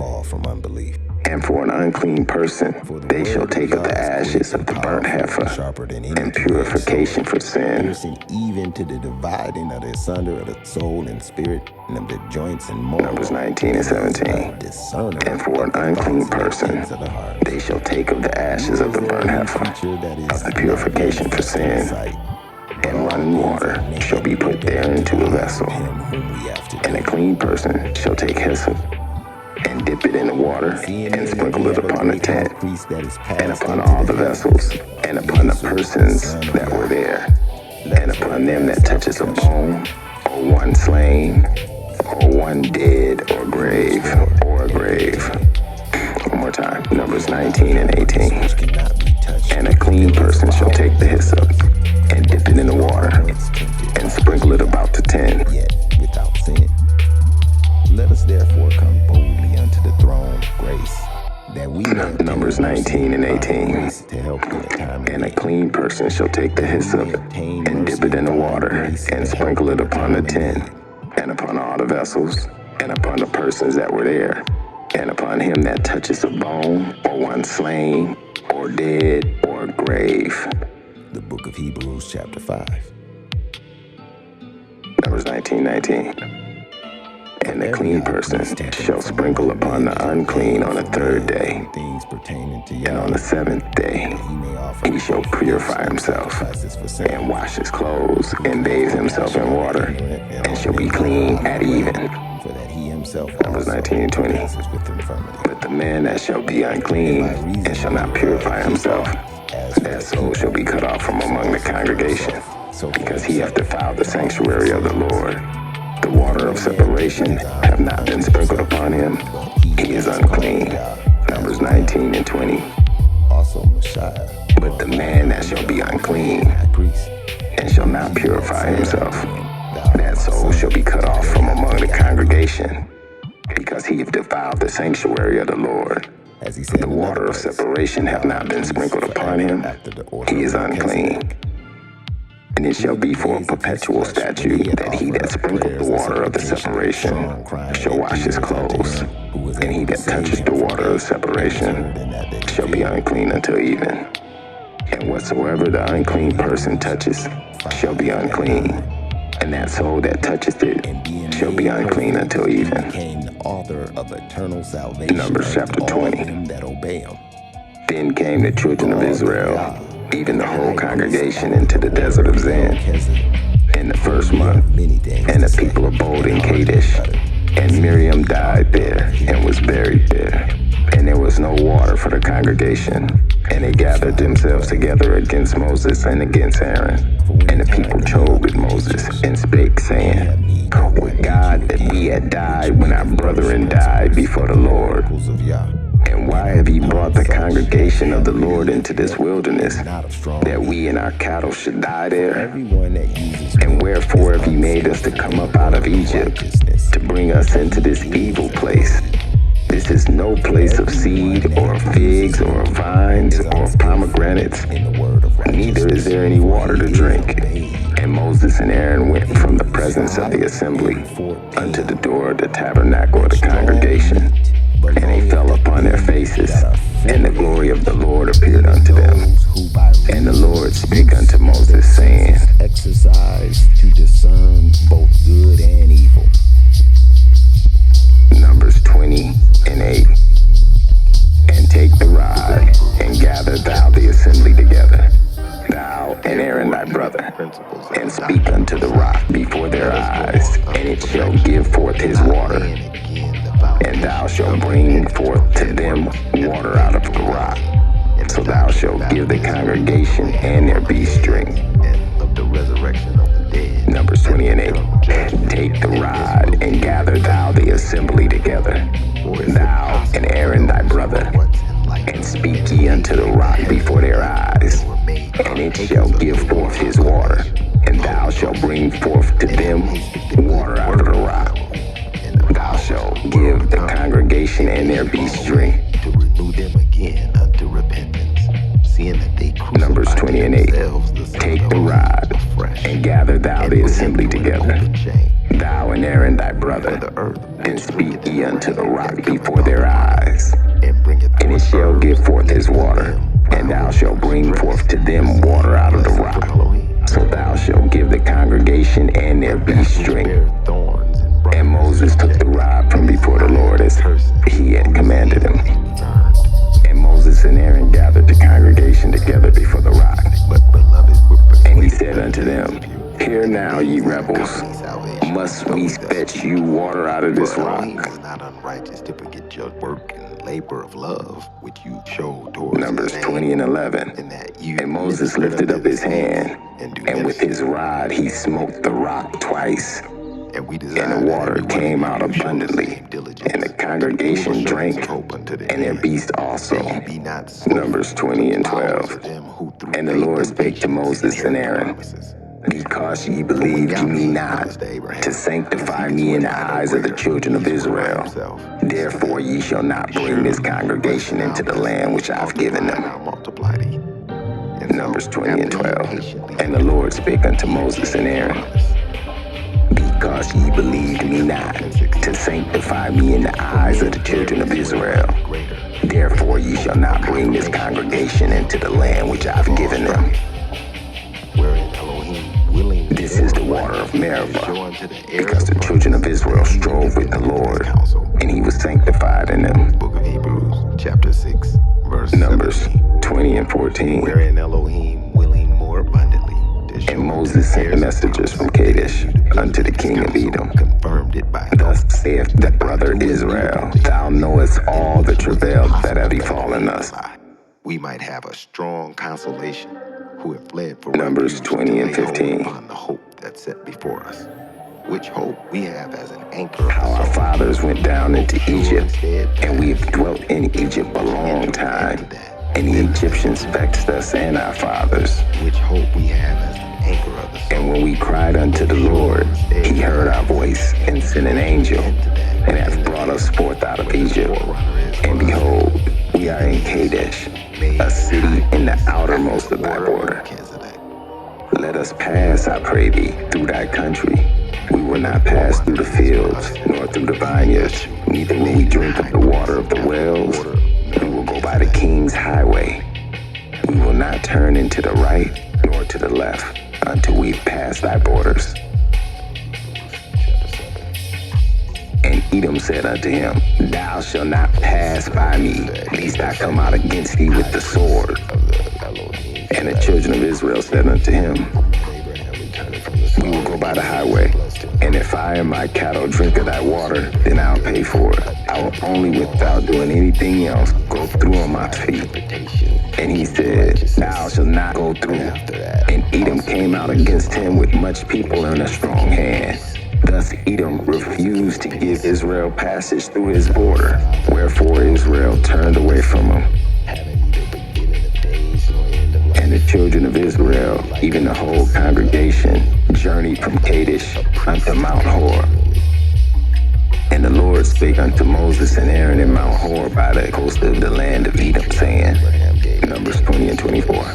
And for an unclean person, they shall take of the ashes of the burnt heifer, in purification for sin. Even to the dividing of the asunder of the soul and spirit, and of the joints and marrow. Numbers 19 and 17. And for an unclean person, they shall take of the ashes of the burnt heifer, of the purification for sin, and running water shall be put therein to a vessel. And a clean person shall take hyssop, and dip it in the water, and sprinkle it upon the tent, and upon all the vessels, and upon the persons that were there, and upon them that touches a bone, or one slain, or one dead, or grave, or a grave. One more time. Numbers 19 and 18. And a clean person shall take the hyssop, and dip it in the water, and sprinkle it about the tent. Without sin. Let us therefore come boldly unto the throne of grace, that we may Numbers 19 and 18. And a clean person shall take the hyssop, and dip it in the water, and sprinkle it upon the tent, and upon all the vessels, and upon the persons that were there, and upon him that touches a bone, or one slain, or dead, or a grave. The book of Hebrews chapter 5. Numbers 19:19. And the clean person shall sprinkle upon the unclean on the 3rd day, and on the 7th day he shall purify himself, and wash his clothes, and bathe himself in water, and shall be clean at even. Numbers 19 and 20. But the man that shall be unclean, and shall not purify himself, that soul shall be cut off from among the congregation, because he hath defiled the sanctuary of the Lord. The water of separation have not been sprinkled upon him. He is unclean. Numbers 19 and 20. But the man that shall be unclean, and shall not purify himself, that soul shall be cut off from among the congregation, because he hath defiled the sanctuary of the Lord. The water of separation have not been sprinkled upon him. He is unclean. And it shall be for a perpetual statute that he that sprinkled the water of the separation shall wash his clothes, and he that touches the water of separation shall be unclean until even. And whatsoever the unclean person touches shall be unclean, and that soul that toucheth it shall be unclean until even. Numbers chapter 20. Then came the children of Israel, even the whole congregation, into the desert of Zin in the first month, and the people abode in Kadesh. And Miriam died there and was buried there. And there was no water for the congregation. And they gathered themselves together against Moses and against Aaron. And the people chode with Moses and spake, saying, Would God that we had died when our brethren died before the Lord. And why have ye brought the congregation of the Lord into this wilderness, that we and our cattle should die there? And wherefore have ye made us to come up out of Egypt, to bring us into this evil place? This is no place of seed, or of figs, or of vines, or of pomegranates, neither is there any water to drink. And Moses and Aaron went from the presence of the assembly unto the door of the tabernacle of the congregation. And they fell upon their faces, and the glory of the Lord appeared unto them. And the Lord spake unto Moses, saying, Exercise to discern both good and evil. Numbers 20:8. And take the rod, and gather thou the assembly together, thou and Aaron thy brother, and speak unto the rock before their eyes, and it shall give forth his water. And thou shalt bring forth to them water out of the rock. So thou shalt give the congregation and their beasts drink. Numbers 20:8. Take the rod, and gather thou the assembly together, thou and Aaron thy brother, and speak ye unto the rock before their eyes, and it shall give forth his water. And thou shalt bring forth to them water out of the rock. Thou shalt give the congregation and their beasts drink. To renew them again unto repentance, seeing that they Numbers 20:8. Take the rod, and gather thou the assembly together, thou and Aaron thy brother, and speak ye unto the rock before their eyes, and it shall give forth his water. And thou shalt bring forth to them water out of the rock. So thou shalt give the congregation and their beasts drink. And Moses took the rod from before the Lord as he had commanded him. And Moses and Aaron gathered the congregation together before the rock. And he said unto them, Hear now, ye rebels, must we fetch you water out of this rock? Not unrighteous to forget your work and labor of love which you showed towards Numbers 20:11. And Moses lifted up his hand, and with his rod he smote the rock twice. And the water came out abundantly, and the congregation drank, and their beasts also. Numbers 20:12. And the Lord spake to Moses and Aaron, Because ye believed me not, to sanctify me in the eyes of the children of Israel, therefore ye shall not bring this congregation into the land which I have given them. Numbers 20:12. And the Lord spake unto Moses and Aaron, Because ye believed me not, to sanctify me in the eyes of the children of Israel, therefore ye shall not bring this congregation into the land which I have given them. This is the water of Meribah, because the children of Israel strove with the Lord, and he was sanctified in them. Book of Hebrews, chapter 6, verse Numbers 17. 20:14. Wherein Elohim willing more abundantly to show And Moses sent messengers from Kadesh unto the king of Edom. confirmed it by Thus saith the brother Israel, Thou knowest all the travail that have befallen us. We might have a strong consolation who have fled for Numbers refuge 20 to and lay hold 15. upon the hope that's set before us, which hope we have as an anchor of How the our soul. fathers went down into Egypt, and we have dwelt in Egypt a long time, and the Egyptians vexed us and our fathers. Which hope we have as an anchor of the soul. And when we cried unto the Lord, he heard our voice and sent an angel, and hath brought us forth out of Egypt. And behold, we are in Kadesh, a city in the outermost of thy border. Let us pass, I pray thee, through thy country. We will not pass through the fields, nor through the vineyards, neither will we drink of the water of the wells. We will go by the king's highway. We will not turn into the right, nor to the left, until we pass thy borders. And Edom said unto him, Thou shalt not pass by me, lest I come out against thee with the sword. And the children of Israel said unto him, We will go by the highway, and if I and my cattle drink of thy water, then I'll pay for it. I will only, without doing anything else, go through on my feet. And he said, Thou shalt not go through. And Edom came out against him with much people and a strong hand. Thus Edom refused to give Israel passage through his border, wherefore Israel turned away from him. And the children of Israel, even the whole congregation, journeyed from Kadesh unto Mount Hor. And the Lord spake unto Moses and Aaron in Mount Hor by the coast of the land of Edom, saying, Numbers 20 and 24,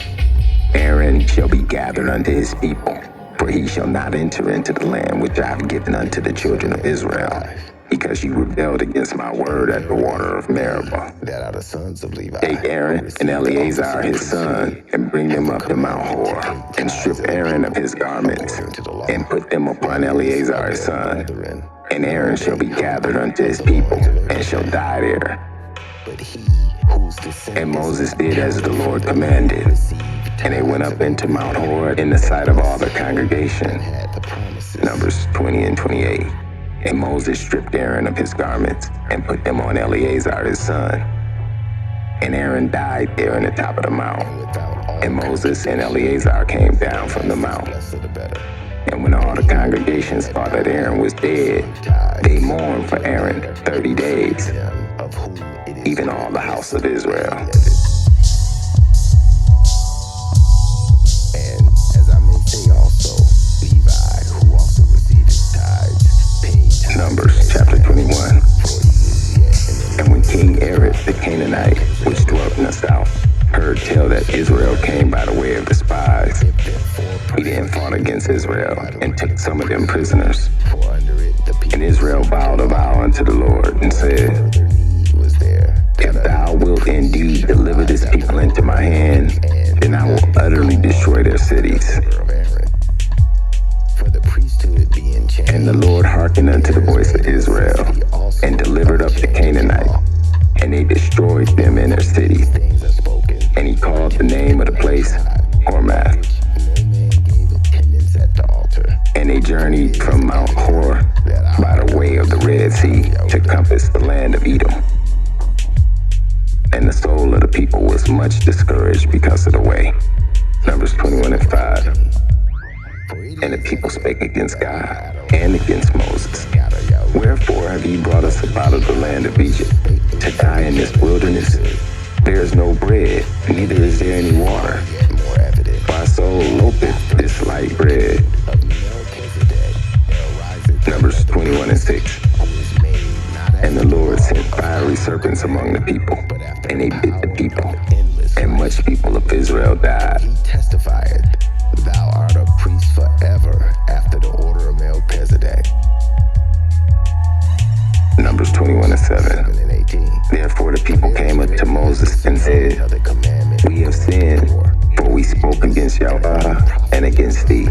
Aaron shall be gathered unto his people, for he shall not enter into the land which I have given unto the children of Israel, because you rebelled against my word at the water of Meribah. That are the sons of Levi. Take Aaron and Eleazar his son, and bring them up to Mount Hor, and strip Aaron of his garments, and put them upon Eleazar his son. And Aaron shall be gathered unto his people, and shall die there. And Moses did as the Lord commanded. And they went up into Mount Hor in the sight of all the congregation. Numbers 20 and 28. And Moses stripped Aaron of his garments, and put them on Eleazar his son. And Aaron died there in the top of the mount. And Moses and Eleazar came down from the mount. And when all the congregation saw that Aaron was dead, they mourned for Aaron 30 days, even all the house of Israel. And as I may say also, Levi, who also received his tithes, paid tithes. Numbers chapter 21. And when King Arad the Canaanite, which dwelt in the south, heard tell that Israel came by the way of the spies, he then fought against Israel, and took some of them prisoners. And Israel vowed a vow unto the Lord, and said, If thou wilt indeed deliver this people into my hand, then I will utterly destroy their cities. And the Lord hearkened unto the voice of Israel, and delivered up the Canaanite, and they destroyed them in their cities. And he called the name of the place Hormath. And they journeyed from Mount Hor by the way of the Red Sea to compass the land of Edom. And the soul of the people was much discouraged because of the way. Numbers 21 and 5. And the people spake against God and against Moses. Wherefore have ye brought us up out of the land of Egypt, to die in this wilderness? There is no bread, neither is there any water. My soul lopeth this light bread. Numbers 21 and 6. And the Lord sent fiery serpents among the people, and they bit the people, and much people of Israel died. He testified, Thou art a priest forever after the order of Melchizedek. Numbers 21 and 7. 7 and 18. Therefore the people came up to Moses and said, We have sinned, for we spoke against Yahweh and against thee.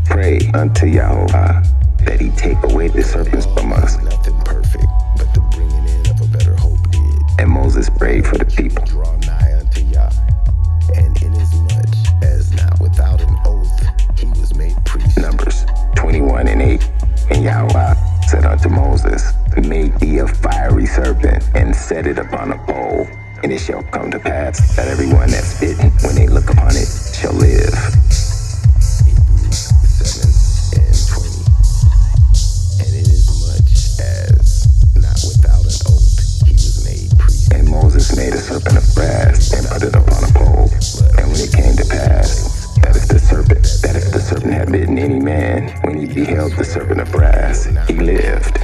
Pray unto Yahweh that he take away the serpents from us. Nothing perfect, but the bringing in of a better hope did. And Moses prayed for the people. Draw nigh unto Yah, and inasmuch as not without an oath he was made priest. Numbers 21 and 8. And Yahweh said unto Moses, Make thee a fiery serpent, and set it upon a pole. And it shall come to pass that everyone that's bitten, when they look upon it, shall live. Hebrews 7 and 20. And inasmuch as not without an oath he was made priest. And Moses made a serpent of brass, and put it upon a pole. And when it came to pass, that if the serpent had bitten any man, when he beheld the serpent of brass, he lived.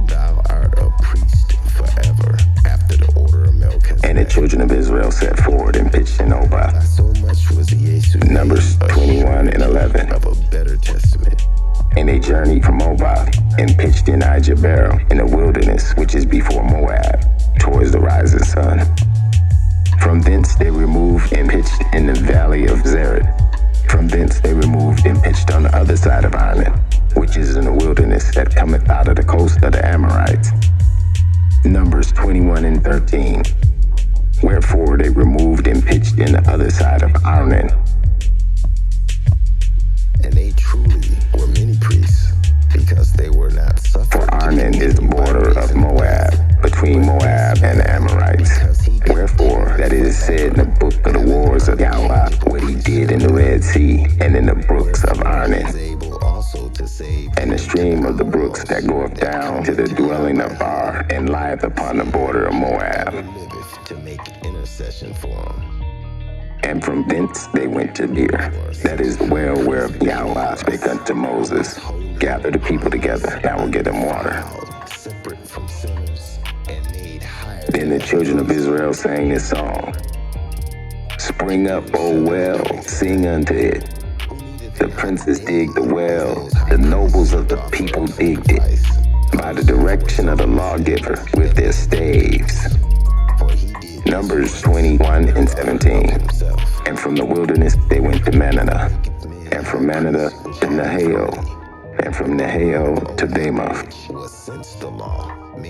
Thou art a priest forever after the order of Melchizedek. And the children of Israel set forward and pitched in Obah. So much was Yesu. Numbers 21 and 11. journeyed from Moab and pitched in Ijeberam in the wilderness, which is before Moab, towards the rising sun. From thence they removed and pitched in the valley of Zered. From thence they removed and pitched on the other side of Arnon, which is in the wilderness that cometh out of the coast of the Amorites. Numbers 21 and 13. Wherefore they removed and pitched in the other side of Arnon. And they truly were many priests, because they were not suffered. For Arnon is the border of Moab, between Moab and the Amorites. Wherefore that it is said in the book of the wars of Yahweh, what he did in the Red Sea and in the brooks of Arnon, and the stream of the brooks that goeth down to the dwelling of Bar, and lieth upon the border of Moab. To make intercession for them. And from thence they went to Beer, that is the well whereof Yahweh spake unto Moses, gather the people together, and I will give them water. Then the children of Israel sang this song. Spring up, O well, sing unto it. The princes digged the well, the nobles of the people digged it, by the direction of the lawgiver with their staves. Numbers 21 and 17. And from the wilderness they went to Manadah, and from Manadah to Nahal, and from Nahal to Bamoth,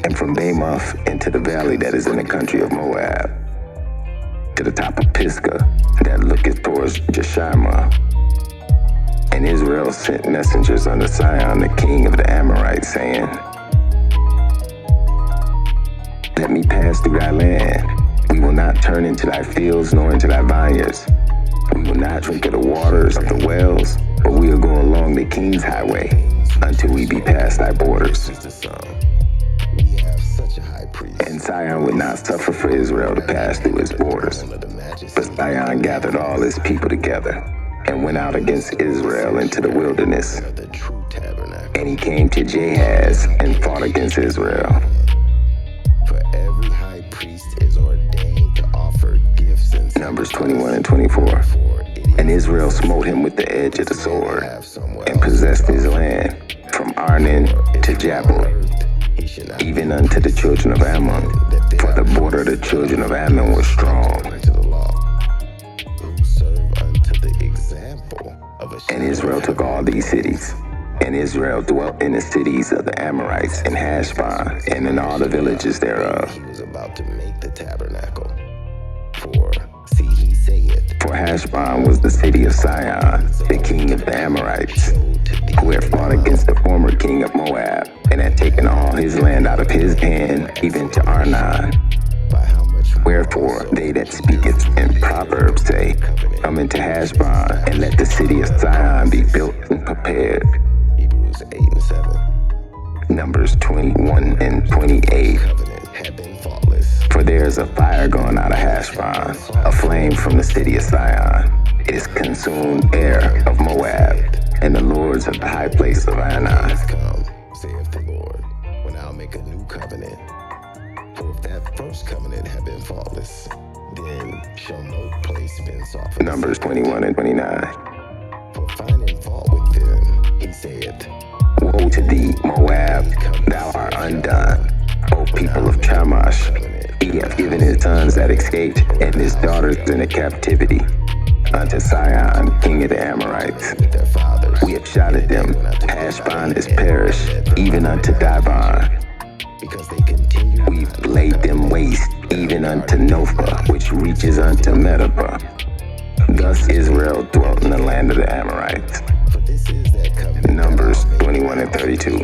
and from Bamoth into the valley that is in the country of Moab, to the top of Pisgah that looketh towards Jeshimah. And Israel sent messengers unto Sihon, the king of the Amorites, saying, Let me pass through thy land. We will not turn into thy fields nor into thy vineyards. We will not drink of the waters of the wells, but we will go along the king's highway until we be past thy borders. And Sihon would not suffer for Israel to pass through his borders. But Sihon gathered all his people together and went out against Israel into the wilderness. And he came to Jahaz and fought against Israel. Numbers 21 and 24. And Israel smote him with the edge of the sword, and possessed his land from Arnon to Jabal, even unto the children of Ammon, for the border of the children of Ammon was strong. And Israel took all these cities. And Israel dwelt in the cities of the Amorites in Heshbon, and in all the villages thereof. He was about to make the tabernacle. He saith, For Heshbon was the city of Sihon, the king of the Amorites, who had fought against the former king of Moab, and had taken all his land out of his hand, even to Arnon. Wherefore they that speaketh in Proverbs say, Come into Heshbon, and let the city of Sihon be built and prepared. Hebrews 8 and 7. Numbers 21 and 28. For there is a fire going out of Heshbon, a flame from the city of Sihon. It is consumed air of Moab, and the lords of the high place of Arnon. Come, saith the Lord, when I'll make a new covenant. For if that first covenant had been faultless, then shall no place been sought for. Numbers 21 and 29. For finding fault with them, he saith, Woe to thee, Moab, thou art undone, O people of Chemosh. He hath given his sons that escaped, and his daughters into captivity, unto Sihon, king of the Amorites. We have shot at them. Heshbon is perished, even unto Dibon. We've laid them waste, even unto Nophah, which reaches unto Medeba. Thus Israel dwelt in the land of the Amorites. Numbers 21 and 32.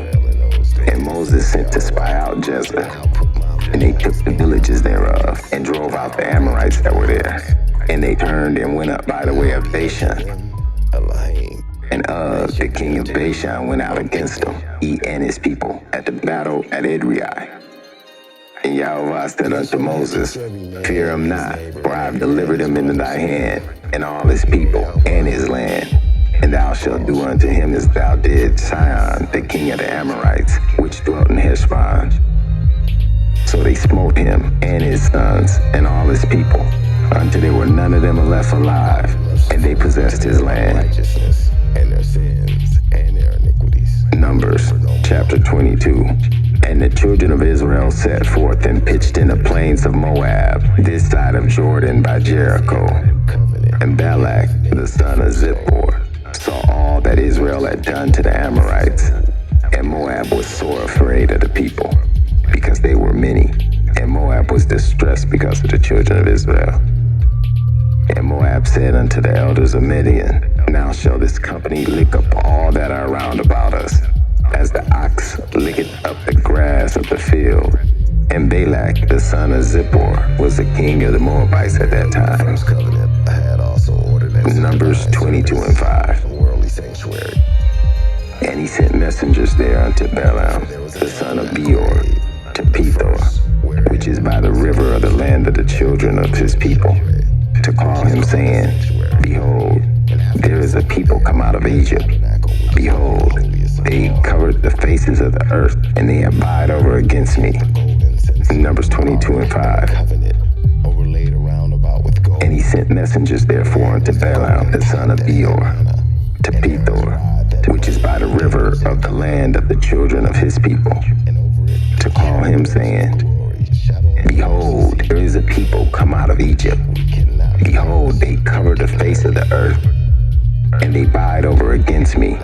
And Moses sent to spy out Jezreel, and they took the villages thereof, and drove out the Amorites that were there. And they turned and went up by the way of Bashan. And the king of Bashan went out against them, he and his people, at the battle at Edrei. And Yahweh said unto Moses, Fear him not, for I have delivered him into thy hand, and all his people, and his land. And thou shalt do unto him as thou did Sihon, the king of the Amorites, which dwelt in Heshbon. So they smote him, and his sons, and all his people, until there were none of them left alive, and they possessed his land. Righteousness and their sins and their iniquities. chapter 22. And the children of Israel set forth and pitched in the plains of Moab, this side of Jordan by Jericho. And Balak, the son of Zippor, saw all that Israel had done to the Amorites. And Moab was sore afraid of the people, because they were many. And Moab was distressed because of the children of Israel. And Moab said unto the elders of Midian, Now shall this company lick up all that are round about us, as the ox licketh up the grass of the field. And Balak, the son of Zippor, was the king of the Moabites at that time. Numbers 22:5. And he sent messengers there unto Balaam, the son of Beor, to Pethor, which is by the river of the land of the children of his people, to call him, saying, Behold, there is a people come out of Egypt. Behold, they covered the faces of the earth, and they abide over against me. Numbers 22:5. And he sent messengers therefore unto Balaam, the son of Beor, to Pethor, which is by the river of the land of the children of his people, to call him, saying, Behold, there is a people come out of Egypt. Behold, they cover the face of the earth, and they abide over against me.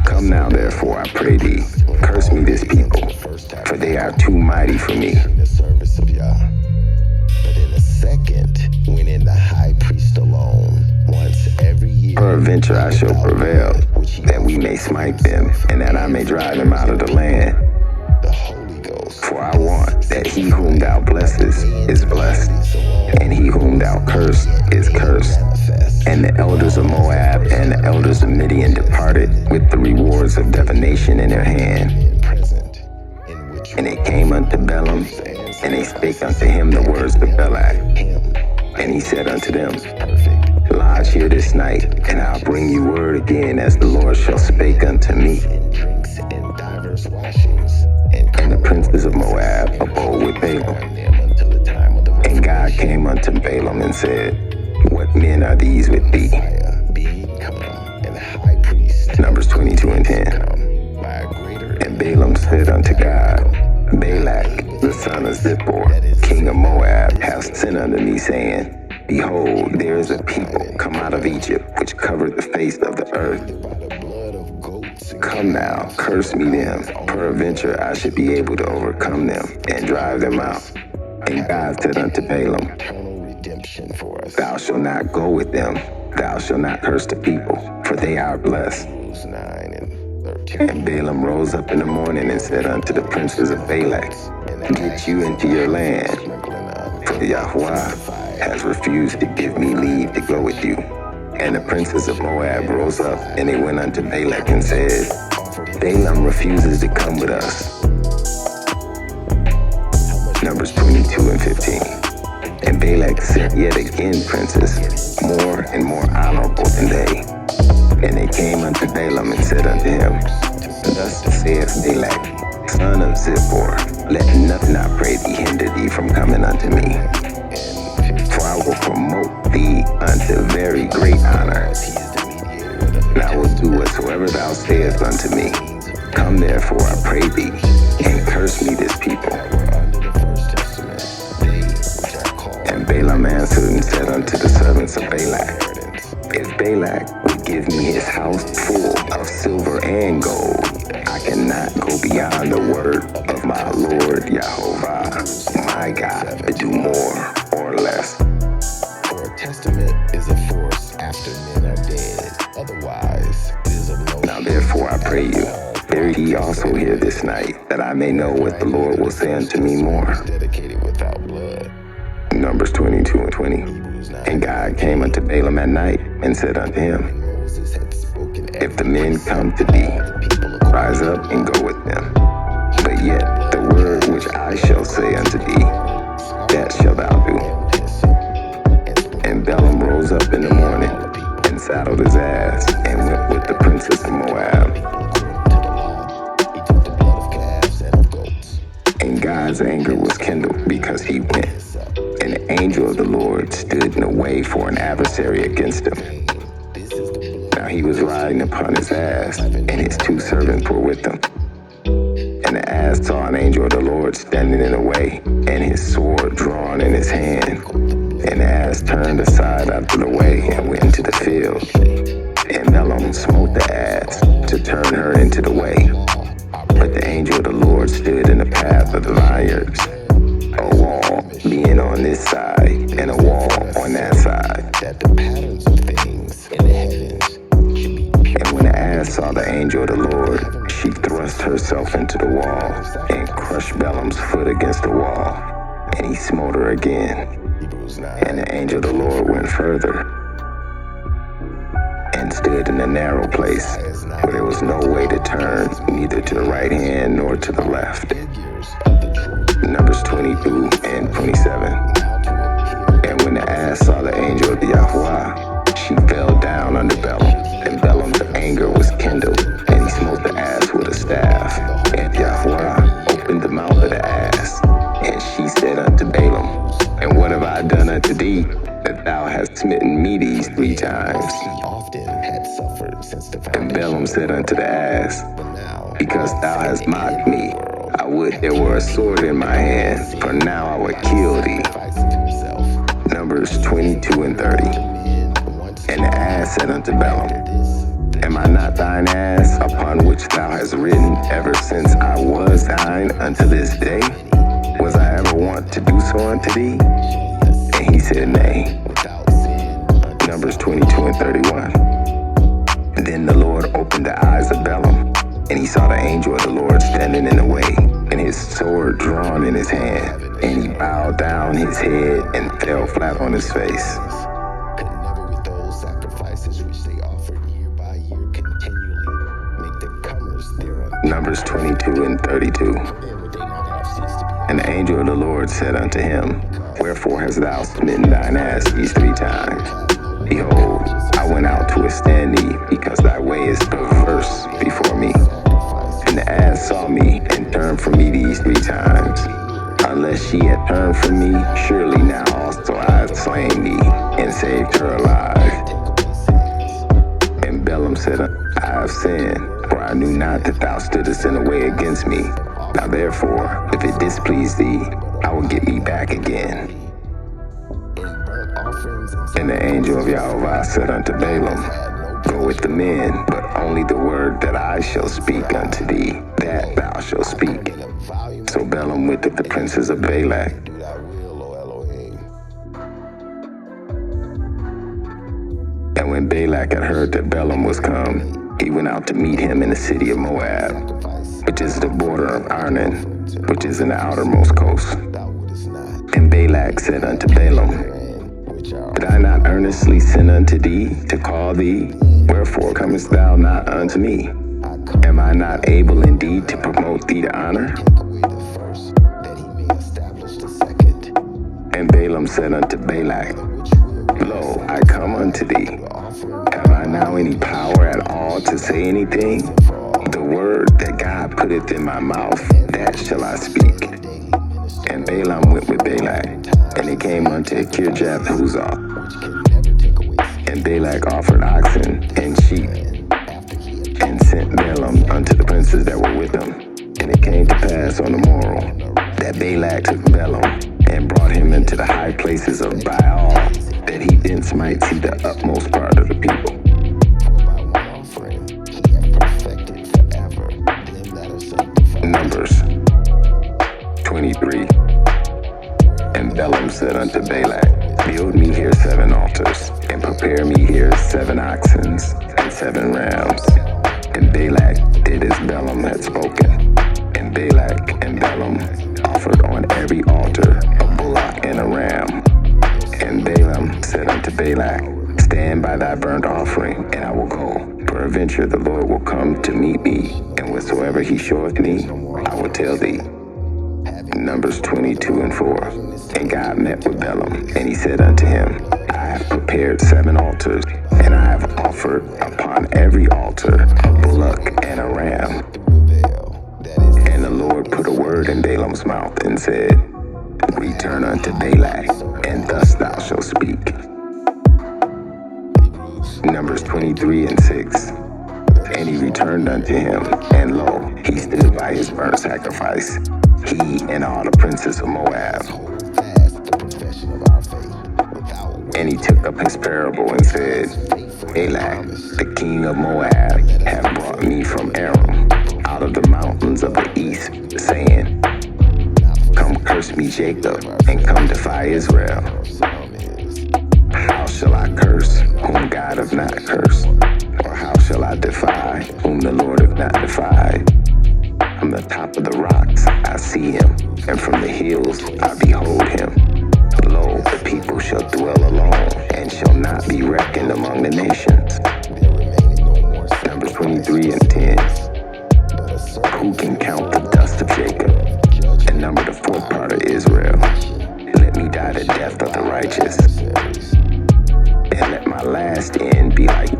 Come now, therefore, I pray thee, curse me this people, for they are too mighty for me. Peradventure I shall prevail, that we may smite them, and that I may drive them out of the land. For I want that he whom thou blessest is blessed, and he whom thou cursed is cursed. And the elders of Moab and the elders of Midian departed with the rewards of divination in their hand. And they came unto Balaam, and they spake unto him the words of Balak. And he said unto them, Lodge here this night, and I'll bring you word again as the Lord shall spake unto me. And the princes of Moab abode with Balaam. And God came unto Balaam and said, What men are these with thee? Numbers 22:10. And Balaam said unto God, Balak, the son of Zippor, king of Moab, hath sent unto me, saying, Behold, there is a people come out of Egypt, which covered the face of the earth. Come now, curse me them, peradventure I should be able to overcome them, and drive them out. And God said unto Balaam, Thou shalt not go with them, thou shalt not curse the people, for they are blessed. And Balaam rose up in the morning and said unto the princes of Balak, Get you into your land, for Yahweh has refused to give me leave to go with you. And the princes of Moab rose up, and they went unto Balak and said, Balaam refuses to come with us. Numbers 22:15. And Balak sent yet again princes, more and more honorable than they. And they came unto Balaam and said unto him, Thus saith Balak, son of Zippor, let nothing, I pray thee, hinder thee from coming unto me. For I will promote thee unto very great honor, and I will do whatsoever thou sayest unto me. Come therefore, I pray thee, and curse me this people. And Balaam answered and said unto the servants of Balak, If Balak would give me his house full of silver and gold, I cannot go beyond the word of my Lord Yahovah, my God, to do more or less. For a testament is a force after men are dead. Otherwise, it is of no. Now therefore I pray you, tarry ye also here this night, that I may know what the Lord will say unto me more. Dedicated without blood. Numbers 22:20. And God came unto Balaam at night and said unto him, If the men come to thee, rise up and go with them. But yet the word which I shall say unto thee, that shalt thou do. And Balaam rose up in the morning and saddled his ass and went with the princes of Moab. And God's anger was kindled because he went. And the angel of the Lord stood in the way for an adversary against him. Now he was riding upon his ass, and his two servants were with him. Ahaz saw an angel of the Lord standing in the way, and his sword drawn in his hand. And Ahaz turned aside out of the way and went into the field. And Balaam smote the ass to turn her into the way. But the angel of the Lord stood in the path of the vineyards, a wall being on this side and a wall on that side. That the patterns of things in the heavens should be pure. And when the ass saw the angel of the Lord, she thrust herself into the wall and crushed Balaam's foot against the wall. And he smote her again. Hebrews 9. And the angel of the Lord went further and stood in a narrow place where there was no way to turn, neither to the right hand nor to the left. Figures of the truth. Numbers 22 and 27. Now to appear. And when the ass saw the angel of the Yahweh, she fell down under Balaam. And Balaam's anger was kindled, and he smote the ass with a staff. And Yahweh opened the mouth of the ass, and she said unto Balaam, And what have I done unto thee, that thou hast smitten me these 3 times? He often had suffered since the And foundation. Balaam said unto the ass, But now, Because thou hast mocked me, I would there were a sword in my hand, for now I would kill thee. sacrificing to himself. Numbers 22 and 30. Men once And the ass said unto Balaam, this. Am I not thine ass, upon which thou hast ridden ever since I was thine unto this day? Was I ever wont to do so unto thee? And he said, Nay. Without sin. Numbers 22 and 31. Then the Lord opened the eyes of Balaam, and he saw the angel of the Lord standing in the way, and his sword drawn in his hand. And he bowed down his head and fell flat on his face. Could never with those sacrifices which they offered year by year continually make the comers thereunto. Numbers 22 and 32. Then would they not have ceased to be. And the angel of the Lord said unto him, Wherefore hast thou smitten thine ass these 3 times? Behold, I went out to withstand thee, because thy way is perverse before me. And the ass saw me, and turned from me these 3 times. Unless she had turned from me, surely now also I have slain thee, and saved her alive. And Balaam said, I have sinned, for I knew not that thou stoodest in the way against me. Now therefore, if it displease thee, I will get me back again. In burnt offerings and And the angel of Yahweh said unto Balaam, Go with the men, but only the word that I shall speak unto thee, that thou shalt speak. in a volume So Balaam went with the princes of Balak. do thy will, O Elohim. And when Balak had heard that Balaam was come, he went out to meet him in the city of Moab, Sacrifice which is the border of Arnon, which is in the outermost coast. thou wouldest not. And Balak said unto Balaam, And which are Did I not earnestly send unto thee to call thee? Wherefore comest thou not unto me? I come Am I not able indeed to promote thee to honor? take away the first, that he may establish the second. And Balaam said unto Balak, Which will Lo, I come unto thee. offer Have I now any power at all to say anything? The word that God putteth in my mouth, that shall I speak. daily minister, And Balaam went with Balak, and they came unto Kirjath Huzzah. which can never take away sin. And Balak offered oxen and sheep, And after he had and sent Balaam unto the princes that were with him. And it came to pass on the morrow that Balak took Balaam and brought him into the high places of Baal, that he thence might see the utmost part of the people. for by one offering, he hath perfected forever them that are sanctified. Numbers 23. And Balaam said unto Balak, Build me here 7 altars, and prepare me here 7 oxen and 7 rams. And Balak did as Balaam had spoken. And Balak and Balaam offered on every altar a bullock and a ram. And Balaam said unto Balak, Stand by thy burnt offering, and I will go. Peradventure the Lord will come to meet me, and whatsoever he showeth me, I will tell thee. Numbers 22 and 4. And God met with Balaam, and he said unto him, I have prepared 7 altars, and I have offered upon every altar a bullock and a ram. And the Lord put a word in Balaam's mouth and said, Return unto Balak, and thus thou shalt speak. Numbers 23 and 6. And he returned unto him, and lo, he stood by his burnt sacrifice, he and all the princes of Moab. And he took up his parable and said, Balak, the king of Moab, hath brought me from Aram, out of the mountains of the east, saying, Come curse me, Jacob, and come defy Israel. How shall I curse whom God hath not cursed? Or how shall I defy whom the Lord hath not defied? From the top of the rocks I see him, and from the hills I behold him. Lo, the people shall dwell alone, and shall not be reckoned among the nations. Numbers 23 and 10. Who can count the dust of Jacob, and number the fourth part of Israel? Let me die the death of the righteous, and let my last end be like.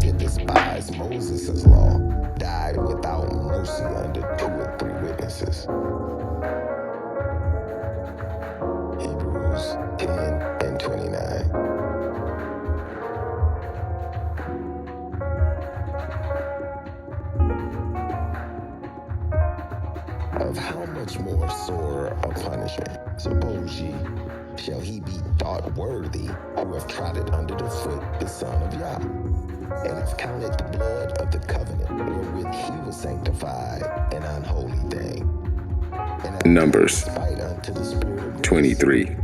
He despised Moses' law, died without mercy under 2 or 3 witnesses. Hebrews 10 and 29. Of how much more sore a punishment, suppose ye, shall he be thought worthy who have trodden under the foot the Son of Yah, and have counted the blood of the covenant wherewith he was sanctified an unholy thing. Numbers 23.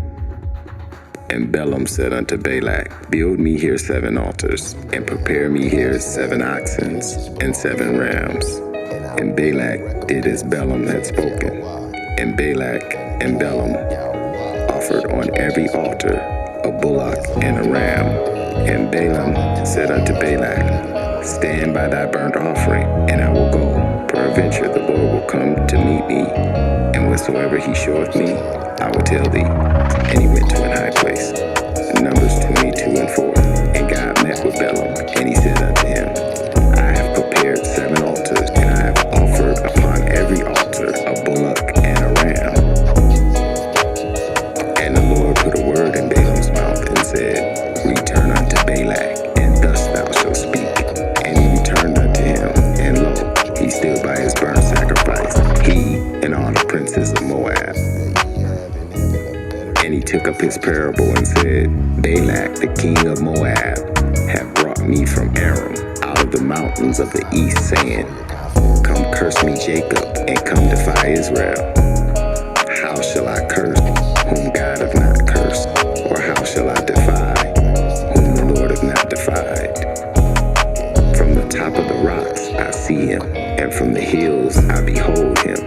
And Balaam said unto Balak, Build me here 7 altars, and prepare me here 7 oxen and 7 rams. And Balak did as Balaam had spoken. And Balak and Balaam offered on every altar a bullock and a ram. And Balaam said unto Balak, Stand by thy burnt offering, and I will go. Peradventure the Lord will come to meet me, and whatsoever he showeth me, I will tell thee. And he went to an high place. Numbers 22 and 4. And God met with Balaam, and he said unto him, I have prepared 7 altars, and I have offered upon every altar a bullock and a ram. And the Lord put a word in Balaam's mouth and said, Return unto Balak, and thus thou shalt speak. And he returned unto him, and lo, he stood by his burnt sacrifice, he and all the princes of Moab. And he took up his parable and said, Balak, the king of Moab, hath brought me from Aram, out of the mountains of the east, saying, Come curse me, Jacob, and come defy Israel. How shall I curse whom God hath not cursed? Or how shall I defy whom the Lord hath not defied? From the top of the rocks I see him, and from the hills I behold him.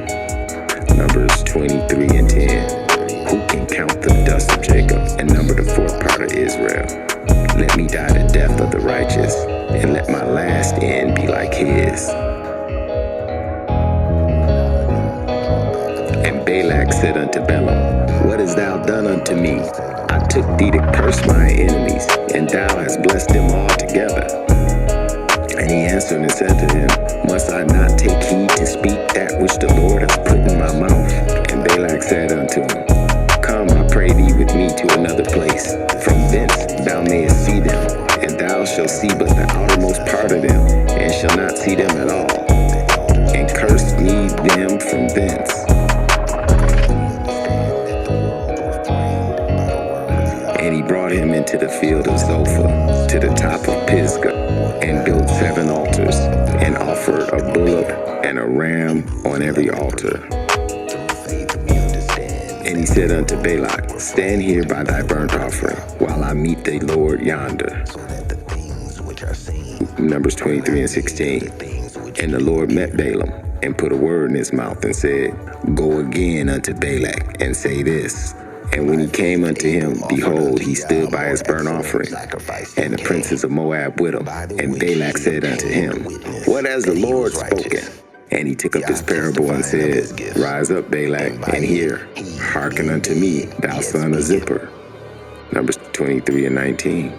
Numbers 23 and 10. Who can count the dust of Jacob, and number the fourth part of Israel? Let me die the death of the righteous, and let my last end be like his. And Balak said unto Balaam, What hast thou done unto me? I took thee to curse my enemies, and thou hast blessed them all together. And he answered and said to him, Must I not take heed to speak that which the Lord hath put in my mouth? And Balak said unto him, Come, I pray thee, with me to another place. From thence thou mayest see them, and thou shalt see but the outermost part of them, and shalt not see them at all. And curse me them from thence. And he brought him into the field of Zophah, to the top of Pisgah, and built 7 altars, and offered a bullock and a ram on every altar. And he said unto Balak, Stand here by thy burnt offering, while I meet the Lord yonder. Numbers 23 and 16. And the Lord met Balaam, and put a word in his mouth, and said, Go again unto Balak, and say this. And when he came unto him, behold, he stood by his burnt offering, and the princes of Moab with him. And Balak said unto him, What has the Lord spoken? And he took up his parable and said, Rise up, Balak, and hear. Hearken unto me, thou son of Zippor. Numbers 23 and 19.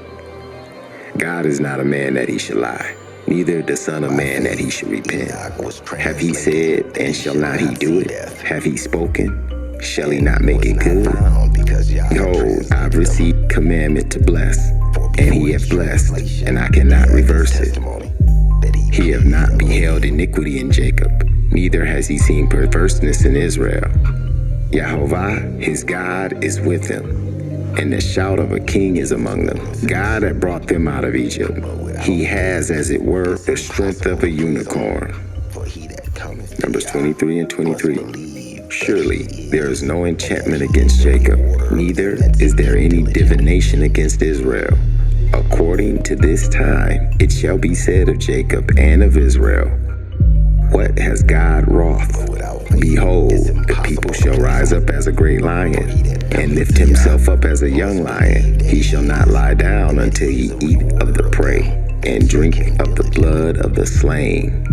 God is not a man that he should lie, neither the son of man that he should repent. Have he said, and shall not he do it? Have he spoken, shall he not make it good? Behold, I've received commandment to bless, and he hath blessed, and I cannot reverse it. He hath not beheld iniquity in Jacob, neither has he seen perverseness in Israel. Yahovah, his God, is with him, and the shout of a king is among them. God hath brought them out of Egypt. He has, as it were, the strength of a unicorn. Numbers 23 and 23. Surely there is no enchantment against Jacob, neither is there any divination against Israel. According to this time it shall be said of Jacob and of Israel, what has God wrought? Behold, the people shall rise up as a great lion, and lift himself up as a young lion. He shall not lie down until he eat of the prey, and drink of the blood of the slain.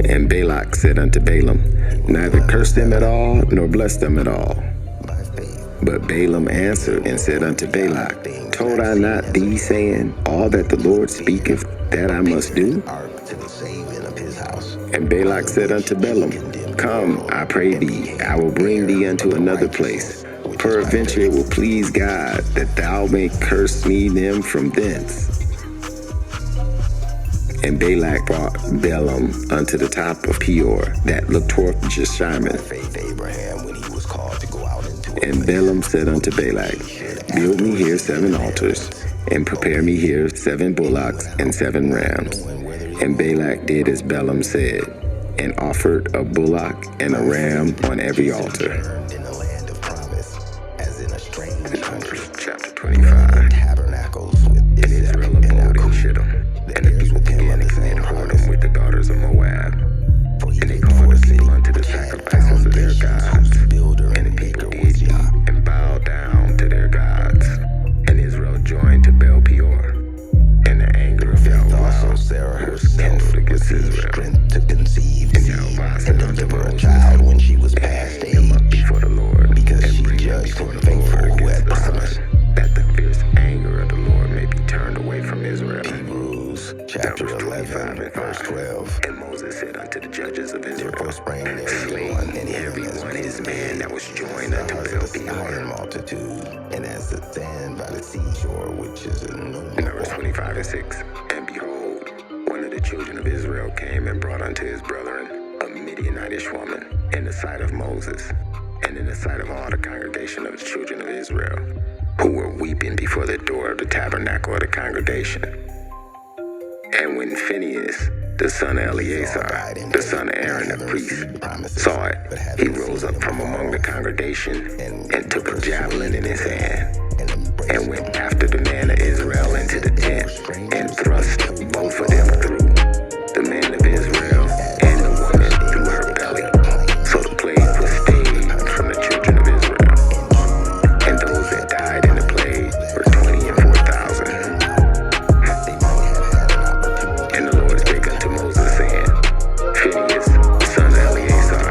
And Balak said unto Balaam, neither curse them at all, nor bless them at all. But Balaam answered and said unto Balak, told I not thee, saying, all that the Lord speaketh, that I must do? And Balak said unto Balaam, come, I pray thee, I will bring thee unto another place. Peradventure it will please God, that thou may curse me them from thence. And Balak brought Balaam unto the top of Peor, that looked toward Jeshimon. And Balaam said unto Balak, build me here 7 altars, and prepare me here 7 bullocks and 7 rams. And Balak did as Balaam said, and offered a bullock and a ram on every altar. Chapter 25. And Israel abode in Shittim, and the people began to commit whoredom with the daughters of Moab. And they called the people unto the sacrifices of their gods. And the people did eat and bowed down to their gods. And Israel joined to Baal Peor. And the anger of Yahovah was kindled against Israel. And Yahovah said unto Moses, when she was past age, him up before the Lord, because and bring him before the Lord against the sun, that the fierce anger of the Lord may be turned away from Israel. Hebrews chapter 11, verse 12. And Moses said unto the judges of Israel, slay every one his man that was joined unto Baal Peor. Multitude, and as the sand by the seashore, which is in Numbers 25 and 6. And behold, one of the children of Israel came and brought unto his brethren a Midianitish woman in the sight of Moses, and in the sight of all the congregation of the children of Israel, who were weeping before the door of the tabernacle of the congregation. And when Phinehas, the son of Eleazar, the son of Aaron the priest, saw it, he rose up from among the congregation and took a javelin in his hand, and went after the man of Israel into the tent, and thrust both of them through, the man of Israel and the woman through her belly. So the plague was stayed from the children of Israel. And those that died in the plague were 20 and 4,000. And the Lord spake unto Moses, saying, Phinehas, the son of Eleazar,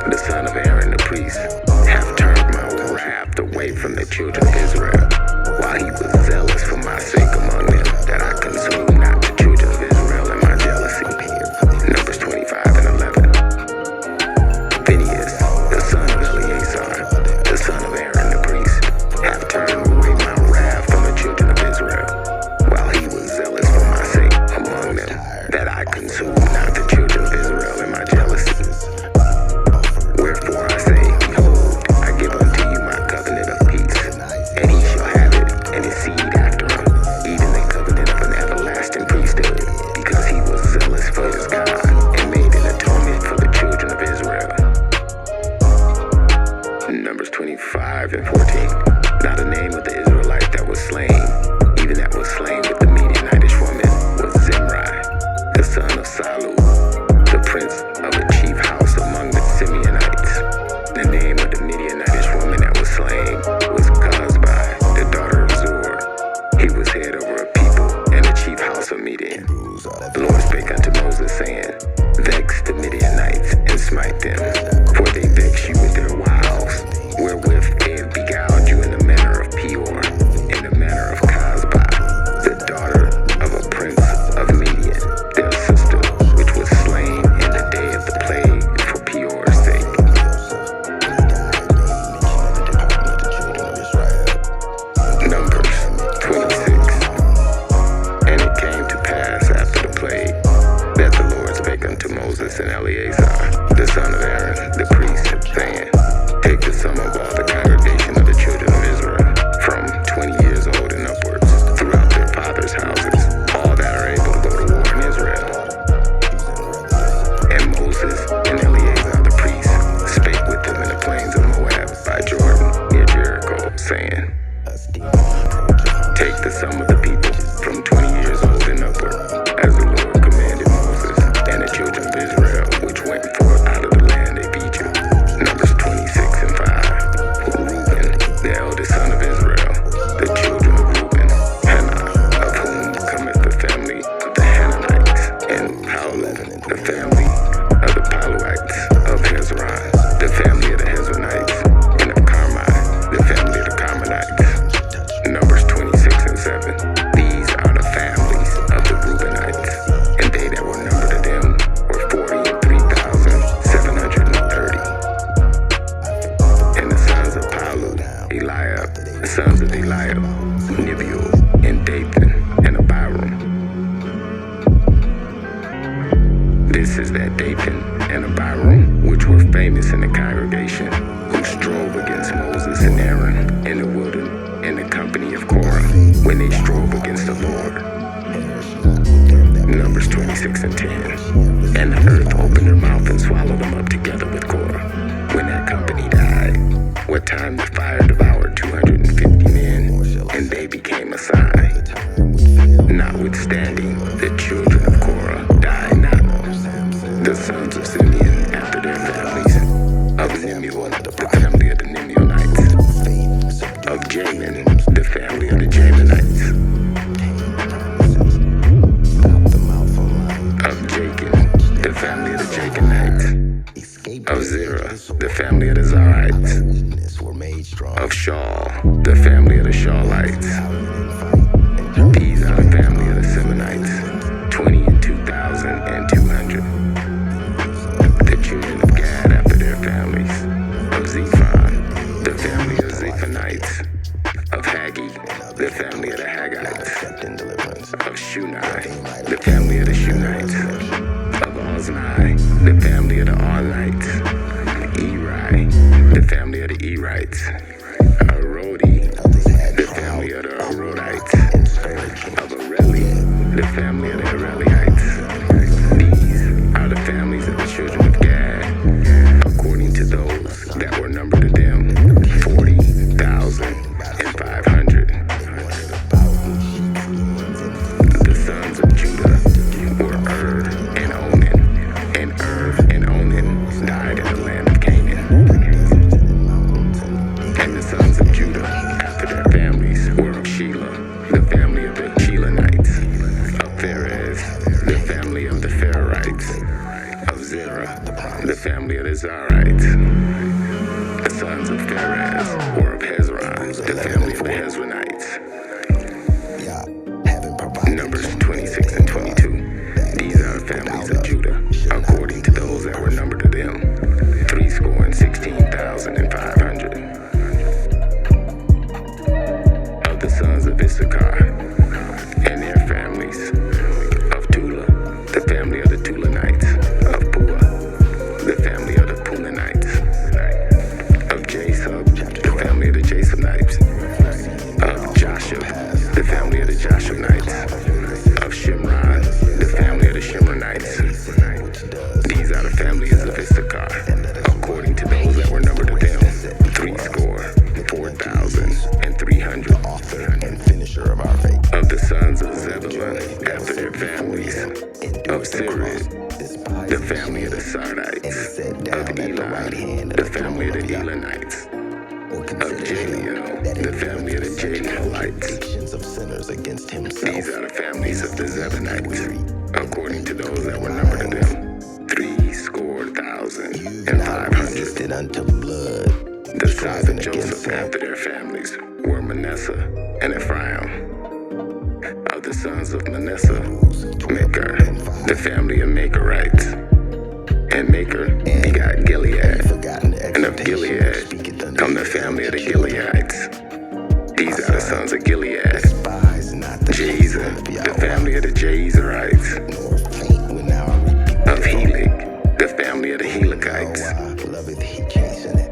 the son of Aaron the priest, hath turned my wrath away from the children of Israel, while he was zealous for my sake among them, that I consume not the children Take the sum of the people from 20 years old and upward, as the Lord commanded Moses and the children of Israel, which went forth out of the land of Egypt. Numbers 26 and 5. Reuben, the eldest son of Israel, the children of Reuben, Hanah, of whom cometh the family of the Hananites, and Palu, the family of the Paluites, of Hezron, the family of the Hezronites, and of Carmi, the family of the Carmelites. Numbers 26 and 7. These are the families of the Reubenites, and they that were numbered of them were 43,730. And the sons of Palu, Eliab, the sons of Eliab, Nibiel, and Dathan, and Abiram. This is that Dathan and Abiram, which were famous in the congregation, who strove against Moses and Aaron in the wilderness, in the company of Korah, when they strove against the Lord. Numbers 26 and 10. And the earth opened her mouth and swallowed them up together with Korah. When that company died, what time the fire devoured 250 men, and they became a sign. Notwithstanding, the children of Korah died not. The sons of Simeon after their families, of Nemuel, the family of the Nemuelites, of Jamin, the family of the Jaminites, of Jachin, the family of the Jachinites, of Zerah, the family of the Zarites, of Shaul, the family of the Shaulites. These are the family of the Semonites, 22,200. The children of Gad after their families, of Zephon, the family of Zephonites, of Haggi, the family of the Haggites, of Shunai, the family of the Shunites, of Ozni, the family of the Oznites, Eri, the family of the Erites, Arodi, the family of the Arodites, of Areli, the family of the Arelites. These are the families of the children of Gad, according to those that were numbered of them, 40,500. The sons of Judah were and Onan, and and Onan died in the land of Canaan. And the sons of Judah, after their families, were of Shelah, the family of the Shelanites, of Pharez, the family of the Pharaonites, of Zerah, the family of the Zarites. The sons of Pharez were of Hezron, the family of the Hezronites. Numbers 26 and 22. These are the families of Judah, according to those that were numbered of them, 16,500. Of the sons of Issachar and their families, of Tula, the family of the Tulanites, of Pua, the family of the Punanites, of Jasub, the family of the Jasonites, of Joshua, the family of the Joshunites, of Shimron, the family of the Shimronites. These are the families of Issachar, according to those that were numbered of them, 4,300. And finisher of our faith. Of the sons of Zebulun, after their families, of Sirid, the family of the Sardites, of Eli, the family of the Elonites, of Jaliel, the family of the Jalielites. These are the families of the Zebonites, according to those that were numbered of them, 3,500. Unto blood. The sons of Joseph after their families were Manasseh and Ephraim. Of the sons of Manasseh, Machir, the family of Machirites. And Machir begot Gilead, and of Gilead come the family of the Gileadites. These are the sons of Gilead. Jezer, the family of the Jezerites. Of Helig, the family of the Helikites.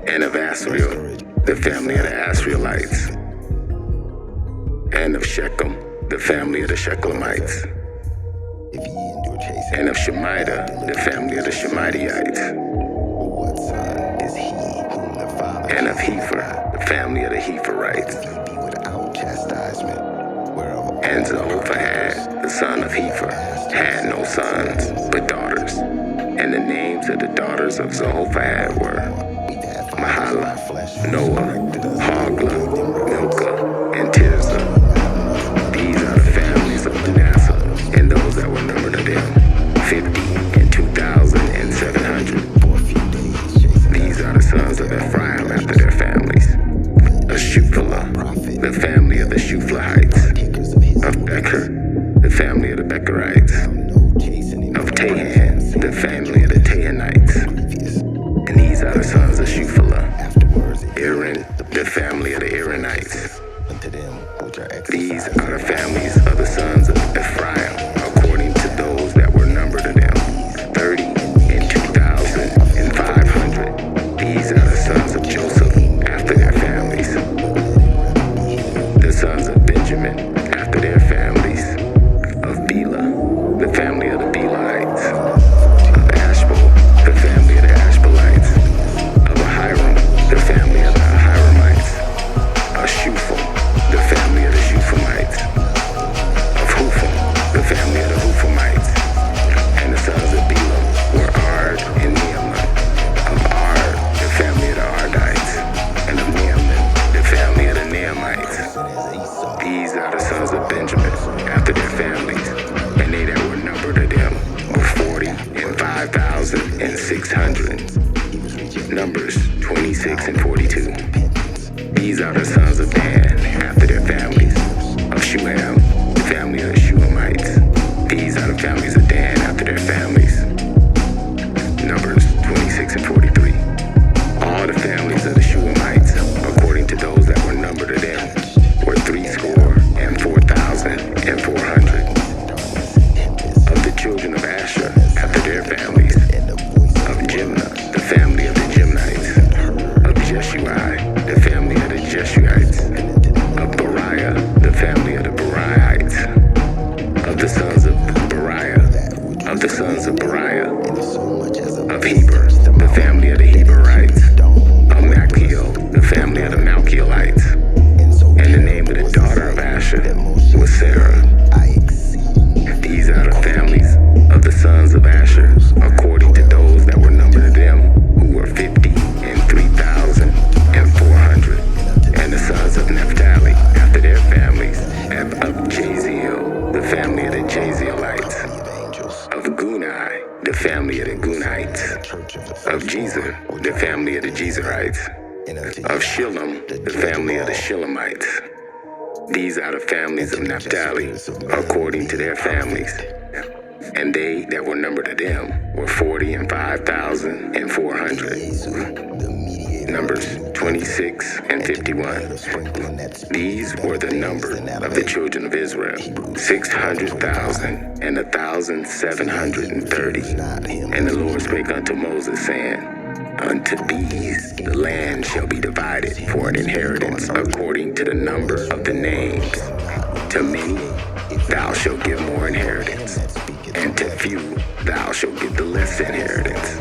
And of Asriel, the family of the Asrielites. And of Shechem, the family of the Shechlemites. And of Shemida, the family of the Shemidaites. And of Hepher, the family of the Hepherites. And Zelophehad, the son of Hepher, had no sons, but daughters. And the names of the daughters of Zelophehad were Mahalah, Noah, Hoglah, Milcah, and Tirzah. These are the families of Manasseh, and those that were numbered of them, 50 and 2,700. These are the sons of Ephraim after their families. Of Shuphalah, the family of the Shuphalites. Of Becher, the family of the Becherites. Of Tahan, the family of the Tahanites. And these are the sons of Shuphalah. Aaron, the family of the Aaronites. These are the families of the sons of Ephraim, according to those that were numbered of them, 30 and 2,500. These are the sons of Joseph after their families. The sons of Benjamin after their families. Of Bela, the family of the Belaites. Of Ashbel, the family of the Ashbelites. Of Ahiram, the family of the Ahiramites. Of Shupham, the family of the Shuphamites. Of Hupham, the family of the Huphamites. And the sons of Bela were Ard and Naaman. Of Ard, the family of the Ardites. And of Naaman, the family of the Naamites. These are the sons of Benjamin after their families. And they that were numbered of them were 40 and 5,600. Numbers 26 and 42. These are the sons of Dan after their families. Of Shuham, the family of the Shuhamites. These are the families of Dan after their families. Numbers 26 and 43. All the families of the Shuhamites, according to those that were numbered of them, were 4,400. Of the children of Asher after their families. Of Jimnah, the family of the Jimnites. Of Jeshuai, the family of the Jeshuites. Of Beriah, the family of the Beriites. Of the sons of Beriah. Of the sons of Beriah. Of Heber, the family of the Heberites. Of Malchiel, the family of the Malchielites. And the name of the daughter of Asher was Sarah. These are the families of the sons of Asher, according to those that were numbered of them, who were 50 and 3,400. And the sons of Naphtali, after their families, of Jaziel, the family of the Jazielites. Of Gunai, the family of the Gunites. Of Jezer, the family of the Jezerites. Of Shillem, the family of the Shillemites. These are the families of Naphtali, according to their families. And they that were numbered of them were 40 and 5,400. Numbers 26 and 51. These were the number of the children of Israel, 600,000 and 1,730. And the Lord spake unto Moses, saying, Unto these the land shall be divided for an inheritance according to the number of the names. To many thou shalt give more inheritance, and to few thou shalt give the less inheritance.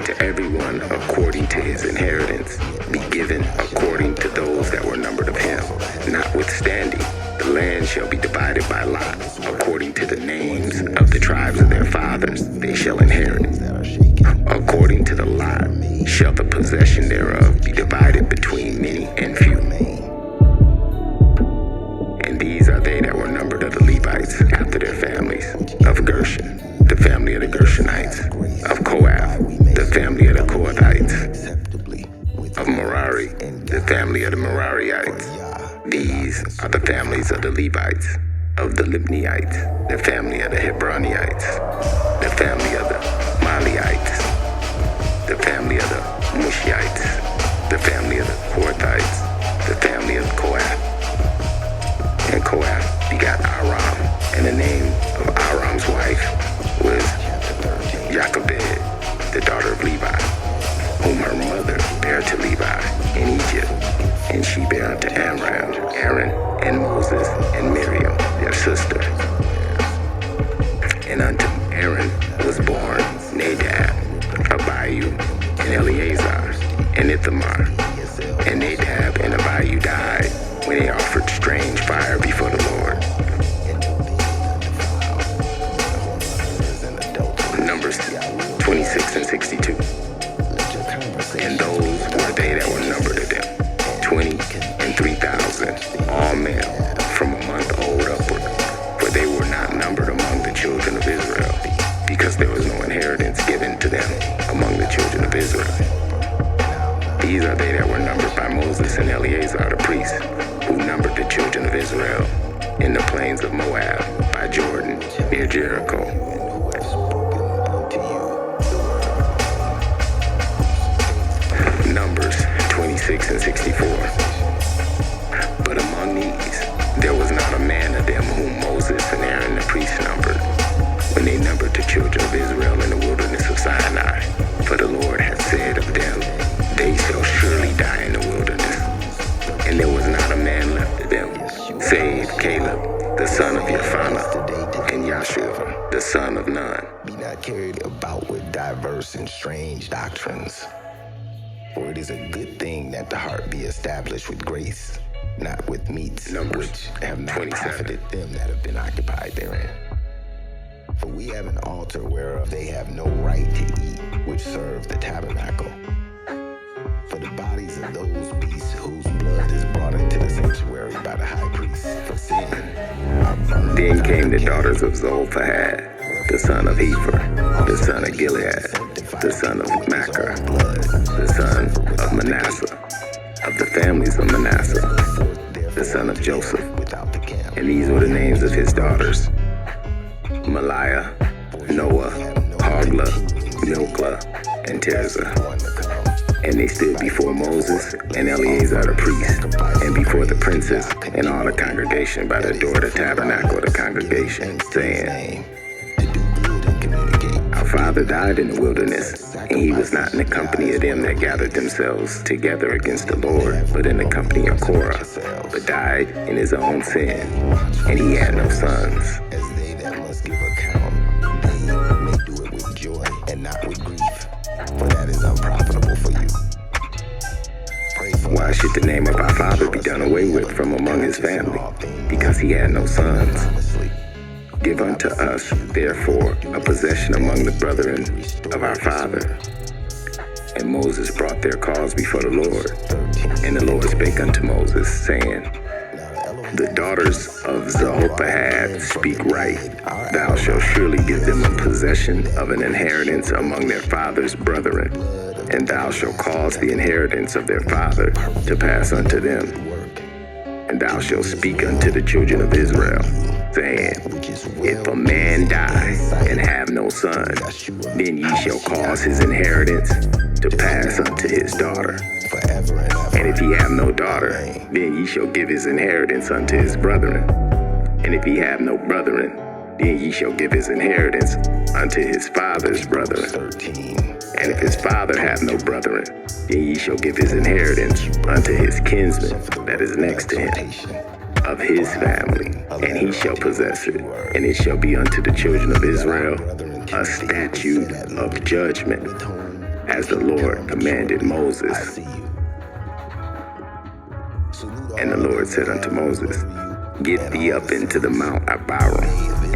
To everyone according to his inheritance be given according to those that were numbered of him. Notwithstanding, the land shall be divided by lot, according to the names of the tribes of their fathers they shall inherit. According to the lot shall the possession thereof be divided between many and few. And these are they that were numbered of the Levites after their families. Of Gershon, the family of the Gershonites. Of Kohath, the family of the Kohathites. Of Merari, the family of the Merariites. These are the families of the Levites. Of the Libniites, the family of the Hebronites. The family of the Maliites. The family of the Mushiites. The family of the Kohathites. The family of Kohath. And Kohath begot Aram, and the name of Aram's wife was Jochebed, the daughter of Levi, whom her mother bare to Levi in Egypt. And she bare unto Amram, Aaron, and Moses, and Miriam, their sister. And unto Aaron was born Nadab, Abihu, and Eleazar, and Ithamar. And Nadab and Abihu died when they offered strange fire before the Lord. in the plains of Moab by Jordan near Jericho. who have spoken unto you the word. Numbers 26 and 64. But among these, there was not a man of them whom Moses and Aaron the priests numbered, when they numbered the children of Israel in the wilderness of Sinai. For the Lord hath said of them, they shall surely die in the wilderness. And there was not a man left of them, save Caleb, the son of Jephunneh, and Joshua, the son of Nun. Be not carried about with diverse and strange doctrines. For it is a good thing that the heart be established with grace, not with meats, Numbers which have not 27. profited them that have been occupied therein. For we have an altar whereof they have no right to eat, which serve the tabernacle. For the bodies of those beasts whose blood is brought into the sanctuary by the high priest for sin are burned Then without came the the daughters of Zelophehad, the son of Hepher, the son of Gilead, the son of Machir, the son of Manasseh, of the families of Manasseh, the son of Joseph. without the camp. And these were the names of his daughters: Maliah, Noah, Hoglah, Milcah, and Tirzah. And they stood before Moses and Eleazar the priest, and before the princes and all the congregation by the door of the tabernacle of the congregation, saying, To do good and communicate. Our father died in the wilderness, and he was not in the company of them that gathered themselves together against the Lord, but in the company of Korah, but died in his own sin, and he had no sons. As they that must give account, they may do it with joy and not with grief, for that is unprofitable for you. Pray for Why us. should the name of our father be done away with from among his family, because he had no sons? Honestly, Give unto us, therefore, a possession among the brethren of our father. And Moses brought their cause before the Lord. And the Lord spake unto Moses, saying, The daughters of Zelophehad speak right. Thou shalt surely give them a possession of an inheritance among their father's brethren, and thou shalt cause the inheritance of their father to pass unto them. And thou shalt speak unto the children of Israel, saying, If a man die and have no son, then ye shall cause his inheritance to pass unto his daughter. forever and ever. And if he have no daughter, then ye shall give his inheritance unto his brethren. And if he have no brethren, then ye shall give his inheritance unto his father's brethren. 13. And if his father have no brethren, then ye shall give his inheritance unto his kinsman that is next to him, of his family, and he shall possess it. And it shall be unto the children of Israel a statute of judgment, as the Lord commanded I Moses. see you. And the Lord said unto Moses, Get thee up into the Mount Abarim,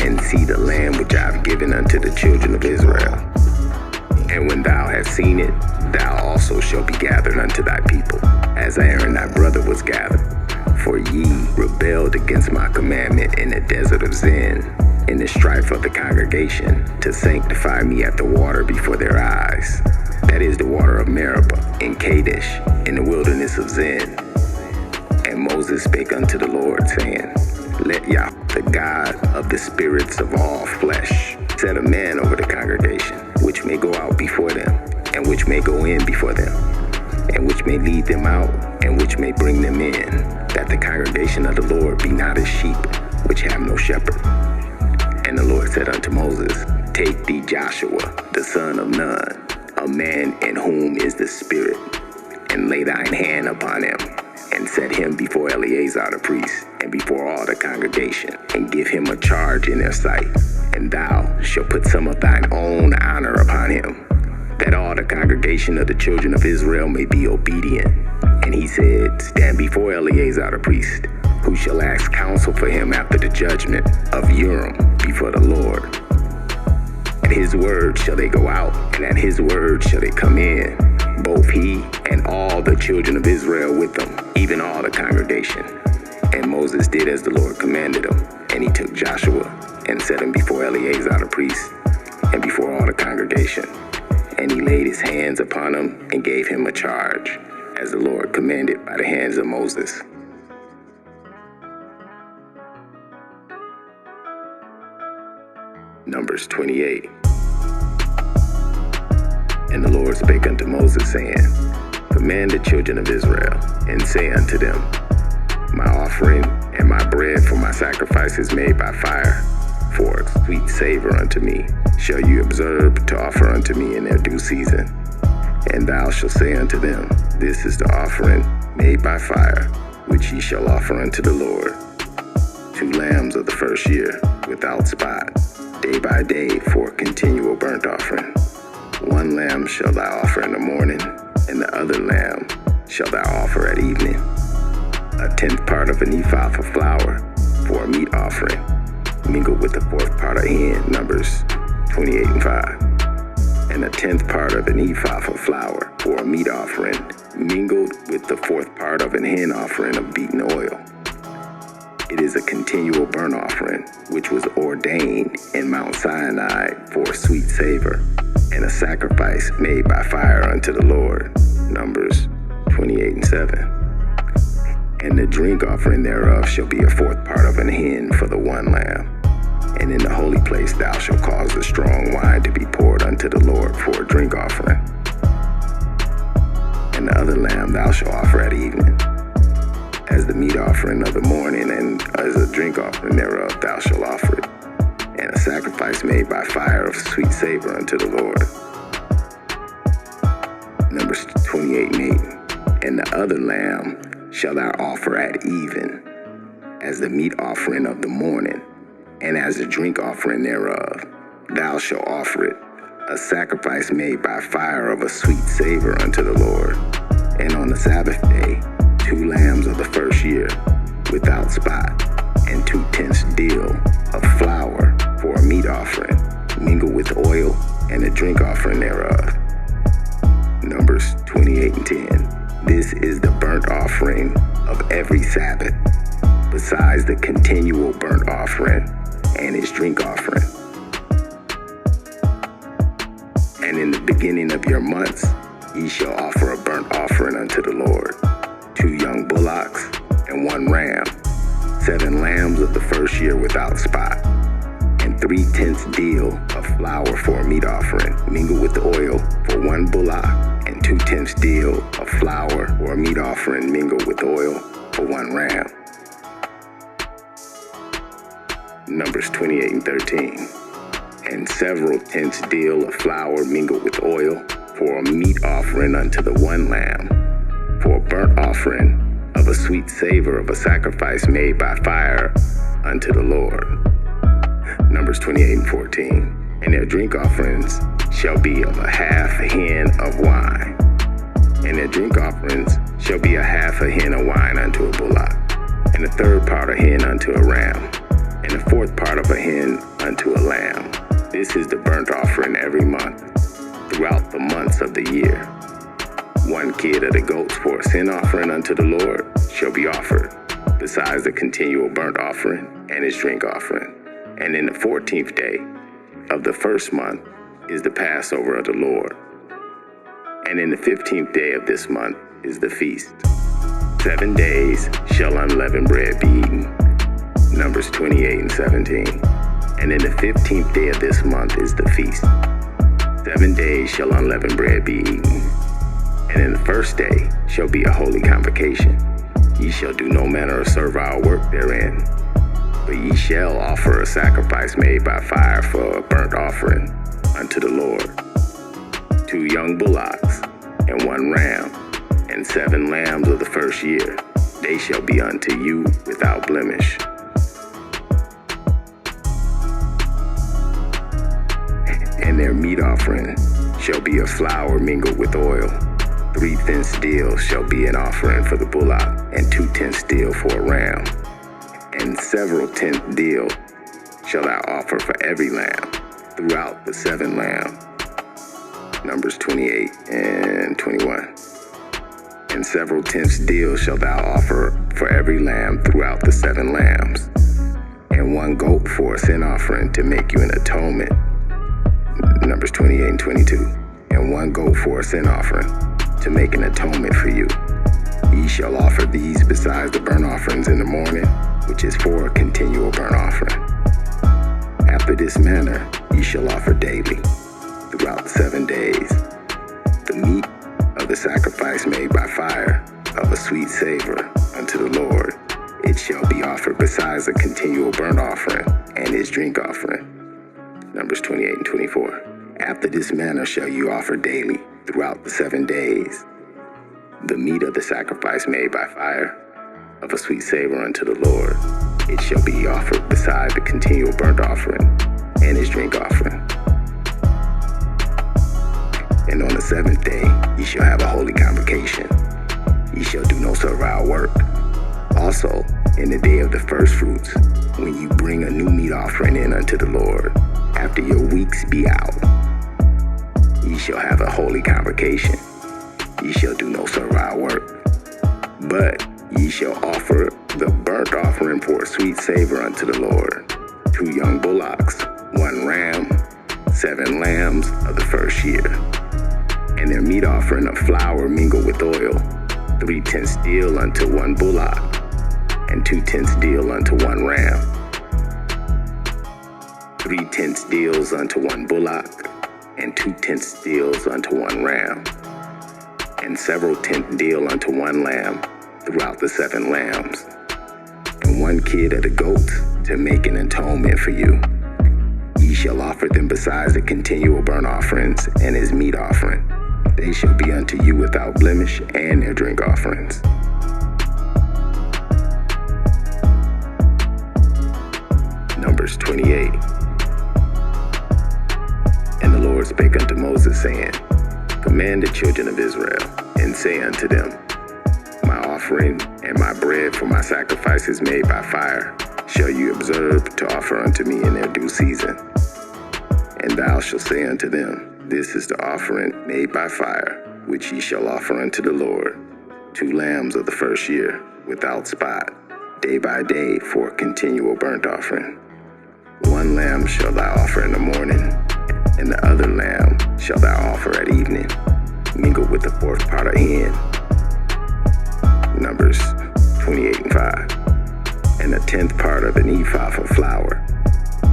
and see the land which I have given unto the children of Israel. And when thou hast seen it, thou also shalt be gathered unto thy people, as Aaron thy brother was gathered. For ye rebelled against my commandment in the desert of Zin, in the strife of the congregation, to sanctify me at the water before their eyes. That is the water of Meribah, in Kadesh, in the wilderness of Zin. And Moses spake unto the Lord, saying, Let Yah, the God of the spirits of all flesh, set a man over the congregation, which may go out before them, and which may go in before them, and which may lead them out, and which may bring them in, that the congregation of the Lord be not as sheep, which have no shepherd. And the Lord said unto Moses, Take thee Joshua, the son of Nun, a man in whom is the Spirit, and lay thine hand upon him, and set him before Eleazar the priest, and before all the congregation, and give him a charge in their sight. And thou shalt put some of thine own honor upon him, that all the congregation of the children of Israel may be obedient. And he said, Stand before Eleazar the priest, who shall ask counsel for him after the judgment of Urim before the Lord. At his word shall they go out, and at his word shall they come in, both he and all the children of Israel with them, even all the congregation. And Moses did as the Lord commanded him, and he took Joshua and set him before Eleazar the priest, and before all the congregation. And he laid his hands upon him and gave him a charge, as the Lord commanded by the hands of Moses. Numbers 28. And the Lord spake unto Moses, saying, Command the children of Israel, and say unto them, My offering and my bread for my sacrifices made by fire, for a sweet savor unto me, shall you observe to offer unto me in their due season. And thou shalt say unto them, This is the offering made by fire, which ye shall offer unto the Lord. 2 lambs of the first year, without spot, day by day for a continual burnt offering. 1 lamb shalt thou offer in the morning, and the other lamb shalt thou offer at evening. 1/10 part of an ephah of flour for a meat offering, mingled with the 4th part of hin, Numbers 28 and 5. And 1/10 part of an ephah of flour for a meat offering, mingled with the 4th part of an hin offering of beaten oil. It is a continual burnt offering, which was ordained in Mount Sinai for a sweet savor, and a sacrifice made by fire unto the Lord. Numbers 28 and 7. And the drink offering thereof shall be a 4th part of an hin for the 1 lamb. And in the holy place thou shalt cause the strong wine to be poured unto the Lord for a drink offering. And the other lamb thou shalt offer at evening, as the meat offering of the morning, and as a drink offering thereof thou shalt offer it, and a sacrifice made by fire of sweet savor unto the Lord. Numbers 28 and 8. And the other lamb shalt thou offer at even, as the meat offering of the morning, and as a drink offering thereof thou shalt offer it, a sacrifice made by fire of a sweet savor unto the Lord. And on the Sabbath day, 2 lambs of the first year, without spot, and 2/10 deal of flour for a meat offering, mingled with oil, and a drink offering thereof. Numbers 28 and 10. This is the burnt offering of every Sabbath, besides the continual burnt offering and its drink offering. And in the beginning of your months, ye shall offer a burnt offering unto the Lord, 2 young bullocks and 1 ram, 7 lambs of the first year without spot, and 3/10 deal of flour for a meat offering, mingled with oil for 1 bullock, and 2/10 deal of flour for a meat offering, mingled with oil for 1 ram. Numbers 28 and 13. And several tenths deal of flour mingled with oil for a meat offering unto the 1 lamb, for a burnt offering of a sweet savor of a sacrifice made by fire unto the Lord. Numbers 28 and 14. And their drink offerings shall be of a half hin of wine. And their drink offerings shall be a half a hin of wine unto a bullock, and a 3rd part of hin unto a ram, and a 4th part of a hin unto a lamb. This is the burnt offering every month, throughout the months of the year. 1 kid of the goats for a sin offering unto the Lord shall be offered, besides the continual burnt offering and its drink offering. And in the 14th day of the 1st month is the Passover of the Lord. And in the 15th day of this month is the feast. 7 days shall unleavened bread be eaten. Numbers 28 and 17. And in the 15th day of this month is the feast. 7 days shall unleavened bread be eaten. And in the 1st day shall be a holy convocation. Ye shall do no manner of servile work therein, but ye shall offer a sacrifice made by fire for a burnt offering unto the Lord. 2 young bullocks and 1 ram, and 7 lambs of the first year. They shall be unto you without blemish. And their meat offering shall be of flour mingled with oil. 3/10 deal shall be an offering for the bullock, and 2/10 deal for a ram. And several 10th deal shall thou offer for every lamb throughout the 7 lambs. Numbers 28 and 21. And several 10th deal shall thou offer for every lamb throughout the 7 lambs, and 1 goat for a sin offering to make you an atonement. Numbers 28 and 22. And 1 goat for a sin offering to make an atonement for you. Ye shall offer these besides the burnt offerings in the morning, which is for a continual burnt offering. After this this manner ye shall offer daily, throughout the 7 days, the meat of the sacrifice made by fire, of a sweet savor unto the Lord. It shall be offered besides a continual burnt offering and his drink offering. Numbers 28 and 24. After this manner shall you offer daily, throughout the 7 days, the meat of the sacrifice made by fire, of a sweet savor unto the Lord. It shall be offered beside the continual burnt offering and his drink offering. And on the 7th day ye shall have a holy convocation. Ye shall do no servile work. Also, in the day of the first fruits, when you bring a new meat offering in unto the Lord, after your weeks be out, ye shall have a holy convocation. Ye shall do no servile work. But ye shall offer the burnt offering for a sweet savor unto the Lord, 2 young bullocks, 1 ram, 7 lambs of the first year, and their meat offering of flour mingled with oil, 3 tenths deal unto 1 bullock, and 2 tenths deal unto 1 ram, 3 tenths deals unto 1 bullock, and 2 tenths deals unto 1 ram, and several tenths deal unto 1 lamb, throughout the 7 lambs, and 1 kid of the goats to make an atonement for you. Ye shall offer them besides the continual burnt offerings and his meat offering. They shall be unto you without blemish, and their drink offerings. Numbers 28. And the Lord spake unto Moses, saying, Command the children of Israel, and say unto them, My offering and my bread for my sacrifices made by fire shall you observe to offer unto me in their due season. And thou shalt say unto them, This is the offering made by fire, which ye shall offer unto the Lord, 2 lambs of the first year, without spot, day by day for a continual burnt offering. 1 lamb shalt thou offer in the morning, and the other lamb shalt thou offer at evening, mingled with the 4th part of hin. Numbers 28 and 5. And the 10th part of an ephah for flour,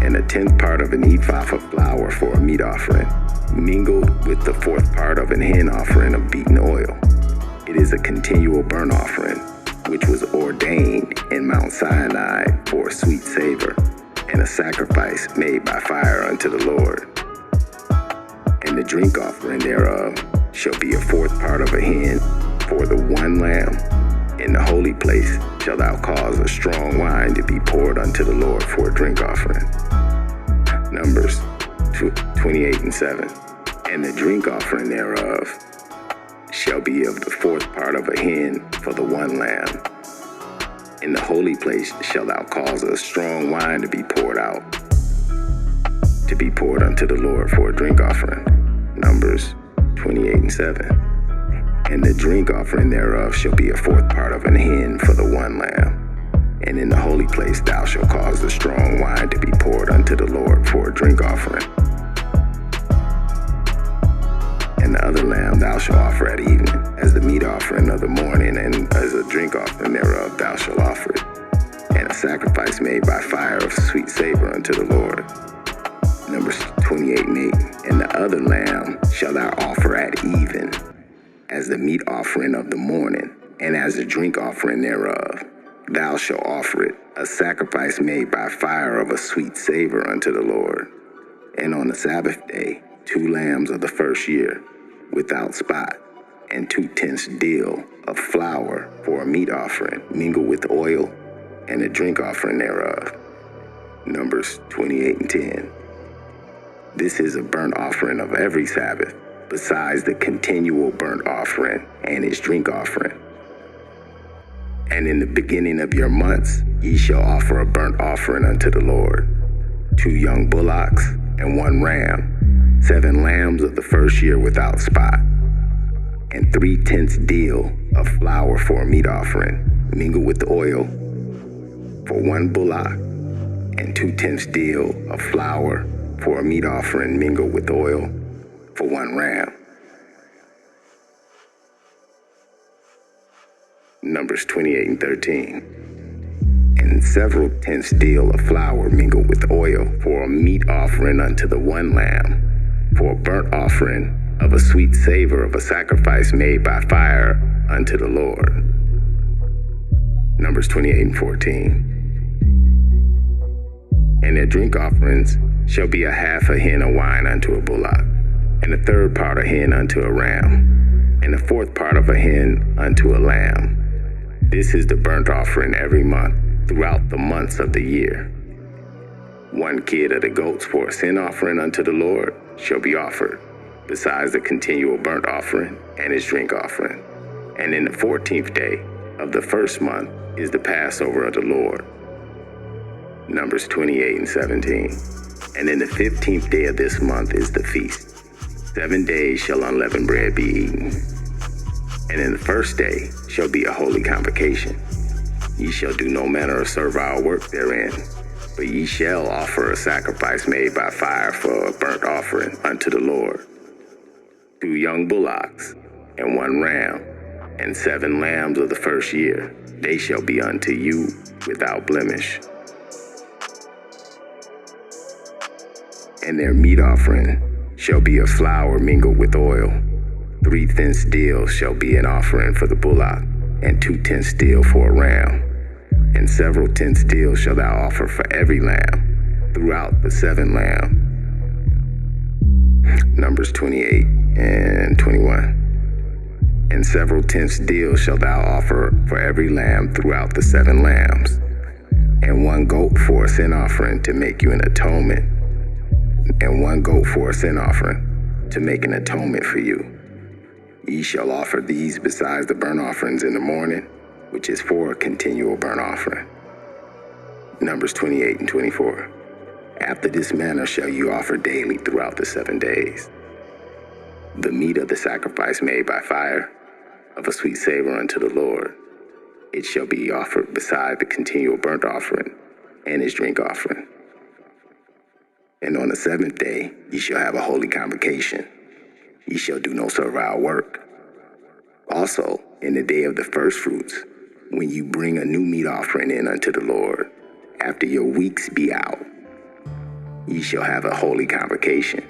and the 10th part of an ephah for flour for a meat offering, mingled with the 4th part of an hin offering of beaten oil. It is a continual burnt offering, which was ordained in Mount Sinai for a sweet savor, and a sacrifice made by fire unto the Lord. And the drink offering thereof shall be a 4th part of a hin for the 1 lamb. In the holy place shalt thou cause a strong wine to be poured unto the Lord for a drink offering. Numbers 28 and 7. And the drink offering thereof shall be of the 4th part of a hin for the 1 lamb. In the holy place shalt thou cause a strong wine to be poured out, to be poured unto the Lord for a drink offering. Numbers 28 and 7. And the drink offering thereof shall be a 4th part of an hin for the 1 lamb. And in the holy place thou shalt cause the strong wine to be poured unto the Lord for a drink offering. And the other lamb thou shalt offer at evening, as the meat offering of the morning, and as a drink offering thereof thou shalt offer it, and a sacrifice made by fire of sweet savor unto the Lord. Numbers 28 and 8. And the other lamb shalt thou offer at even, as the meat offering of the morning, and as a drink offering thereof. Thou shalt offer it, a sacrifice made by fire of a sweet savor unto the Lord. And on the Sabbath day, 2 lambs of the first year, without spot, and 2 tenths deal of flour for a meat offering, mingled with oil, and a drink offering thereof. Numbers 28 and 10. This is a burnt offering of every Sabbath, besides the continual burnt offering and his drink offering. And in the beginning of your months ye shall offer a burnt offering unto the Lord, 2 young bullocks and 1 ram, 7 lambs of the first year without spot, and 3 tenths deal of flour for a meat offering, mingled with oil, for 1 bullock, and 2 tenths deal of flour for a meat offering, mingled with oil, for 1 ram. Numbers 28 and 13. And several tenths deal of flour mingled with oil for a meat offering unto the one lamb, for a burnt offering of a sweet savor of a sacrifice made by fire unto the Lord. Numbers 28:14. And their drink offerings shall be a half a hin of wine unto a bullock, and a third part of a hin unto a ram, and a fourth part of a hin unto a lamb. This is the burnt offering every month throughout the months of the year. 1 kid of the goats for a sin offering unto the Lord shall be offered, besides the continual burnt offering and his drink offering. And in the 14th day of the first month is the Passover of the Lord. Numbers 28:17. And in the 15th day of this month is the feast. 7 days shall unleavened bread be eaten. And in the first day shall be a holy convocation. Ye shall do no manner of servile work therein, but ye shall offer a sacrifice made by fire for a burnt offering unto the Lord. 2 young bullocks, and 1 ram, and 7 lambs of the first year. They shall be unto you without blemish. And their meat offering shall be of flour mingled with oil. 3 thin steals shall be an offering for the bullock, and 2 tenths steel for a ram. And several tenths steel shall thou offer for every lamb throughout the 7 lambs. Numbers 28:21. And several tenths steel shall thou offer for every lamb throughout the 7 lambs. And 1 goat for a sin offering to make you an atonement. And 1 goat for a sin offering to make an atonement for you. Ye shall offer these besides the burnt offerings in the morning, which is for a continual burnt offering. Numbers 28:24. After this manner shall you offer daily throughout the 7 days. The meat of the sacrifice made by fire, of a sweet savor unto the Lord. It shall be offered beside the continual burnt offering and his drink offering. And on the 7th day ye shall have a holy convocation. Ye shall do no servile work. Also, in the day of the first fruits, when you bring a new meat offering in unto the Lord, after your weeks be out, ye shall have a holy convocation.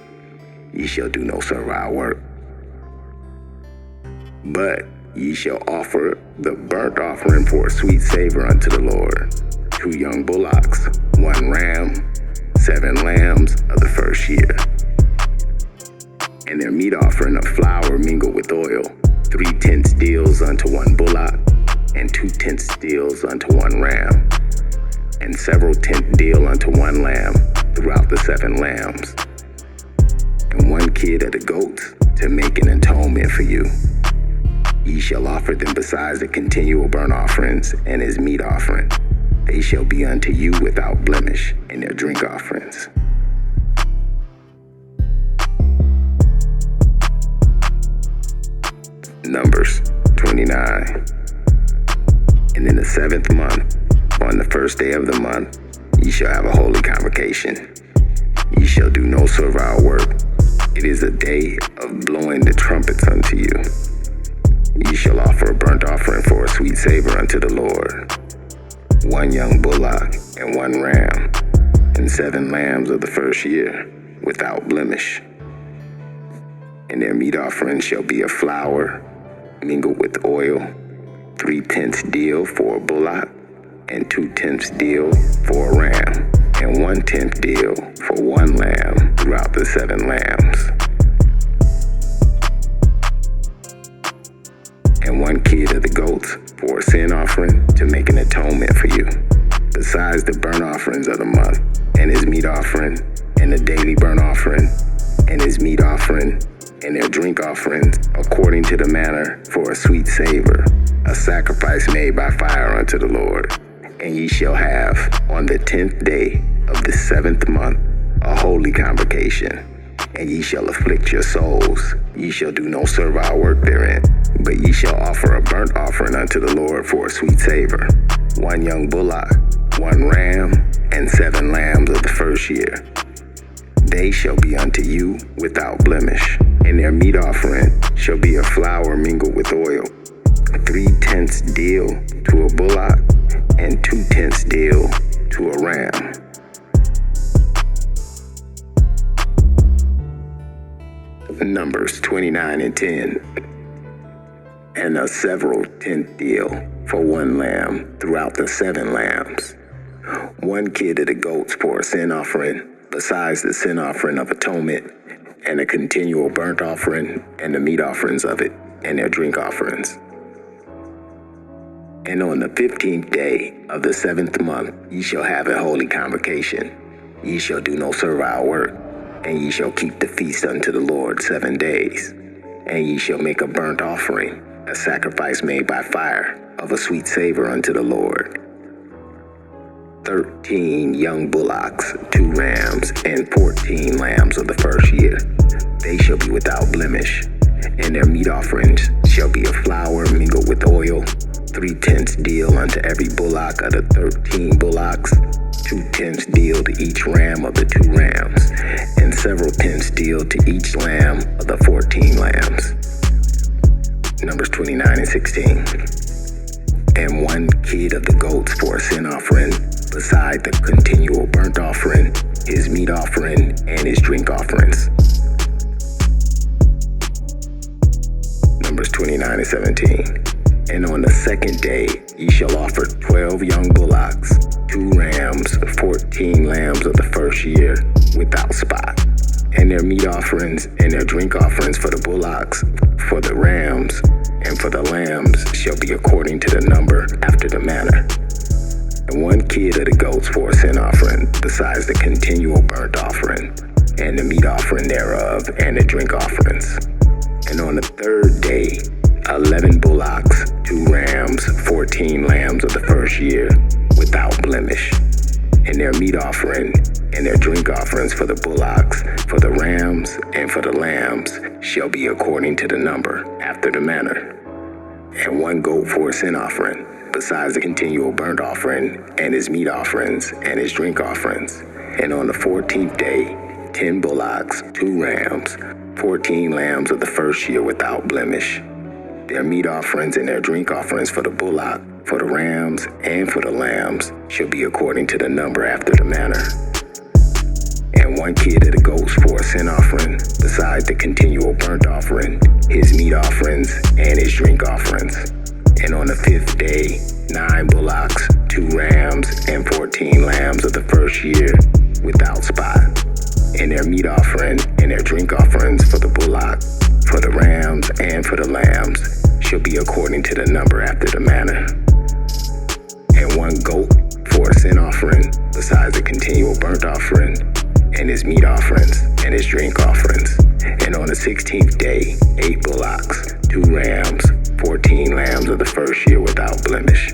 Ye shall do no servile work. But ye shall offer the burnt offering for a sweet savor unto the Lord. 2 young bullocks, 1 ram, 7 lambs of the first year. And their meat offering of flour mingled with oil, 3 tenths steals unto 1 bullock, and 2 tenths steals unto 1 ram, and several tenths deal unto 1 lamb throughout the 7 lambs. And 1 kid of the goats to make an atonement for you. Ye shall offer them besides the continual burnt offerings and his meat offering. They shall be unto you without blemish in their drink offerings. Numbers 29. And in the 7th month, on the first day of the month, ye shall have a holy convocation. Ye shall do no servile work. It is a day of blowing the trumpets unto you. Ye shall offer a burnt offering for a sweet savor unto the Lord. 1 young bullock and 1 ram, and 7 lambs of the first year, without blemish. And their meat offering shall be of flour mingled with oil, 3 tenths deal for a bullock, and 2 tenths deal for a ram, and 1 tenth deal for 1 lamb throughout the 7 lambs. And 1 kid of the goats for a sin offering to make an atonement for you, besides the burnt offerings of the month, and his meat offering, and the daily burnt offering, and his meat offering, and their drink offerings, according to the manner for a sweet savor, a sacrifice made by fire unto the Lord. And ye shall have on the 10th day of the 7th month a holy convocation. And ye shall afflict your souls. Ye shall do no servile work therein, but ye shall offer a burnt offering unto the Lord for a sweet savor. 1 young bullock, 1 ram, and 7 lambs of the first year. They shall be unto you without blemish. And their meat offering shall be of flour mingled with oil, 3 tenths deal to a bullock, and 2 tenths deal to a ram. Numbers 29 and 10. And a several tenth deal for one lamb throughout the 7 lambs. 1 kid of the goats for a sin offering, besides the sin offering of atonement, and a continual burnt offering, and the meat offerings of it, and their drink offerings. And on the 15th day of the 7th month ye shall have a holy convocation. Ye shall do no servile work, and ye shall keep the feast unto the Lord 7 days. And ye shall make a burnt offering, a sacrifice made by fire, of a sweet savor unto the Lord. 13 young bullocks, 2 rams, and 14 lambs of the first year. They shall be without blemish. And their meat offerings shall be of flour mingled with oil, 3/10 deal unto every bullock of the 13 bullocks, 2/10 deal to each ram of the 2 rams, and several tenths deal to each lamb of the 14 lambs. Numbers 29 and 16. And 1 kid of the goats for a sin offering, beside the continual burnt offering, his meat offering, and his drink offerings. Numbers 29 and 17. And on the 2nd day ye shall offer 12 young bullocks, 2 rams, 14 lambs of the first year, without spot. And their meat offerings and their drink offerings for the bullocks, for the rams, and for the lambs shall be according to the number after the manner. And 1 kid of the goats for a sin offering, besides the continual burnt offering, and the meat offering thereof, and the drink offerings. And on the 3rd day 11 bullocks, 2 rams, 14 lambs of the first year, without blemish. And their meat offering and their drink offerings for the bullocks, for the rams, and for the lambs shall be according to the number, after the manner. And 1 goat for a sin offering, besides the continual burnt offering, and his meat offerings, and his drink offerings. And on the 14th day 10 bullocks, 2 rams, 14 lambs of the first year without blemish. Their meat offerings and their drink offerings for the bullock, for the rams, and for the lambs shall be according to the number after the manner. And 1 kid of the goats for a sin offering, beside the continual burnt offering, his meat offerings, and his drink offerings. And on the 5th day 9 bullocks, 2 rams, and 14 lambs of the first year, without spot. And their meat offering and their drink offerings for the bullock, for the rams, and for the lambs shall be according to the number after the manner. And 1 goat for a sin offering, besides the continual burnt offering, and his meat offerings, and his drink offerings. And on the 16th day 8 bullocks, 2 rams, 14 lambs of the first year without blemish.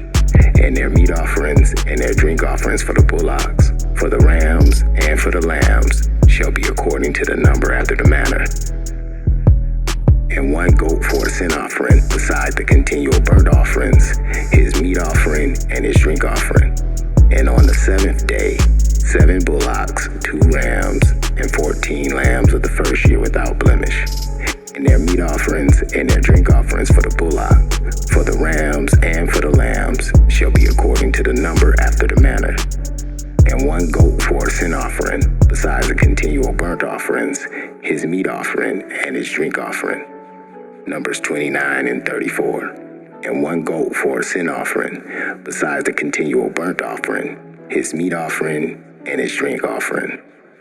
And their meat offerings and their drink offerings for the bullocks, for the rams, and for the lambs shall be according to the number after the manner. And 1 goat for a sin offering, beside the continual burnt offerings, his meat offering, and his drink offering. And on the 7th day 7 bullocks, 2 rams, and 14 lambs of the first year without blemish. And their meat offerings and their drink offerings for the bullock, for the rams, and for the lambs shall be according to the number after the manner. And 1 goat for a sin offering, besides the continual burnt offerings, his meat offering, and his drink offering. Numbers 29 and 34. And 1 goat for a sin offering, besides the continual burnt offering, his meat offering, and his drink offering.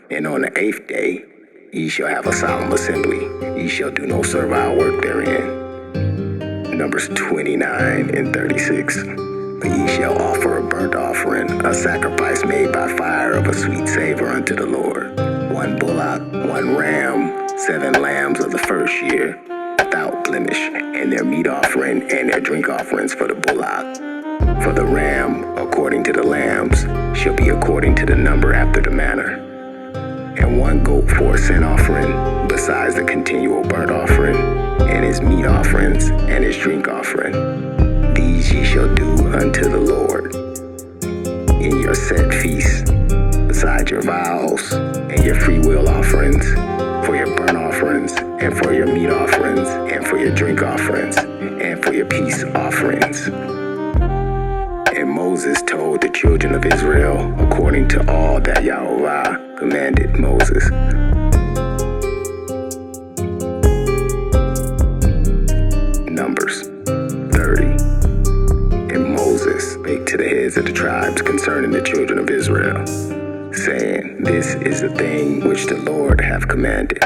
And on the 8th day ye shall have a solemn assembly. Ye shall do no servile work therein. Numbers 29 and 36. But ye shall offer a burnt offering, a sacrifice made by fire of a sweet savor unto the Lord. 1 bullock, 1 ram, 7 lambs of the first year, without blemish, and their meat offering and their drink offerings for the bullock. For the ram, according to the lambs, shall be according to the number after the manner. And 1 goat for a sin offering, besides the continual burnt offering, and his meat offerings, and his drink offering. These ye shall do unto the Lord in your set feasts, beside your vows, and your free will offerings, for your burnt offerings, and for your meat offerings, and for your drink offerings, and for your peace offerings. And Moses told the children of Israel according to all that Yahweh commanded Moses. words of the tribes concerning the children of Israel, saying, This is the thing which the Lord hath commanded.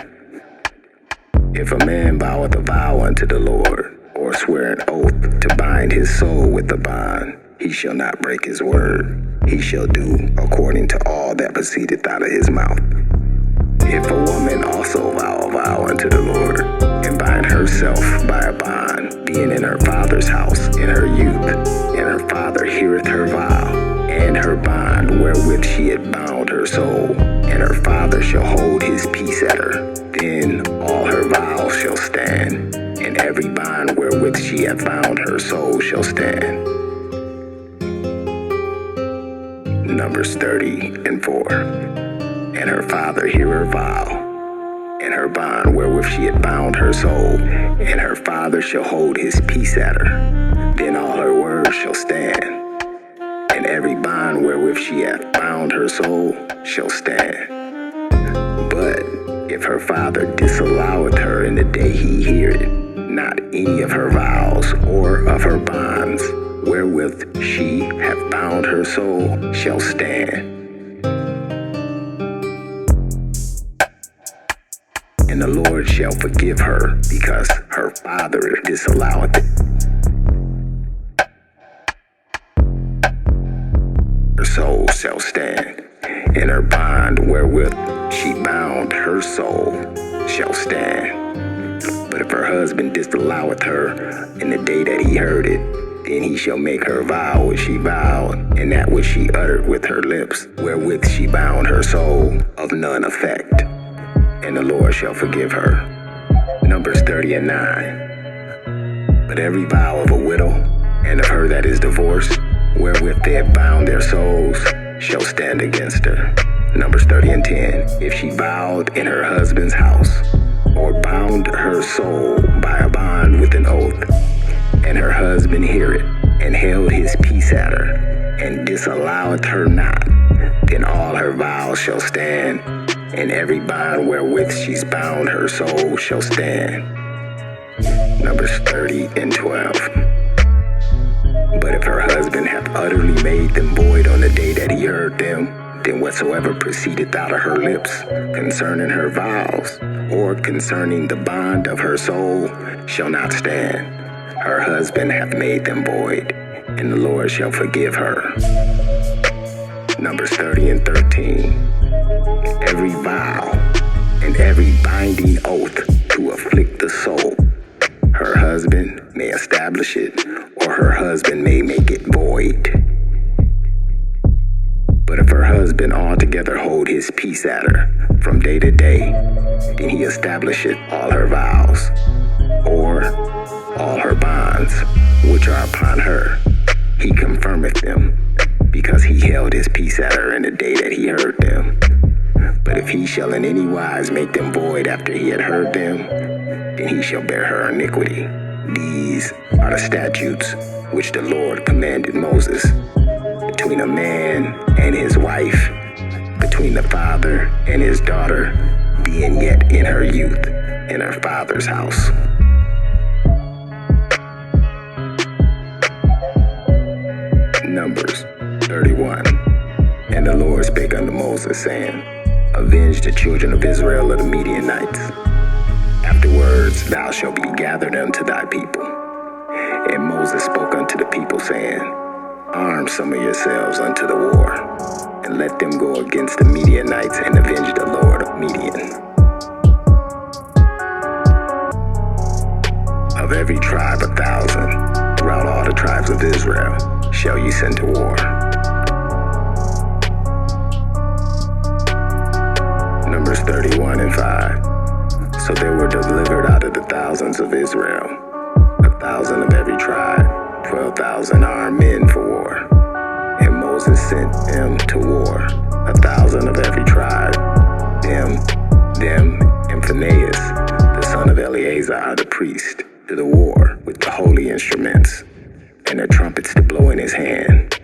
If a man voweth a vow unto the Lord, or swear an oath to bind his soul with a bond, he shall not break his word. He shall do according to all that proceedeth out of his mouth. If a woman also vow a vow unto the Lord, and bind herself by a bond, being in her father's house in her youth, and her father heareth her vow, and her bond wherewith she had bound her soul, and her father shall hold his peace at her, then all her vows shall stand, and every bond wherewith she hath bound her soul shall stand. Numbers 30:4. And her father hear her vow, and her bond wherewith she had bound her soul, and her father shall hold his peace at her, then all her words shall stand, and every bond wherewith she hath bound her soul shall stand. But if her father disalloweth her in the day he heareth not any of her vows or of her bonds, wherewith she hath bound her soul shall stand. And the Lord shall forgive her, because her father disalloweth it. Her soul shall stand, and her bond wherewith she bound her soul shall stand. But if her husband disalloweth her in the day that he heard it, then he shall make her vow which she vowed, and that which she uttered with her lips, wherewith she bound her soul, of none effect. And the Lord shall forgive her. Numbers 30:9. But every vow of a widow, and of her that is divorced, wherewith they have bound their souls, shall stand against her. Numbers 30:10. If she vowed in her husband's house, or bound her soul by a bond with an oath, and her husband hear it, and held his peace at her, and disalloweth her not, then all her vows shall stand, and every bond wherewith she's bound her soul shall stand. Numbers 30:12. But if her husband hath utterly made them void on the day that he heard them, then whatsoever proceedeth out of her lips concerning her vows, or concerning the bond of her soul, shall not stand. Her husband hath made them void, and the Lord shall forgive her. Numbers 30:13. Every vow and every binding oath to afflict the soul, her husband may establish it, or her husband may make it void. But if her husband altogether hold his peace at her from day to day, then he establisheth all her vows, or all her bonds which are upon her. He confirmeth them, because he held his peace at her in the day that he heard them. But if he shall in any wise make them void after he had heard them, then he shall bear her iniquity. These are the statutes which the Lord commanded Moses, between a man and his wife, between the father and his daughter, being yet in her youth, in her father's house. Numbers 31. And the Lord spake unto Moses, saying, Avenge the children of Israel of the Midianites. Afterwards thou shalt be gathered unto thy people. And Moses spoke unto the people, saying, Arm some of yourselves unto the war, and let them go against the Midianites and avenge the Lord of Midian. Of every tribe 1,000, throughout all the tribes of Israel, shall ye send to war. Numbers 31:5. So there were delivered out of the thousands of Israel 1,000 of every tribe, 12,000 armed men for war. And Moses sent them to war, 1,000 of every tribe, them, and Phinehas, the son of Eleazar the priest, to the war with the holy instruments, and the trumpets to blow in his hand.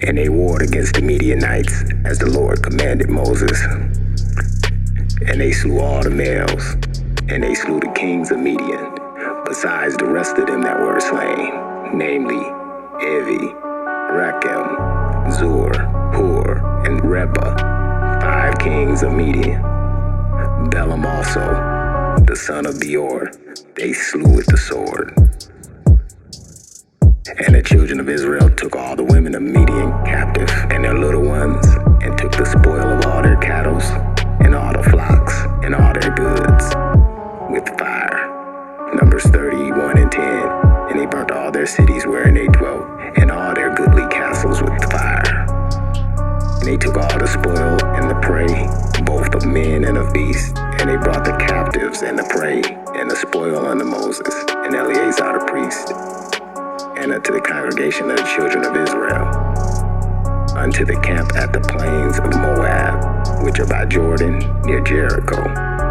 And they warred against the Midianites, as the Lord commanded Moses. And they slew all the males, and they slew the kings of Midian, besides the rest of them that were slain, namely Evi, Rakem, Zur, Hur, and Reba, 5 kings of Midian. Balaam also, the son of Beor, they slew with the sword. And the children of Israel took all the women of Midian captive and their little ones, and took the spoil of all their cattle, and all the flocks, and all their goods, with fire. Numbers 31 and 10. And they burnt all their cities wherein they dwelt, and all their goodly castles with fire. And they took all the spoil and the prey, both of men and of beasts, and they brought the captives and the prey and the spoil unto Moses and Eleazar the priest, and unto the congregation of the children of Israel, unto the camp at the plains of Moab, which are by Jordan near Jericho.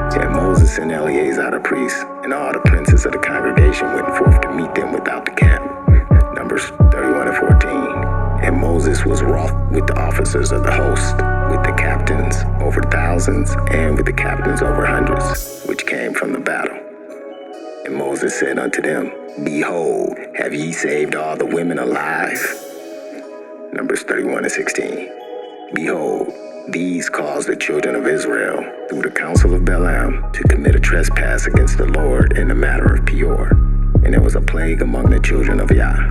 And Moses and Eleazar the priest and all the princes of the congregation went forth to meet them without the camp. Numbers 31 and 14. And Moses was wroth with the officers of the host, with the captains over thousands, and with the captains over hundreds, which came from the battle. And Moses said unto them, Behold, have ye saved all the women alive? Numbers 31 and 16. Behold, these caused the children of Israel, through the counsel of Balaam, to commit a trespass against the Lord in the matter of Peor. And there was a plague among the children of Yah.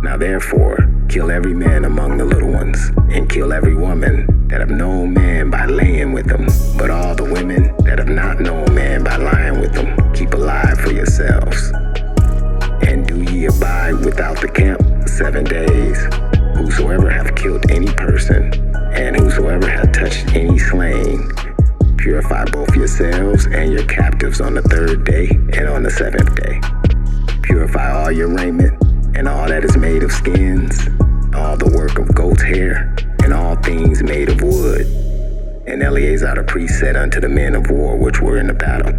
Now therefore, kill every man among the little ones, and kill every woman that have known man by laying with them. But all the women that have not known man by lying with them, keep alive for yourselves. And do ye abide without the camp 7 days. Whosoever hath killed any person, and whosoever hath touched any slain, purify both yourselves and your captives on the 3rd day and on the 7th day. Purify all your raiment, and all that is made of skins, all the work of goat's hair, and all things made of wood. And Eleazar the priest said unto the men of war which were in the battle,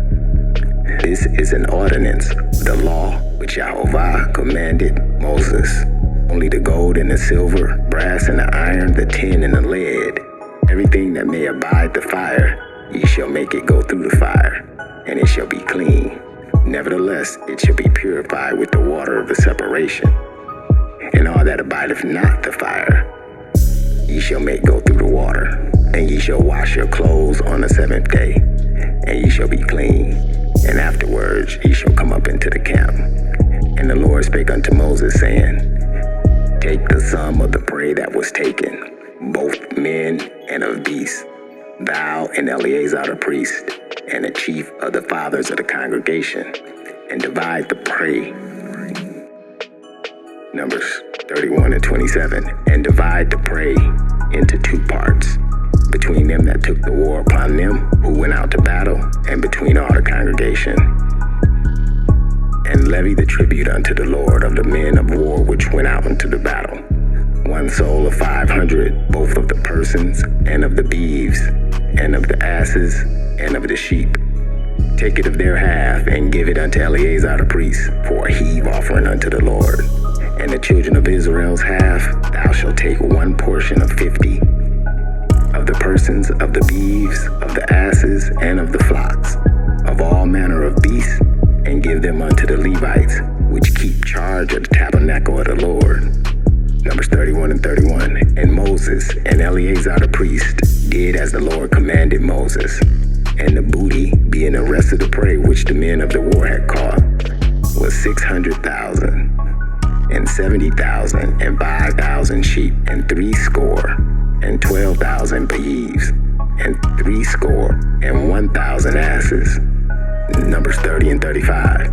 This is an ordinance, the law which Jehovah commanded Moses. Only the gold and the silver, brass and the iron, the tin and the lead, everything that may abide the fire, ye shall make it go through the fire, and it shall be clean. Nevertheless, it shall be purified with the water of the separation. And all that abideth not the fire, ye shall make go through the water. And ye shall wash your clothes on the 7th day, and ye shall be clean. And afterwards ye shall come up into the camp. And the Lord spake unto Moses, saying, Take the sum of the prey that was taken, both men and of beasts, thou and Eleazar the priest, and the chief of the fathers of the congregation, and divide the prey. Numbers 31 and 27. And divide the prey into 2 parts, between them that took the war upon them who went out to battle, and between all the congregation. And levy the tribute unto the Lord of the men of war which went out into the battle, 1 soul of 500, both of the persons, and of the beeves, and of the asses, and of the sheep. Take it of their half, and give it unto Eleazar the priest, for a heave offering unto the Lord. And the children of Israel's half, thou shalt take 1 portion of 50, of the persons, of the beeves, of the asses, and of the flocks, of all manner of beasts, and give them unto the Levites, which keep charge of the tabernacle of the Lord. Numbers 31 and 31. And Moses and Eleazar the priest did as the Lord commanded Moses. And the booty, being the rest of the prey which the men of the war had caught, was 600,000, and 70,000, and 5,000 sheep, and 60, and 12,000 beeves, and 60, and 1,000 asses. Numbers 30 and 35.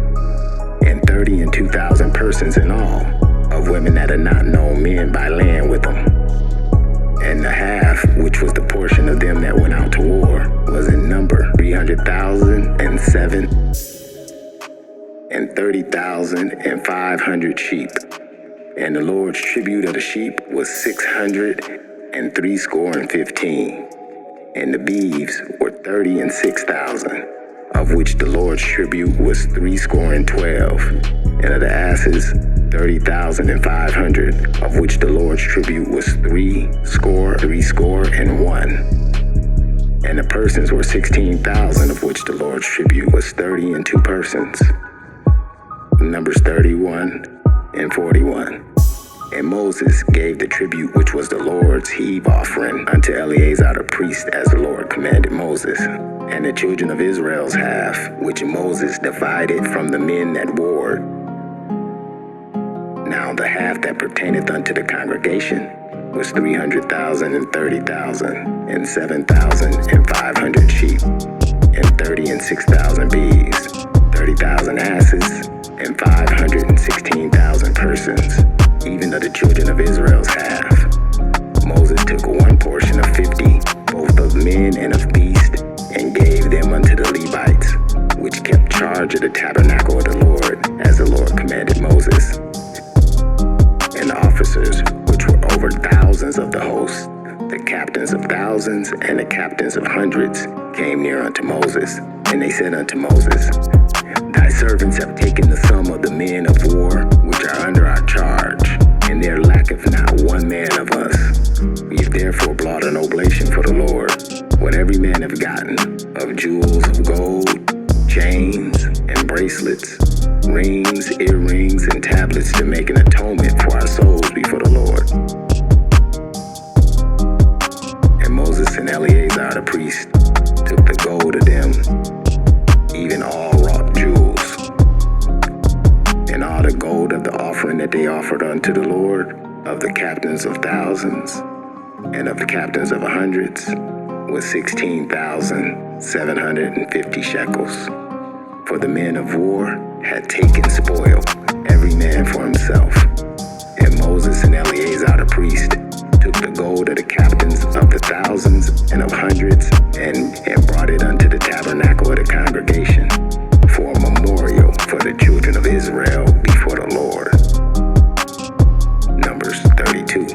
And 30 and 2,000 persons in all, of women that had not known men by land with them. And the half, which was the portion of them that went out to war, was in number 300,007, and 30,500 sheep. And the Lord's tribute of the sheep was 615. And the beeves were 36,000, of which the Lord's tribute was 12. And of the asses 30,500, of which the Lord's tribute was 61. And the persons were 16,000, of which the Lord's tribute was 32 persons. Numbers 31 and 41. And Moses gave the tribute which was the Lord's heave offering unto Eleazar the priest, as the Lord commanded Moses. And the children of Israel's half, which Moses divided from the men that warred. Now the half that pertaineth unto the congregation was 300,000 and 30,000, and 7,500 sheep, and 30 and 6,000 beeves, 30,000 asses, and 516,000 persons, even of the children of Israel's half. Moses took one portion of 50, both of men and of beast, and gave them unto the Levites, which kept charge of the tabernacle of the Lord, as the Lord commanded Moses. And the officers, which were over thousands of the host, the captains of thousands and the captains of hundreds, came near unto Moses. And they said unto Moses, Thy servants have taken the sum of the men of war, which are under our charge, and there lacketh not one man of us. We have therefore brought an oblation for the Lord, what every man have gotten, of jewels of gold, chains, and bracelets, rings, earrings, and tablets, to make an atonement for our souls before the Lord. And Moses and Eleazar the priest took the gold of them, even all wrought jewels, and all the gold of the offering that they offered unto the Lord, of the captains of thousands and of the captains of hundreds, was 16,750 shekels. For the men of war had taken spoil, every man for himself. And Moses and Eleazar the priest took the gold of the captains of the thousands and of hundreds, and brought it unto the tabernacle of the congregation, for a memorial for the children of Israel before the Lord. Numbers 32.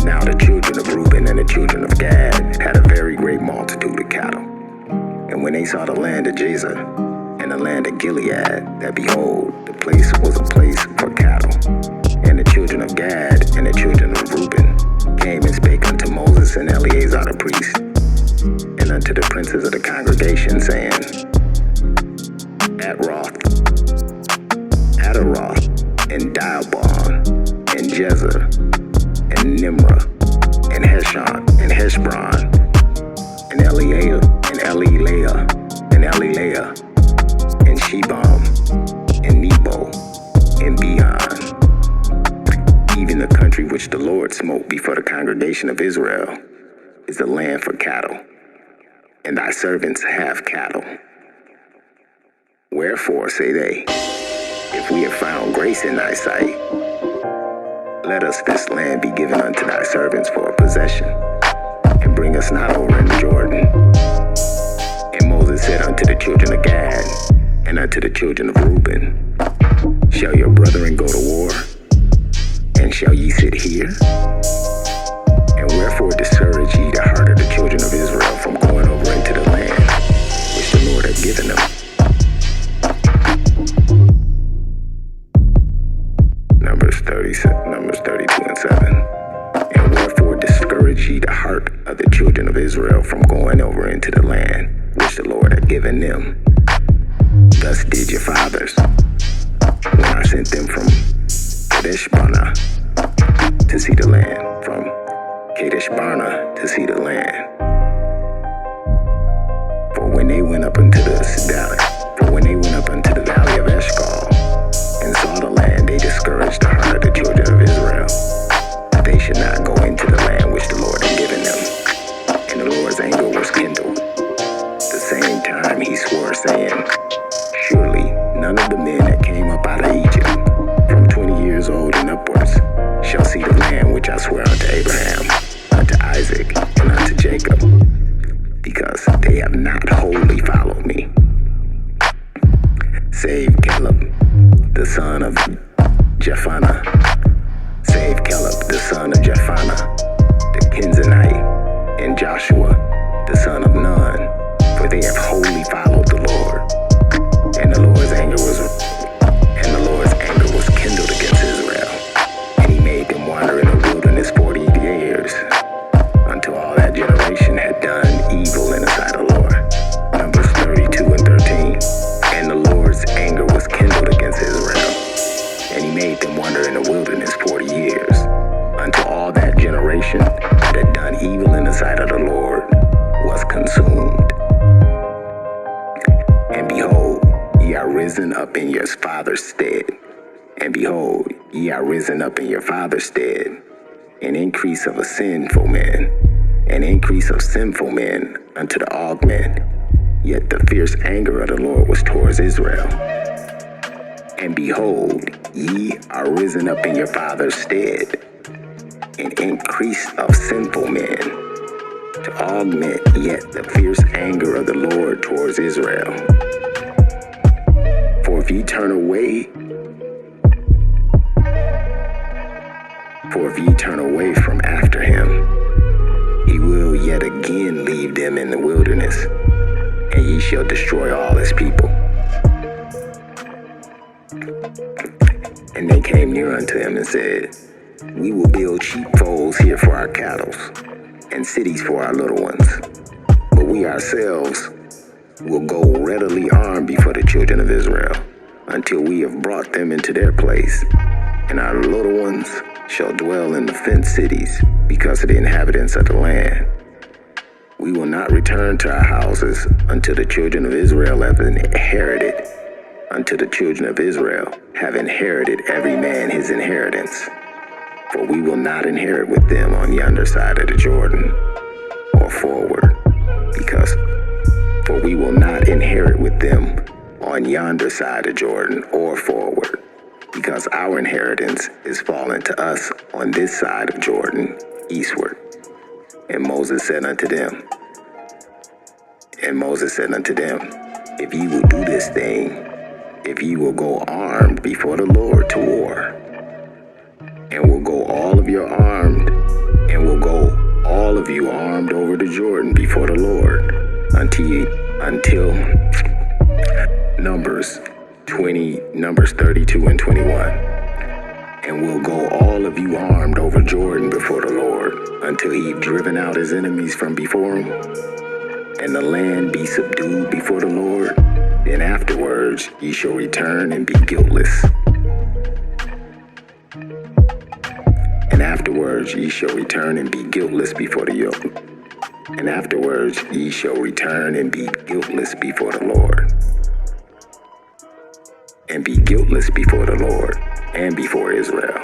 Now the children of Reuben and the children of Gad had a very great multitude of cattle. And when they saw the land of Jazer and the land of Gilead, that behold, the place was a place for cattle. And the children of Gad and the children of Reuben came and spake unto Moses and Eleazar the priest, and unto the princes of the congregation, saying, Ataroth, and Dibon, and Jezer, and Nimrah, and Heshon, and Heshbron, and Eliah, and Elileah, and Elileah, and Shebam, and Nebo, and Beon, even the country which the Lord smote before the congregation of Israel, is the land for cattle, and thy servants have cattle. Wherefore, say they, if we have found grace in thy sight, let us this land be given unto thy servants for a possession, and bring us not over in the Jordan. And Moses said unto the children of Gad, and unto the children of Reuben, shall your brethren go to war, and shall ye sit here? And wherefore discourage ye the heart of the children of Israel from going over into the land which the Lord hath given them? Numbers 32 and 7. And wherefore discourage ye the heart of the children of Israel from going over into the land which the Lord hath given them? Thus did your fathers, when I sent them from Kadesh Barnea to see the land, from Kadesh Barnea to see the land. For when they went up into the valley of Eshcol, and saw the land, they discouraged the heart of the children of Israel, that they should not go into the land which the Lord had given them. And the Lord's anger was kindled. The same time he swore, saying, surely none of the men that came up out of Egypt, from 20 years old and upwards, shall see the land which I swear unto Abraham, unto Isaac, and unto Jacob, because they have not wholly followed me, save Caleb, the son of Jephunneh, save Caleb, the son of Jephunneh, the Kenizzite, and Joshua, the son of Nun, for they have wholly followed the Lord. And the Lord's anger was kindled against Israel, and he made them wander in the wilderness 40 years, until all that generation had done evil in the sight of the Lord. Numbers 32 and 13. And the Lord's anger was kindled against Israel, evil in the sight of the Lord was consumed. And behold, ye are risen up in your father's stead. And behold, ye are risen up in your father's stead, an increase of a sinful man, an increase of sinful men unto the augment. Yet the fierce anger of the Lord was towards Israel. And behold, ye are risen up in your father's stead, an increase of sinful men, to augment yet the fierce anger of the Lord towards Israel. For if ye turn away from after him, he will yet again leave them in the wilderness, and ye shall destroy all his people. And they came near unto him and said, We will build sheepfolds here for our cattle, and cities for our little ones. But we ourselves will go readily armed before the children of Israel, until we have brought them into their place. And our little ones shall dwell in the fenced cities, because of the inhabitants of the land. We will not return to our houses until the children of Israel have inherited, until the children of Israel have inherited every man his inheritance. For we will not inherit with them on yonder side of the Jordan, or forward, for we will not inherit with them on yonder side of Jordan or forward, because our inheritance is fallen to us on this side of Jordan, eastward. And Moses said unto them, If ye will do this thing, if ye will go armed before the Lord to war, and will go all of you armed over the Jordan before the Lord, until Numbers 32 and 21. And will go all of you armed over Jordan before the Lord, until he have driven out his enemies from before him, and the land be subdued before the Lord. Then afterwards ye shall return and be guiltless. And afterwards ye shall return and be guiltless before the yoke. And afterwards ye shall return and be guiltless before the Lord. And be guiltless before the Lord and before Israel.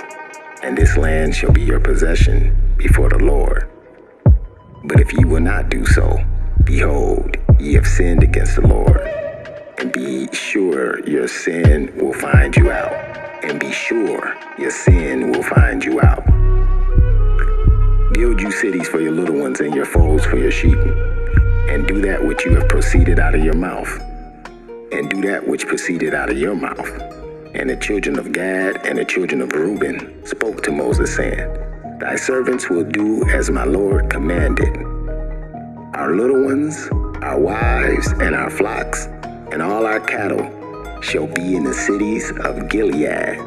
And this land shall be your possession before the Lord. But if ye will not do so, behold, ye have sinned against the Lord. And be sure your sin will find you out. And be sure your sin will find you out. Build you cities for your little ones and your folds for your sheep. And do that which you have proceeded out of your mouth. And do that which proceeded out of your mouth. And the children of Gad and the children of Reuben spoke to Moses, saying, Thy servants will do as my Lord commanded. Our little ones, our wives, and our flocks, and all our cattle shall be in the cities of Gilead.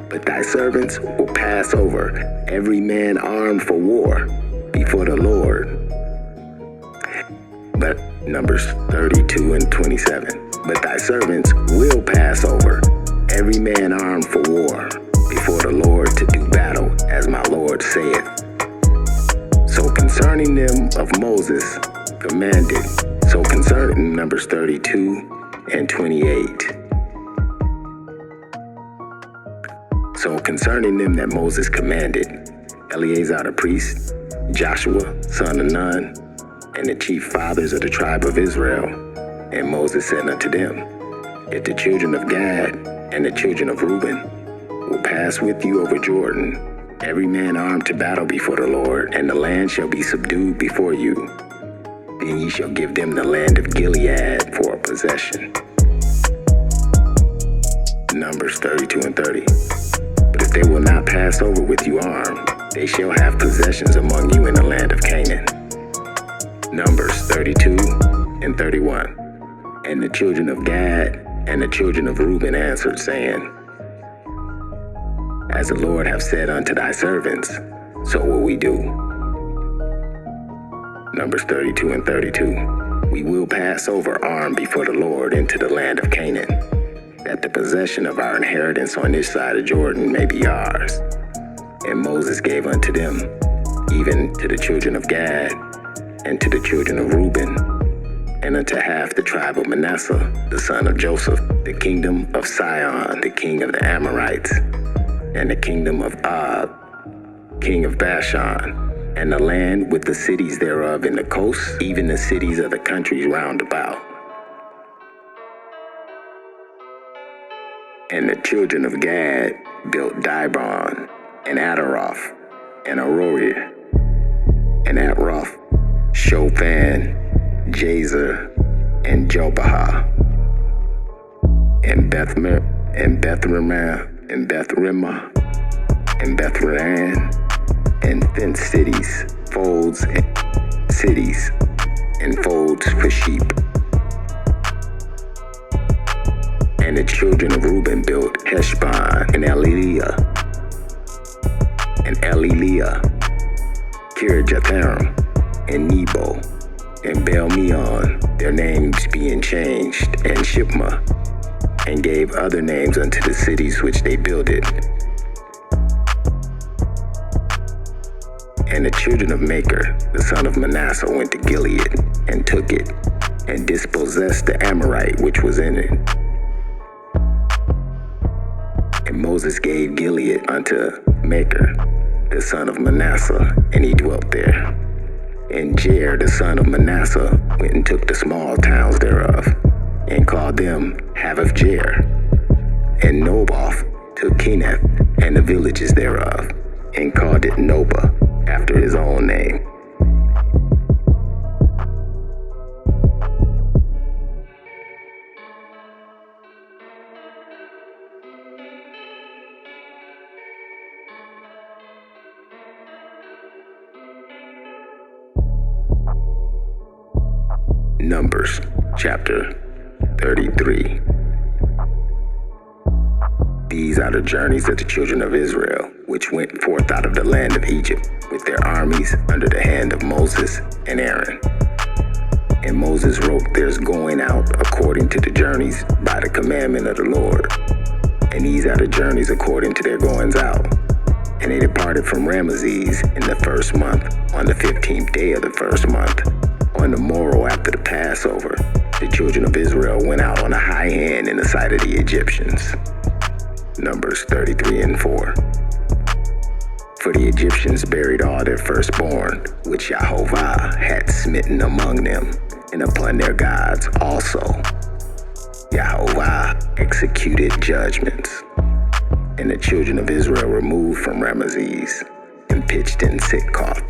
But thy servants will pass over, every man armed for war, before the Lord. But Numbers 32 and 27. But thy servants will pass over, every man armed for war, before the Lord to do battle, as my Lord saith. So concerning them of Moses commanded, so concerning Numbers 32 and 28. So concerning them that Moses commanded, Eleazar the priest, Joshua son of Nun, and the chief fathers of the tribe of Israel. And Moses said unto them, If the children of Gad and the children of Reuben will pass with you over Jordan, every man armed to battle before the Lord, and the land shall be subdued before you, then ye shall give them the land of Gilead for a possession. Numbers 32 and 30. But if they will not pass over with you armed, they shall have possessions among you in the land of Canaan. Numbers 32 and 31. And the children of Gad and the children of Reuben answered, saying, As the Lord hath said unto thy servants, so will we do. Numbers 32 and 32. We will pass over armed before the Lord into the land of Canaan, that the possession of our inheritance on this side of Jordan may be ours. And Moses gave unto them, even to the children of Gad, and to the children of Reuben, and unto half the tribe of Manasseh, the son of Joseph, the kingdom of Sihon, the king of the Amorites, and the kingdom of Og, king of Bashan, and the land with the cities thereof in the coast, even the cities of the countries round about. And the children of Gad built Dibon, and Ataroth, and Aroer, and Atroth, Shofan, Jazer, and Jobahah, and Bethrimah, and Bethrimah, and Bethran, and thence cities, folds, and cities, and folds for sheep. And the children of Reuben built Heshbon, and Elileah, Kirjatharim, and Nebo, and Baal-meon, their names being changed, and Shipma, and gave other names unto the cities which they builded. And the children of Machir, the son of Manasseh, went to Gilead, and took it, and dispossessed the Amorite which was in it. And Moses gave Gilead unto Machir, the son of Manasseh, and he dwelt there. And Jair, the son of Manasseh, went and took the small towns thereof, and called them Havoth-Jair. And Noboth took Kenath, and the villages thereof, and called it Nobah, after his own name. Numbers, chapter 33. These are the journeys of the children of Israel, which went forth out of the land of Egypt, with their armies under the hand of Moses and Aaron. And Moses wrote theirs going out according to the journeys by the commandment of the Lord. And these are the journeys according to their goings out. And they departed from Ramesses in the first month, on the 15th day of the first month. On the morrow after the Passover, the children of Israel went out on a high hand in the sight of the Egyptians. Numbers 33:4. For the Egyptians buried all their firstborn, which Jehovah had smitten among them, and upon their gods also. Jehovah executed judgments. And the children of Israel removed from Ramesses, and pitched in Sitkoth.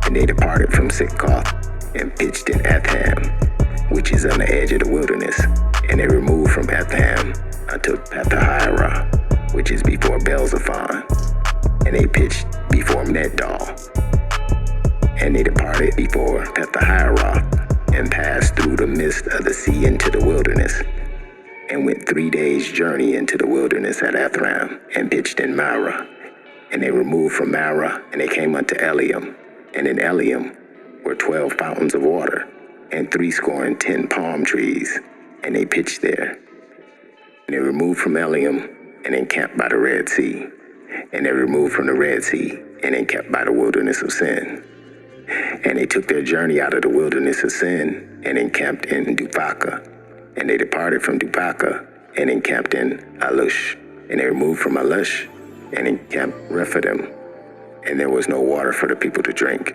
And they departed from Sitkoth, and pitched in Etham, which is on the edge of the wilderness. And they removed from Etham unto Pethahirah, which is before Baal-zephon. And they pitched before Meddal. And they departed before Pethahirah, and passed through the midst of the sea into the wilderness, and went 3 days' journey into the wilderness at Ephraim, and pitched in Marah. And they removed from Marah, and they came unto Eliam. And in Eliam were 12 fountains of water, and 70 palm trees, and they pitched there. And they removed from Eliam, and encamped by the Red Sea. And they removed from the Red Sea, and encamped by the wilderness of Sin. And they took their journey out of the wilderness of Sin, and encamped in Duphaka. And they departed from Duphaka, and encamped in Alush. And they removed from Alush, and encamped Rephidim. And there was no water for the people to drink.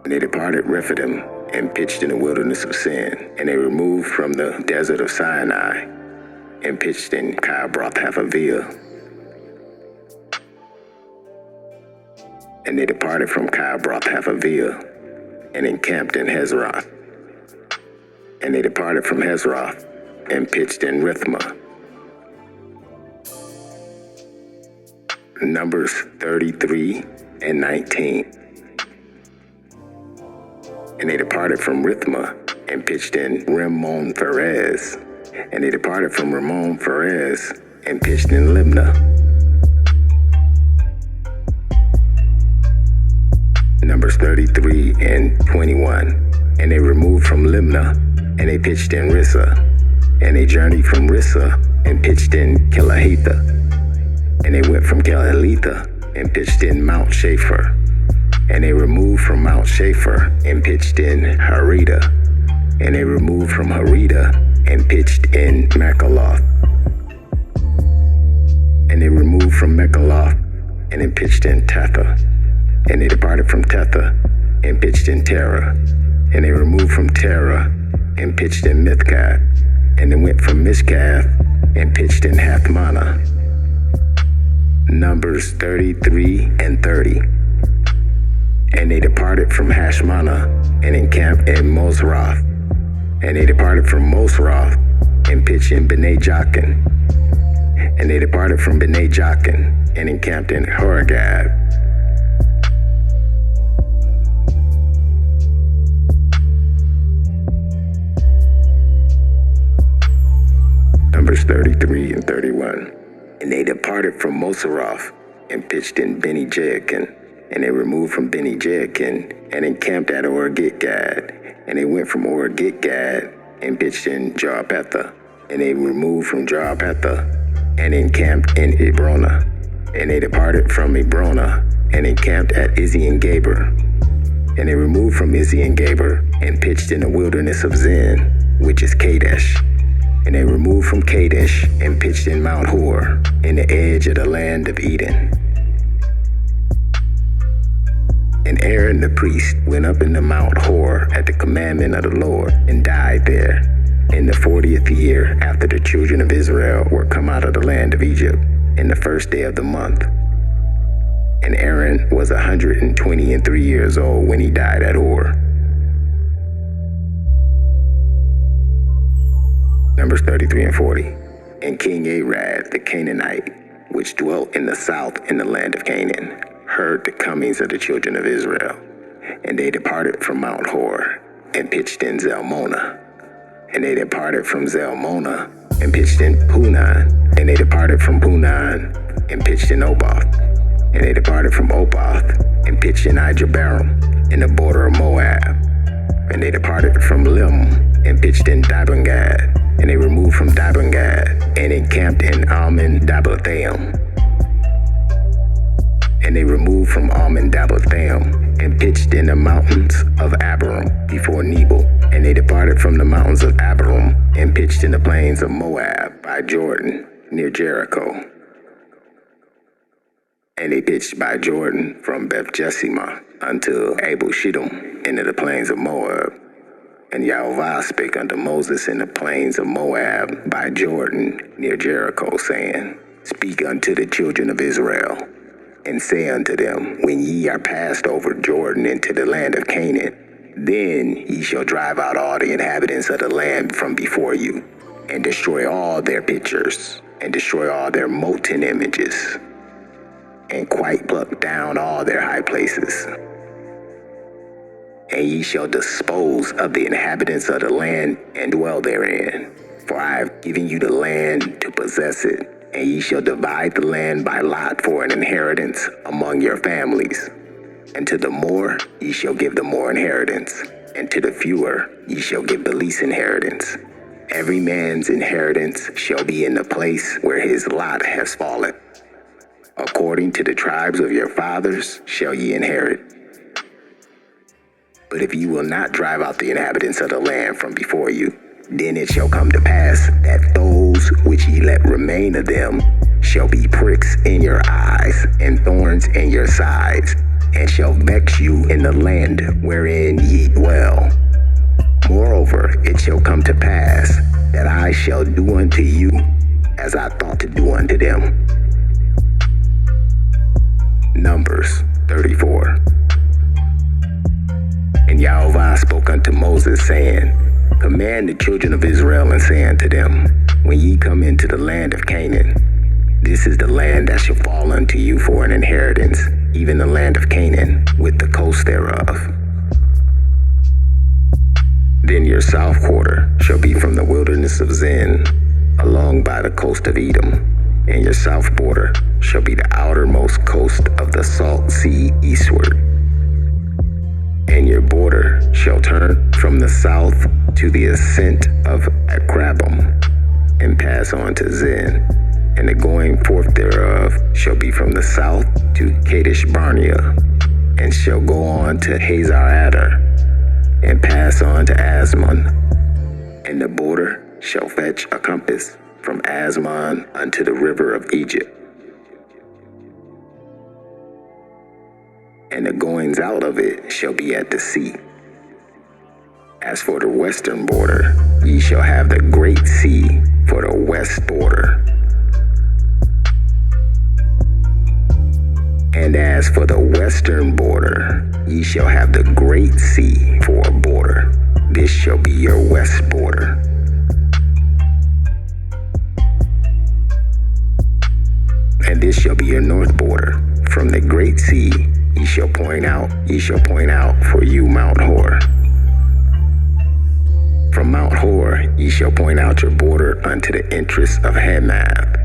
And they departed Rephidim, and pitched in the wilderness of Sin. And they removed from the desert of Sinai, and pitched in Kibroth-Hattaavah. And they departed from Kibroth-Hattaavah, and encamped in Hezroth. And they departed from Hezroth, and pitched in Rithmah. Numbers 33:19. And they departed from Rithmah, and pitched in Rimmon-Pharez. And they departed from Rimmon-Pharez, and pitched in Libnah. Numbers 33:21. And they removed from Libnah, and they pitched in Rissah. And they journeyed from Rissah, and pitched in Kelahitha. And they went from Kelahitha, and pitched in Mount Shapher. And they removed from Mount Shapher and pitched in Harida. And they removed from Harida and pitched in Machaloth. And they removed from Machaloth and then pitched in Tetha. And they departed from Tetha and pitched in Terah. And they removed from Terah and pitched in Mithkath. And they went from Mishkath and pitched in Hathmanah. Numbers 33 and 30. And they departed from Hashmanah and encamped in Mosroth. And they departed from Mosroth and pitched in Bnei Jaakan. And they departed from Bnei Jaakan and encamped in Horagad. Numbers 33 and 31. And they departed from Moseroth and pitched in Beni Jaakan. And they removed from Beni Jaakan and encamped at Or-Gitgad. And they went from Or-Gitgad and pitched in Jarpetha. And they removed from Jarpetha and encamped in Ebrona. And they departed from Ebrona and encamped at Ezion-Geber. And they removed from Ezion-Geber and pitched in the wilderness of Zin, which is Kadesh. And they removed from Kadesh and pitched in Mount Hor, in the edge of the land of Eden. And Aaron the priest went up into Mount Hor at the commandment of the Lord and died there in the 40th year after the children of Israel were come out of the land of Egypt, in the first day of the month. And Aaron was 123 years old when he died at Hor. Numbers 33 and 40. And King Arad the Canaanite, which dwelt in the south in the land of Canaan, heard the comings of the children of Israel. And they departed from Mount Hor and pitched in Zalmonah. And they departed from Zalmonah and pitched in Punan. And they departed from Punan and pitched in Oboth. And they departed from Oboth and pitched in Ijebarim in the border of Moab. And they departed from Lim and pitched in Dibon-Gad. And they removed from Dibon-Gad and encamped in Almon-Dabathaim. And they removed from Almon-Dabathaim and pitched in the mountains of Abarim before Nebo. And they departed from the mountains of Abarim and pitched in the plains of Moab by Jordan near Jericho. And they pitched by Jordan from Beth-Jessimah unto Abel-Shittim into the plains of Moab. And Yahweh spake unto Moses in the plains of Moab by Jordan near Jericho, saying, Speak unto the children of Israel, and say unto them, When ye are passed over Jordan into the land of Canaan, then ye shall drive out all the inhabitants of the land from before you, and destroy all their pictures, and destroy all their molten images, and quite pluck down all their high places. And ye shall dispose of the inhabitants of the land and dwell therein. For I have given you the land to possess it, and ye shall divide the land by lot for an inheritance among your families. And to the more ye shall give the more inheritance, and to the fewer ye shall give the least inheritance. Every man's inheritance shall be in the place where his lot has fallen. According to the tribes of your fathers shall ye inherit. But if ye will not drive out the inhabitants of the land from before you, then it shall come to pass that those which ye let remain of them shall be pricks in your eyes and thorns in your sides, and shall vex you in the land wherein ye dwell. Moreover, it shall come to pass that I shall do unto you as I thought to do unto them. Numbers 34. And Yahweh spoke unto Moses, saying, Command the children of Israel, and say unto them, When ye come into the land of Canaan, this is the land that shall fall unto you for an inheritance, even the land of Canaan, with the coast thereof. Then your south quarter shall be from the wilderness of Zin, along by the coast of Edom, and your south border shall be the outermost coast of the salt sea eastward. And your border shall turn from the south to the ascent of Akrabam, and pass on to Zin, and the going forth thereof shall be from the south to Kadesh Barnea, and shall go on to Hazar Adar, and pass on to Asmon, and the border shall fetch a compass from Asmon unto the river of Egypt. And the goings out of it shall be at the sea. As for the western border, ye shall have the great sea for the west border. And as for the western border, ye shall have the great sea for a border. This shall be your west border. And this shall be your north border. From the great sea ye shall point out for you Mount Hor. From Mount Hor ye shall point out your border unto the entrance of Hamath,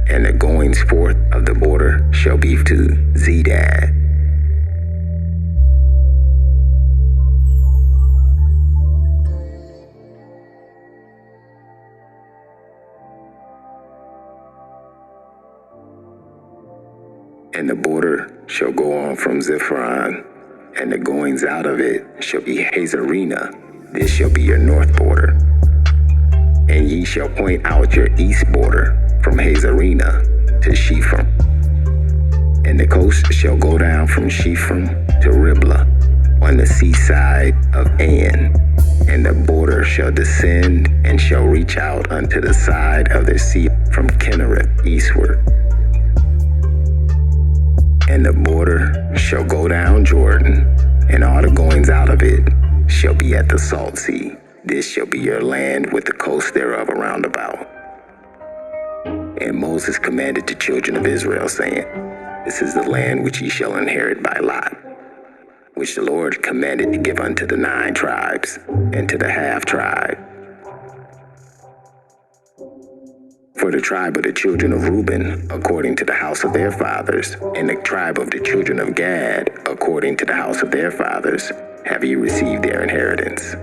and the goings forth of the border shall be to Zedad. And the border shall go on from Zephron, and the goings out of it shall be Hazarena. This shall be your north border. And ye shall point out your east border from Hazarena to Shepham. And the coast shall go down from Shepham to Riblah on the seaside of Ain. And the border shall descend and shall reach out unto the side of the sea from Kinnereth eastward. And the border shall go down Jordan, and all the goings out of it shall be at the salt sea. This shall be your land with the coast thereof around about. And Moses commanded the children of Israel, saying, This is the land which ye shall inherit by lot, which the Lord commanded to give unto the 9 tribes, and to the half tribe. For the tribe of the children of Reuben, according to the house of their fathers, and the tribe of the children of Gad, according to the house of their fathers, have ye received their inheritance.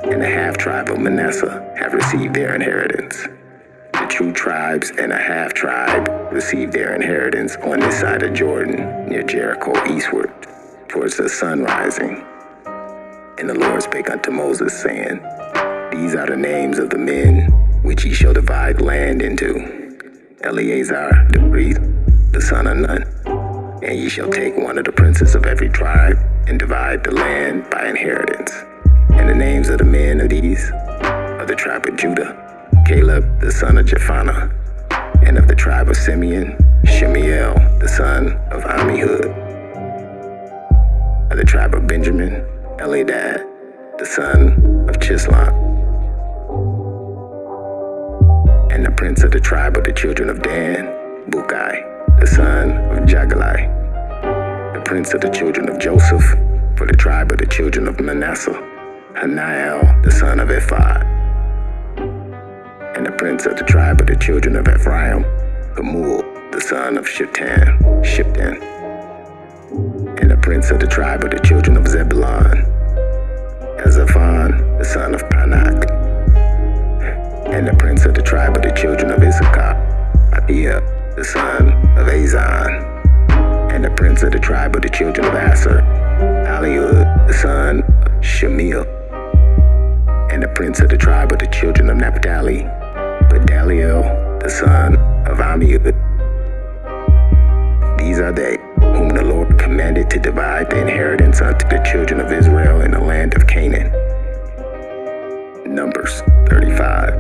And the half tribe of Manasseh have received their inheritance. The 2 tribes and a half tribe received their inheritance on this side of Jordan, near Jericho eastward, towards the sun rising. And the Lord spake unto Moses, saying, These are the names of the men which ye shall divide land into. Eleazar the priest, the son of Nun. And ye shall take one of the princes of every tribe, and divide the land by inheritance. And the names of the men of these, of the tribe of Judah, Caleb the son of Jephunneh, and of the tribe of Simeon, Shemiel the son of Ammihud. Of the tribe of Benjamin, Elidad the son of Chislon. And the prince of the tribe of the children of Dan, Bukai the son of Jagalai. The prince of the children of Joseph, for the tribe of the children of Manasseh, Haniel the son of Ephod. And the prince of the tribe of the children of Ephraim, Gamul the son of Shiptan. And the prince of the tribe of the children of Zebulun, Ezaphon the son of Panak. And the prince of the tribe of the children of Issachar, Abiah the son of Azan. And the prince of the tribe of the children of Aser, Eliud the son of Shemiel. And the prince of the tribe of the children of Naphtali, Bedaliel the son of Ammihud. These are they whom the Lord commanded to divide the inheritance unto the children of Israel in the land of Canaan. Numbers 35.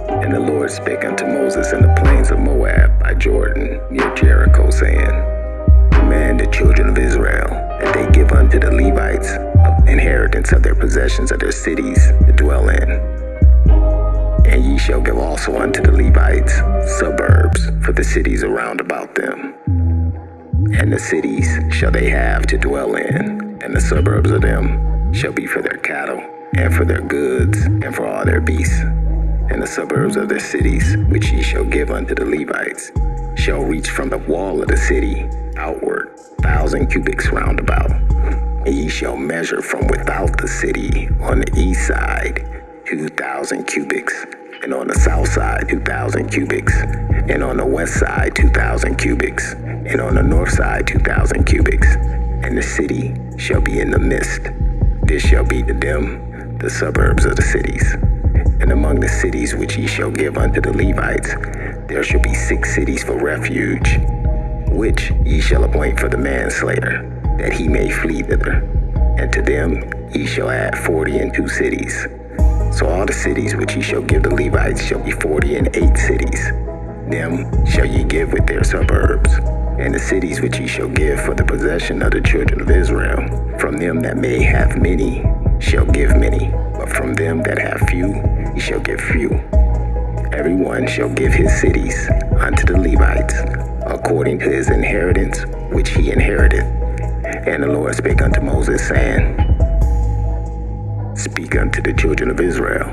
And the Lord spake unto Moses in the plains of Moab by Jordan, near Jericho, saying, Command the children of Israel that they give unto the Levites of inheritance of their possessions of their cities to dwell in. And ye shall give also unto the Levites suburbs for the cities around about them. And the cities shall they have to dwell in, and the suburbs of them shall be for their cattle, and for their goods, and for all their beasts. And the suburbs of their cities, which ye shall give unto the Levites, shall reach from the wall of the city outward 1,000 cubits round about. And ye shall measure from without the city on the east side 2,000 cubits, and on the south side 2,000 cubits, and on the west side 2,000 cubits, and on the north side 2,000 cubits. And the city shall be in the midst. This shall be to them the suburbs of the cities. And among the cities which ye shall give unto the Levites, there shall be 6 cities for refuge, which ye shall appoint for the manslayer, that he may flee thither. And to them ye shall add 40 and 2 cities. So all the cities which ye shall give the Levites shall be 40 and 8 cities. Them shall ye give with their suburbs. And the cities which ye shall give for the possession of the children of Israel, from them that may have many shall give many, but from them that have few ye shall give few. Every one shall give his cities unto the Levites, according to his inheritance which he inheriteth. And the Lord spake unto Moses, saying, Speak unto the children of Israel,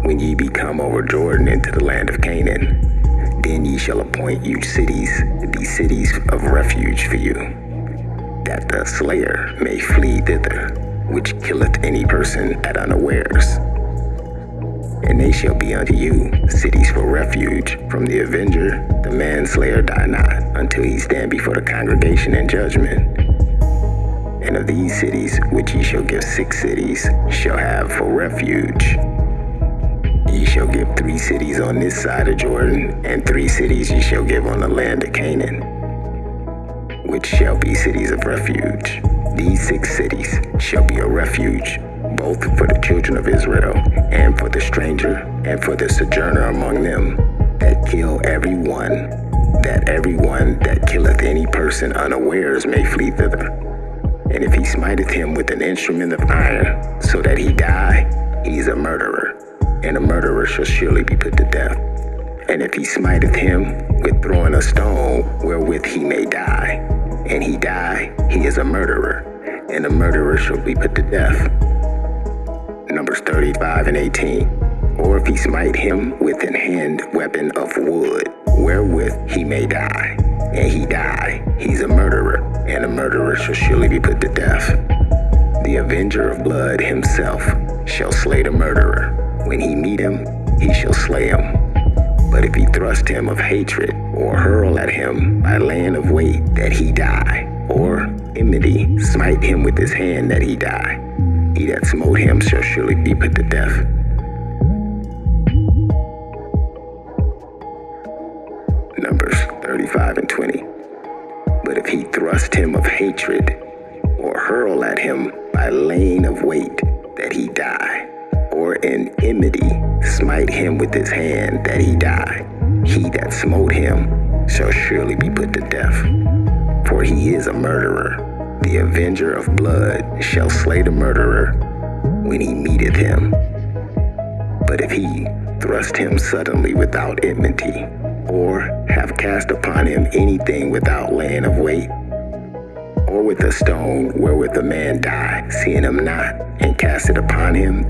when ye be come over Jordan into the land of Canaan, then ye shall appoint you cities to be cities of refuge for you, that the slayer may flee thither, which killeth any person at unawares. And they shall be unto you cities for refuge from the avenger. The manslayer die not until he stand before the congregation in judgment. And of these cities which ye shall give 6 cities shall have for refuge. Ye shall give 3 cities on this side of Jordan, and 3 cities ye shall give on the land of Canaan, which shall be cities of refuge. These 6 cities shall be a refuge, both for the children of Israel, and for the stranger, and for the sojourner among them, that kill every one, that killeth any person unawares may flee thither. And if he smiteth him with an instrument of iron, so that he die, he is a murderer, and a murderer shall surely be put to death. And if he smiteth him with throwing a stone wherewith he may die, and he die, he is a murderer, and a murderer shall be put to death. Numbers 35 and 18. Or if he smite him with an hand weapon of wood, wherewith he may die, and he die, he's a murderer, and a murderer shall surely be put to death. The avenger of blood himself shall slay the murderer. When he meet him, he shall slay him. But if he thrust him of hatred, or hurl at him by laying of weight, that he die, or enmity, smite him with his hand that he die, he that smote him shall surely be put to death. Numbers 35 and 20. But if he thrust him of hatred, or hurl at him by laying of weight, that he die, or in enmity smite him with his hand that he die, he that smote him shall surely be put to death. For he is a murderer. The avenger of blood shall slay the murderer when he meeteth him. But if he thrust him suddenly without enmity, or have cast upon him anything without laying of weight, or with a stone wherewith a man die, seeing him not, and cast it upon him,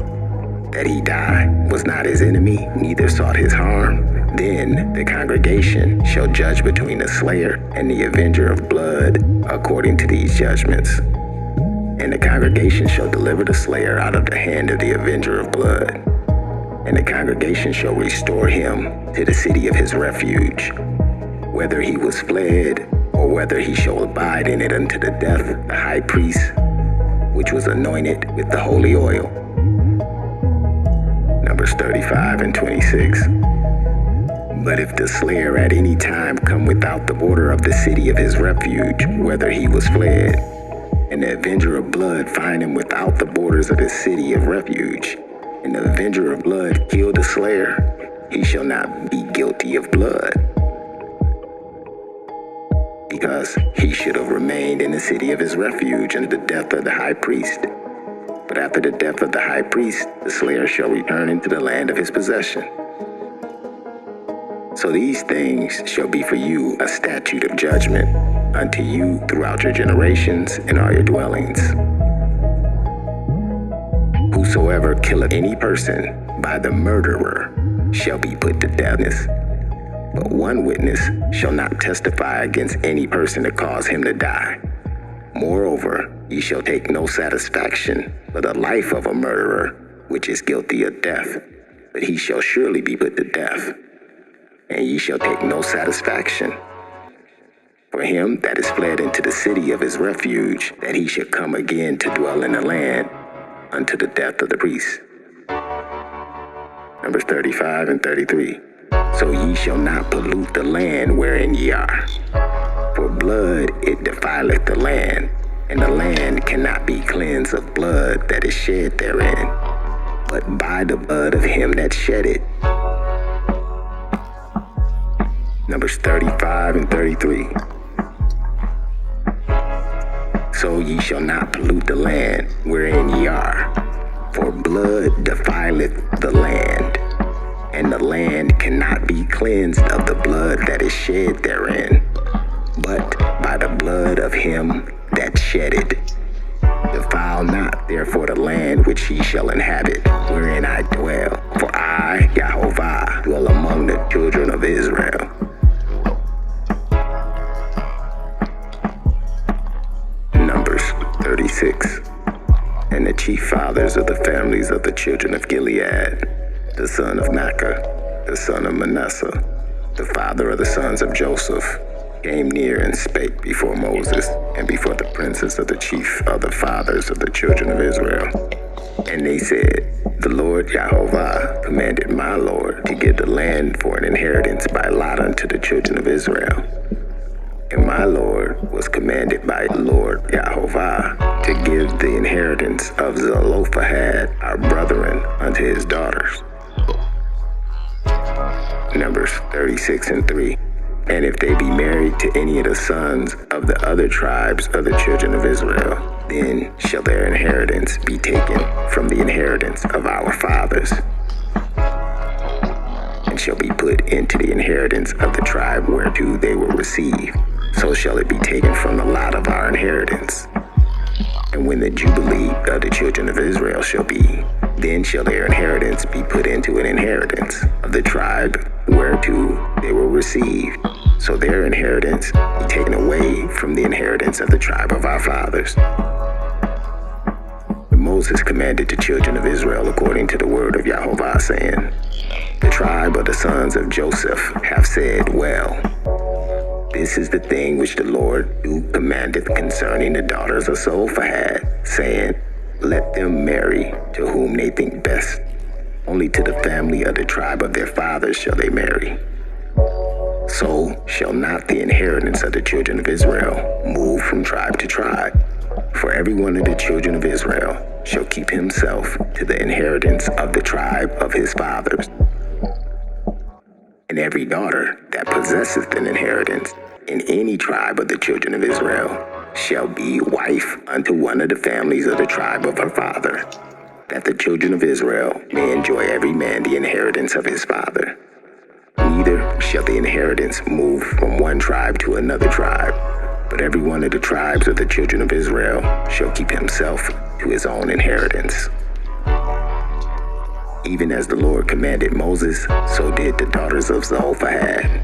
that he die, was not his enemy, neither sought his harm, then the congregation shall judge between the slayer and the avenger of blood according to these judgments. And the congregation shall deliver the slayer out of the hand of the avenger of blood. And the congregation shall restore him to the city of his refuge, whether he was fled, or whether he shall abide in it unto the death of the high priest, which was anointed with the holy oil. Numbers 35 and 26. But if the slayer at any time come without the border of the city of his refuge, whether he was fled, and the avenger of blood find him without the borders of his city of refuge, and the avenger of blood kill the slayer, he shall not be guilty of blood, because he should have remained in the city of his refuge unto the death of the high priest. But after the death of the high priest, the slayer shall return into the land of his possession. So these things shall be for you a statute of judgment unto you throughout your generations in all your dwellings. Whosoever killeth any person by the murderer shall be put to death. But one witness shall not testify against any person to cause him to die. Moreover, ye shall take no satisfaction for the life of a murderer, which is guilty of death. but he shall surely be put to death, and ye shall take no satisfaction for him that is fled into the city of his refuge, that he should come again to dwell in the land unto the death of the priest. Numbers 35 and 33. So ye shall not pollute the land wherein ye are. For blood it defileth the land, and the land cannot be cleansed of blood that is shed therein, but by the blood of him that shed it. Numbers 35 and 33. So ye shall not pollute the land wherein ye are, for blood defileth the land, and the land cannot be cleansed of the blood that is shed therein, but by the blood of him that shed it. Defile not therefore the land which ye shall inhabit, wherein I dwell, for I, Yahovah, dwell among the children of Israel. Numbers 36. And the chief fathers of the families of the children of Gilead, the son of Machir, the son of Manasseh, the father of the sons of Joseph, came near and spake before Moses and before the princes of the chief of the fathers of the children of Israel. And they said, The Lord Yahovah commanded my Lord to give the land for an inheritance by lot unto the children of Israel. And my Lord was commanded by Lord Yahovah to give the inheritance of Zelophehad, our brethren, unto his daughters. Numbers 36 and 3. And if they be married to any of the sons of the other tribes of the children of Israel, then shall their inheritance be taken from the inheritance of our fathers, and shall be put into the inheritance of the tribe whereto they were received. So shall it be taken from the lot of our inheritance. And when the jubilee of the children of Israel shall be, then shall their inheritance be put into an inheritance of the tribe whereto they were received. So their inheritance be taken away from the inheritance of the tribe of our fathers. And Moses commanded the children of Israel according to the word of Yahovah, saying, The tribe of the sons of Joseph have said, Well, this is the thing which the Lord who commandeth concerning the daughters of Zelophehad, saying, Let them marry to whom they think best. Only to the family of the tribe of their fathers shall they marry. So shall not the inheritance of the children of Israel move from tribe to tribe. For every one of the children of Israel shall keep himself to the inheritance of the tribe of his fathers. And every daughter that possesseth an inheritance in any tribe of the children of Israel shall be wife unto one of the families of the tribe of her father, that the children of Israel may enjoy every man the inheritance of his father. Neither shall the inheritance move from one tribe to another tribe, but every one of the tribes of the children of Israel shall keep himself to his own inheritance. Even as the Lord commanded Moses, so did the daughters of Zelophehad.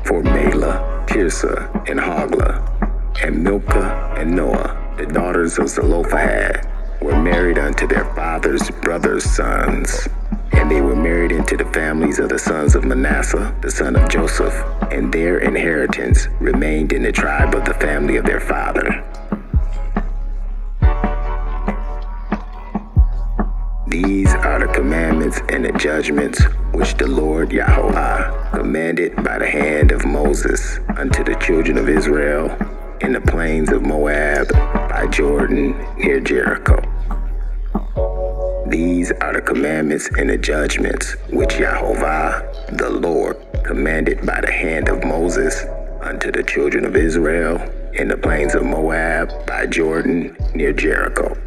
For Mahlah, Tirzah, and Hoglah, and Milcah, and Noah, the daughters of Zelophehad, were married unto their father's brothers' sons. And they were married into the families of the sons of Manasseh, the son of Joseph, and their inheritance remained in the tribe of the family of their father. These are the commandments and the judgments which the Lord Yahovah commanded by the hand of Moses unto the children of Israel in the plains of Moab by Jordan near Jericho. These are the commandments and the judgments which Yahovah, the Lord, commanded by the hand of Moses unto the children of Israel in the plains of Moab by Jordan near Jericho.